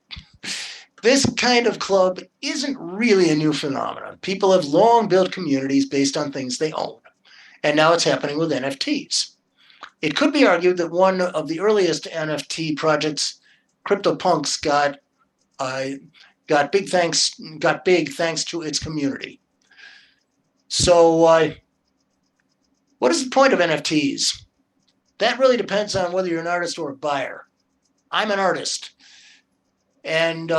This kind of club isn't really a new phenomenon. People have long built communities based on things they own, and now it's happening with NFTs. It could be argued that one of the earliest NFT projects, CryptoPunks, got big thanks to its community. So, what is the point of NFTs? That really depends on whether you're an artist or a buyer. I'm an artist. And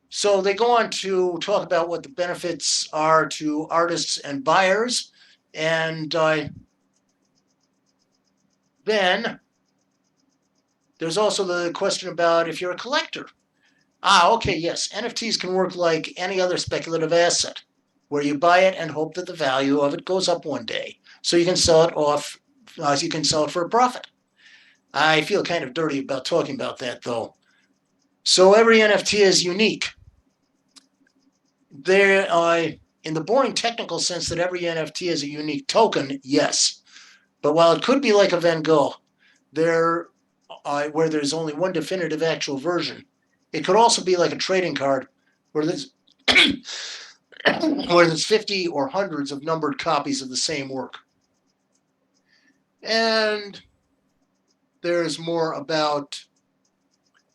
so they go on to talk about what the benefits are to artists and buyers. And then there's also the question about if you're a collector. Okay, yes, NFTs can work like any other speculative asset, where you buy it and hope that the value of it goes up one day, so you can sell it for a profit. I feel kind of dirty about talking about that, though. So every NFT is unique. In the boring technical sense that every NFT is a unique token, yes. But while it could be like a Van Gogh, where there's only one definitive actual version, it could also be like a trading card where there's 50 or hundreds of numbered copies of the same work. And there's more about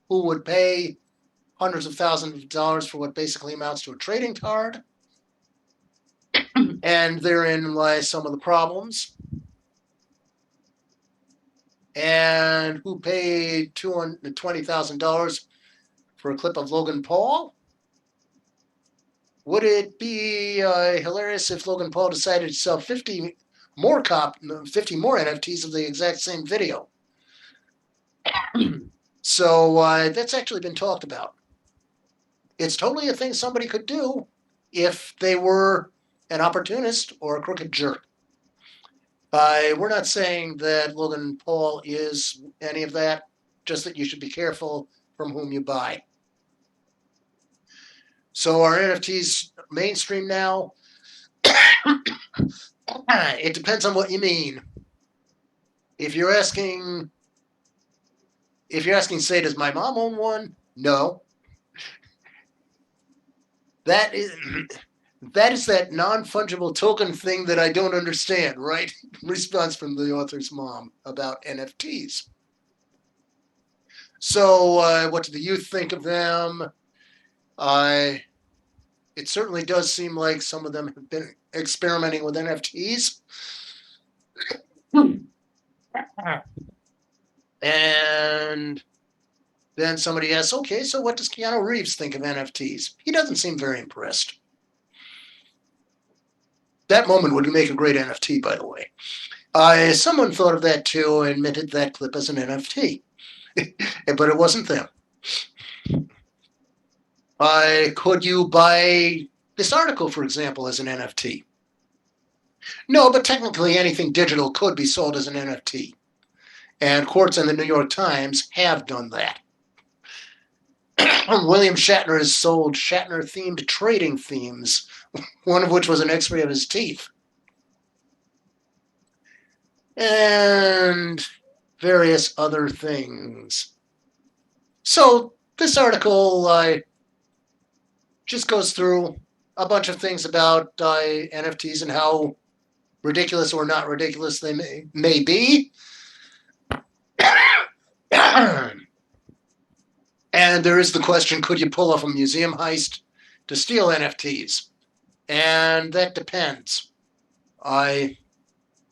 who would pay hundreds of thousands of dollars for what basically amounts to a trading card. And therein lies some of the problems. And who paid $220,000 for a clip of Logan Paul? Would it be hilarious if Logan Paul decided to sell 50 more NFTs of the exact same video? So that's actually been talked about. It's totally a thing somebody could do if they were an opportunist or a crooked jerk. We're not saying that Logan Paul is any of that, just that you should be careful from whom you buy. So are NFTs mainstream now? It depends on what you mean. If you're asking if you're asking, say, does my mom own one? No. That is that non-fungible token thing that I don't understand, right? Response from the author's mom about NFTs. So what do the youth think of them? It certainly does seem like some of them have been experimenting with NFTs. And then somebody asks, okay, so what does Keanu Reeves think of NFTs? He doesn't seem very impressed. That moment would make a great NFT, by the way. Someone thought of that too and minted that clip as an NFT, but it wasn't them. Could you buy this article, for example, as an NFT? No, but technically anything digital could be sold as an NFT. And courts and the New York Times have done that. William Shatner has sold Shatner-themed trading themes, one of which was an x-ray of his teeth. And various other things. So this article just goes through a bunch of things about NFTs and how ridiculous or not ridiculous they may be. And there is the question, could you pull off a museum heist to steal NFTs? And that depends. Part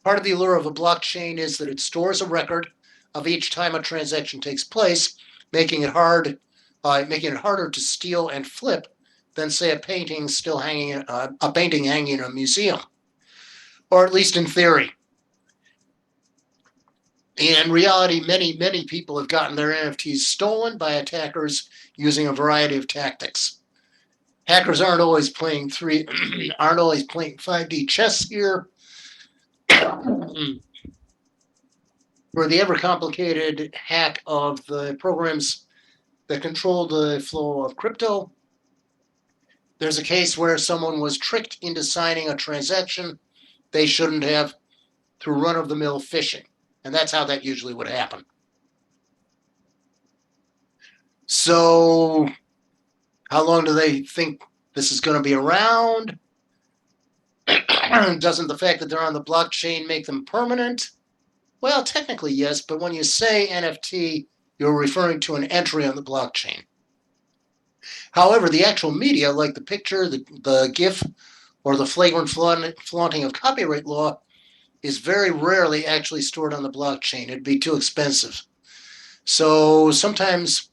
of the allure of a blockchain is that it stores a record of each time a transaction takes place, making it harder to steal and flip than, say, a painting hanging in a museum, or at least in theory. In reality, many people have gotten their NFTs stolen by attackers using a variety of tactics. Hackers aren't always playing 5D chess here. For the ever complicated hack of the programs that control the flow of crypto, there's a case where someone was tricked into signing a transaction they shouldn't have through run-of-the-mill phishing. And that's how that usually would happen. So how long do they think this is going to be around? Doesn't the fact that they're on the blockchain make them permanent? Well, technically, yes, but when you say NFT, you're referring to an entry on the blockchain. However, the actual media, like the picture, the GIF, or the flagrant flaunting of copyright law, is very rarely actually stored on the blockchain. It'd be too expensive. So sometimes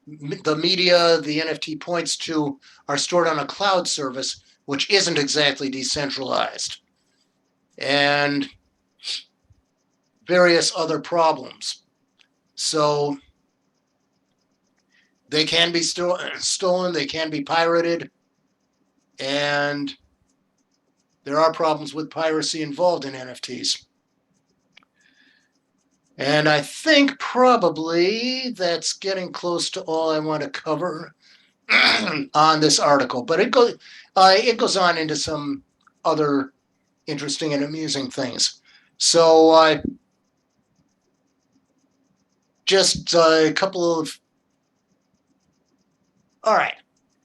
the media the NFT points to are stored on a cloud service, which isn't exactly decentralized. And various other problems. So they can be stolen, they can be pirated, and there are problems with piracy involved in NFTs. And I think probably that's getting close to all I want to cover on this article. But it goes on into some other interesting and amusing things. So just a couple of... All right,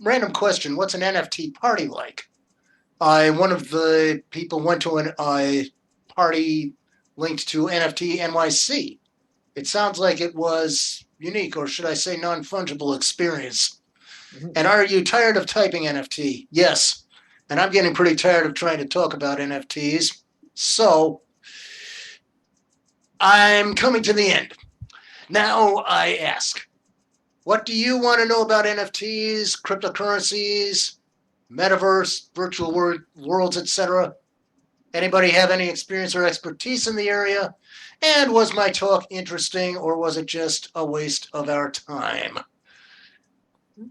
random question. What's an NFT party like? One of the people went to a party linked to NFT NYC. It sounds like it was unique, or should I say non-fungible experience. Mm-hmm. And are you tired of typing NFT? Yes. And I'm getting pretty tired of trying to talk about NFTs. So I'm coming to the end. Now I ask, what do you want to know about NFTs, cryptocurrencies, Metaverse, virtual worlds, etc.? Anybody have any experience or expertise in the area? And was my talk interesting, or was it just a waste of our time?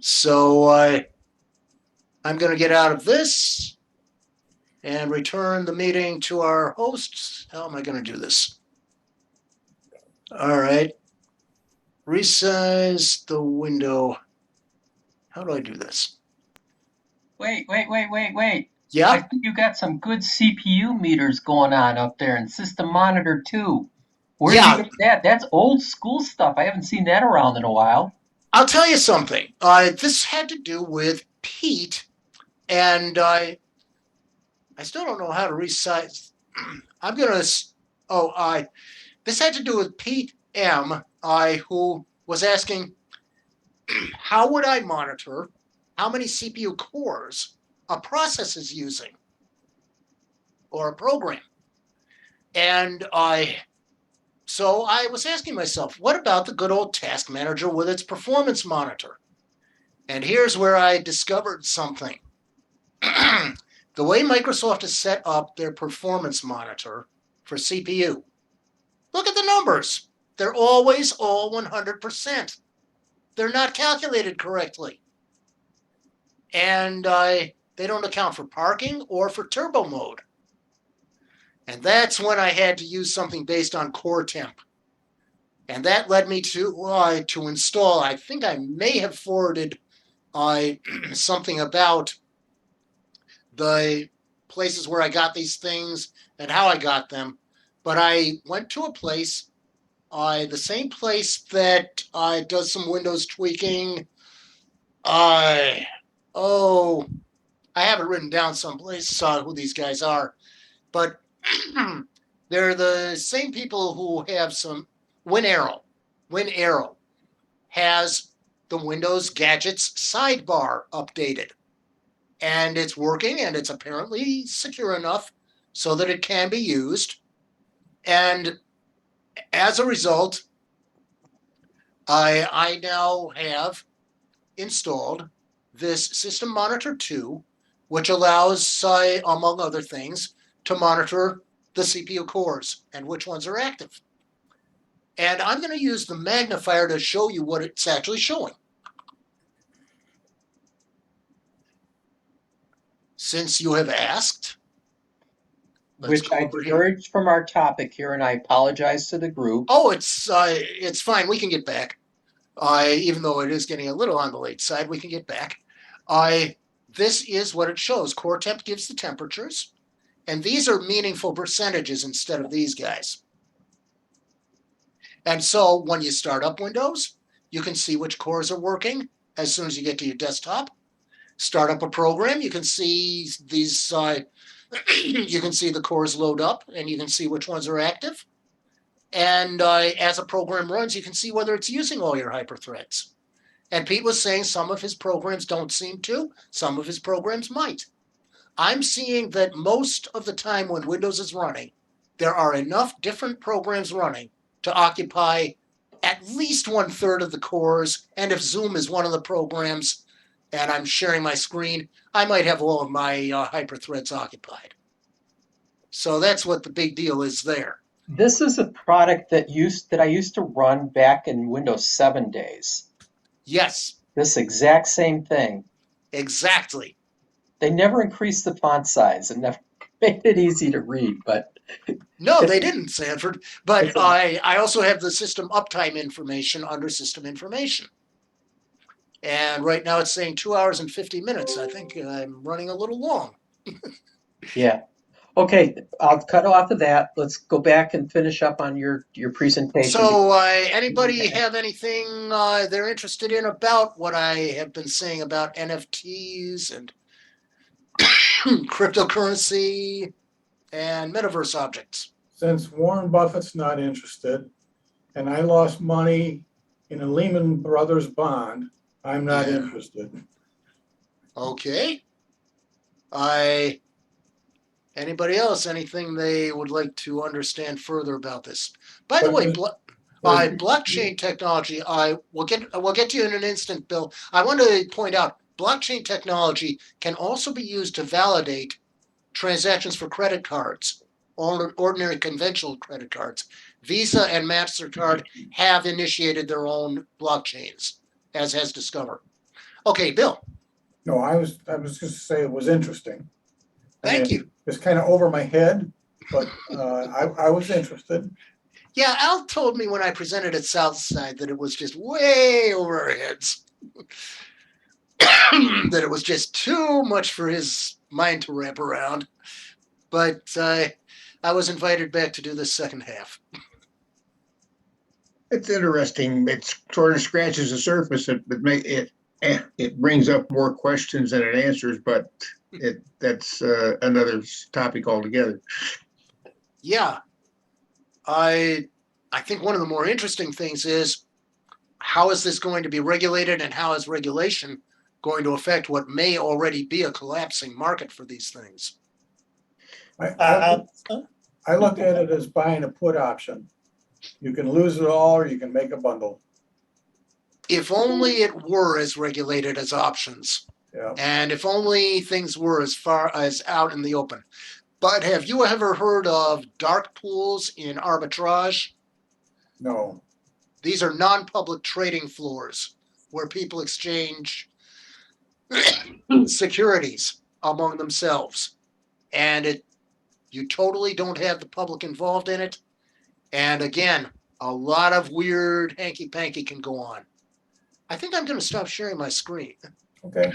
So I'm going to get out of this and return the meeting to our hosts. How am I going to do this? All right. Resize the window. How do I do this? Wait. Yeah? I think you got some good CPU meters going on up there and system monitor too. Where Yeah. did you get that? That's old school stuff. I haven't seen that around in a while. I'll tell you something. This had to do with Pete, and I still don't know how to resize. I'm gonna. This had to do with Pete M. Who was asking, how would I monitor how many CPU cores a process is using or a program? And so I was asking myself, what about the good old task manager with its performance monitor? And here's where I discovered something. The way Microsoft has set up their performance monitor for CPU, look at the numbers. They're always all 100%. They're not calculated correctly. And they don't account for parking or for turbo mode. And that's when I had to use something based on core temp. And that led me to install, I think I may have forwarded something about the places where I got these things and how I got them. But I went to a place, the same place that does some Windows tweaking. I have it written down someplace who these guys are, but they're the same people who have some WinArrow. WinArrow has the Windows Gadgets sidebar updated, and it's working, and it's apparently secure enough so that it can be used. And as a result, I now have installed this System Monitor 2, which allows, among other things, to monitor the CPU cores and which ones are active. And I'm going to use the magnifier to show you what it's actually showing. Since you have asked, Which I diverged from our topic here, and I apologize to the group. Oh, it's fine. We can get back. Even though it is getting a little on the late side, we can get back. This is what it shows. Core temp gives the temperatures, and these are meaningful percentages instead of these guys. And so when you start up Windows, you can see which cores are working as soon as you get to your desktop. Start up a program, you can see these, you can see the cores load up, and you can see which ones are active. And as a program runs, you can see whether it's using all your hyperthreads. And Pete was saying some of his programs don't seem to, some of his programs might. I'm seeing that most of the time when Windows is running, there are enough different programs running to occupy at least 1/3 of the cores. And if Zoom is one of the programs, and I'm sharing my screen, I might have all of my hyperthreads occupied. So that's what the big deal is there. This is a product that I used to run back in Windows 7 days. Yes. This exact same thing. Exactly. They never increased the font size and never made it easy to read, but no, they didn't, Sanford. But I also have the system uptime information under system information. And right now it's saying 2 hours and 50 minutes. I think I'm running a little long. Yeah. Okay, I'll cut off of that. Let's go back and finish up on your presentation. So anybody have anything they're interested in about what I have been saying about NFTs and cryptocurrency and metaverse objects? Since Warren Buffett's not interested, and I lost money in a Lehman Brothers bond, I'm not interested. Okay. Anybody else, anything they would like to understand further about this? By the way, blockchain technology, we'll get to you in an instant, Bill. I want to point out, blockchain technology can also be used to validate transactions for credit cards, ordinary conventional credit cards. Visa and MasterCard have initiated their own blockchains, as has Discover. Okay, Bill. No, I was just to say it was interesting. Thank you. It's kind of over my head, but I was interested. Yeah, Al told me when I presented at Southside that it was just way over our heads. That it was just too much for his mind to wrap around. But I was invited back to do the second half. It's interesting. It sort of scratches the surface. It brings up more questions than it answers, but that's another topic altogether. Yeah, I think one of the more interesting things is how is this going to be regulated, and how is regulation going to affect what may already be a collapsing market for these things? I look at it as buying a put option. You can lose it all, or you can make a bundle. If only it were as regulated as options, Yeah. and if only things were as far as out in the open. But have you ever heard of dark pools in arbitrage? No. These are non-public trading floors where people exchange securities among themselves. And you totally don't have the public involved in it. And again, a lot of weird hanky-panky can go on. I think I'm going to stop sharing my screen. Okay.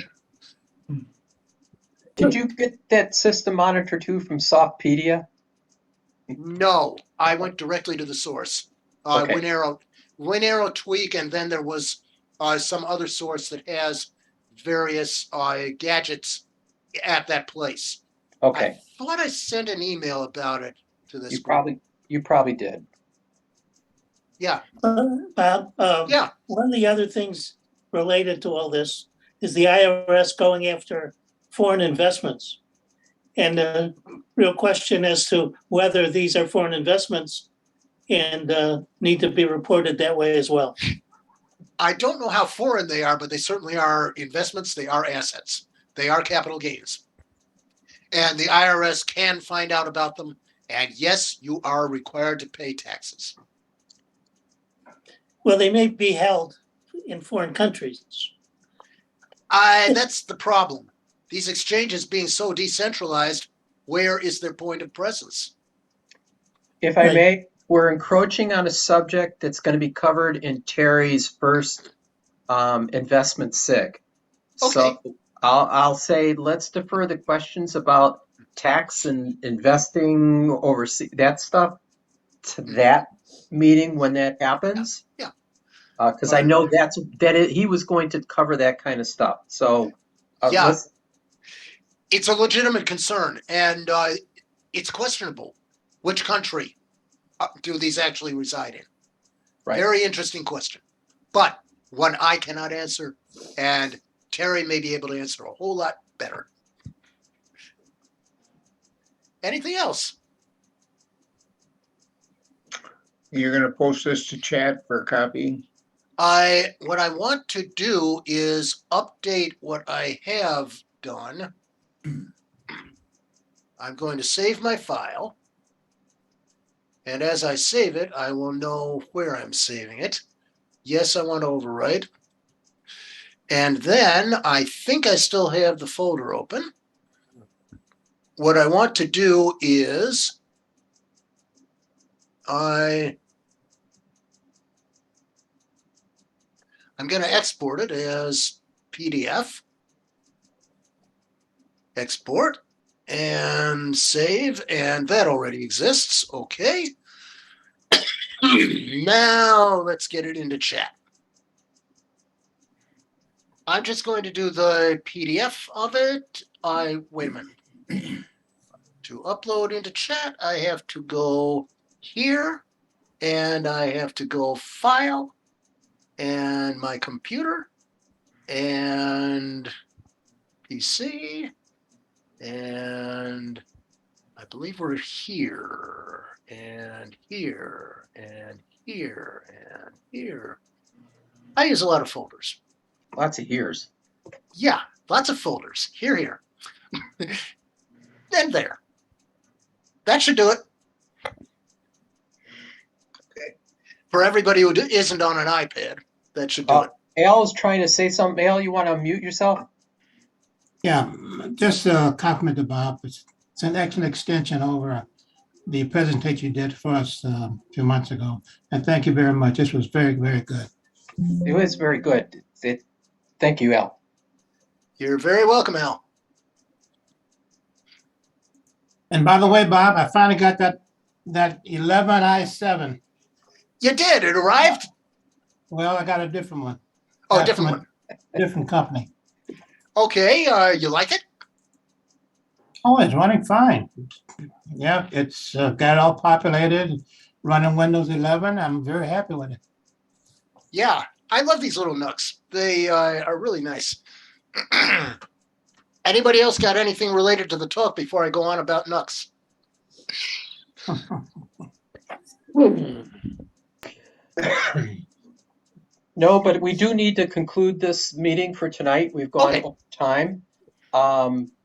Did you get that system monitor too from Softpedia? No, I went directly to the source. Okay. WinArrow tweak, and then there was some other source that has various gadgets at that place. Okay. I thought I sent an email about it to this You group. probably did. Yeah. Bob, Yeah. one of the other things related to all this is the IRS going after foreign investments. And the real question as to whether these are foreign investments and need to be reported that way as well. I don't know how foreign they are, but they certainly are investments. They are assets. They are capital gains. And the IRS can find out about them. And yes, you are required to pay taxes. Well, they may be held in foreign countries. That's the problem. These exchanges being so decentralized, where is their point of presence? If I Right. may, we're encroaching on a subject that's going to be covered in Terry's first investment SIG. So I'll say let's defer the questions about tax and investing overseas, that stuff, to that meeting when that happens. Yeah. Because I know he was going to cover that kind of stuff. So Yeah. It's a legitimate concern, and it's questionable. Which country do these actually reside in? Right. Very interesting question, but one I cannot answer, and Terry may be able to answer a whole lot better. Anything else? You're going to post this to chat for a copy? What I want to do is update what I have done. I'm going to save my file. And as I save it, I will know where I'm saving it. Yes, I want to overwrite. And then I think I still have the folder open. What I want to do is I'm going to export it as PDF. Export and save, and that already exists. Okay. Now let's get it into chat. I'm just going to do the PDF of it. Wait a minute. To upload into chat, I have to go here, and I have to go File, and my computer, and PC, and I believe we're here, and here, and here, and here. I use a lot of folders. Lots of years. Yeah, lots of folders. Here. And there. That should do it. Okay. For everybody who isn't on an iPad, that should do it. Al is trying to say something. Al, you want to unmute yourself? Yeah, just a compliment to Bob. It's an excellent extension over the presentation you did for us a few months ago. And thank you very much. This was very, very good. It was very good. Thank you, Al. You're very welcome, Al. And by the way, Bob, I finally got that 11i7. You did. It arrived. Well, I got a different one. Oh, Got different from one. a different company. Okay. You like it? Oh, it's running fine. Yeah, it's got it all populated, running Windows 11. I'm very happy with it. Yeah, I love these little nooks. They are really nice. Anybody else got anything related to the talk before I go on about nooks? No, but we do need to conclude this meeting for tonight. We've gone Okay. over time.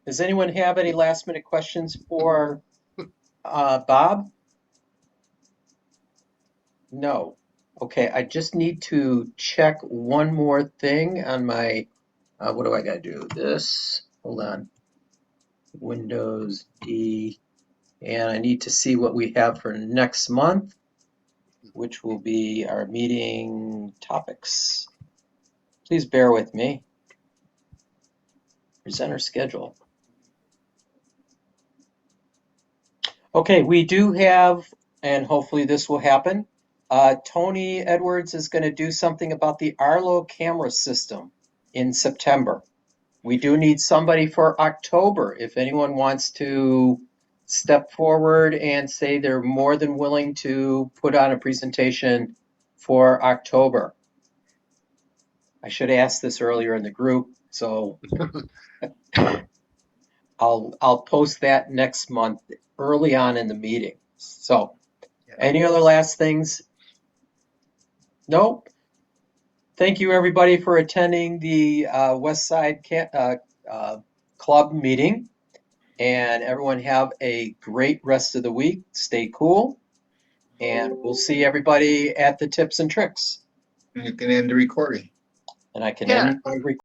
Does anyone have any last minute questions for Bob? No. Okay, I just need to check one more thing on my, what do I gotta do? This, hold on. Windows D, and I need to see what we have for next month, which will be our meeting topics. Please bear with me. Presenter schedule. Okay, we do have, and hopefully this will happen, Tony Edwards is going to do something about the Arlo camera system in September. We do need somebody for October. If anyone wants to step forward and say they're more than willing to put on a presentation for October. I should have asked this earlier in the group, so I'll post that next month early on in the meeting. So any other last things? Nope. Thank you everybody for attending the Westside Club meeting, and everyone have a great rest of the week. Stay cool, and we'll see everybody at the tips and tricks. You can end the recording. And I can Yeah. end my recording.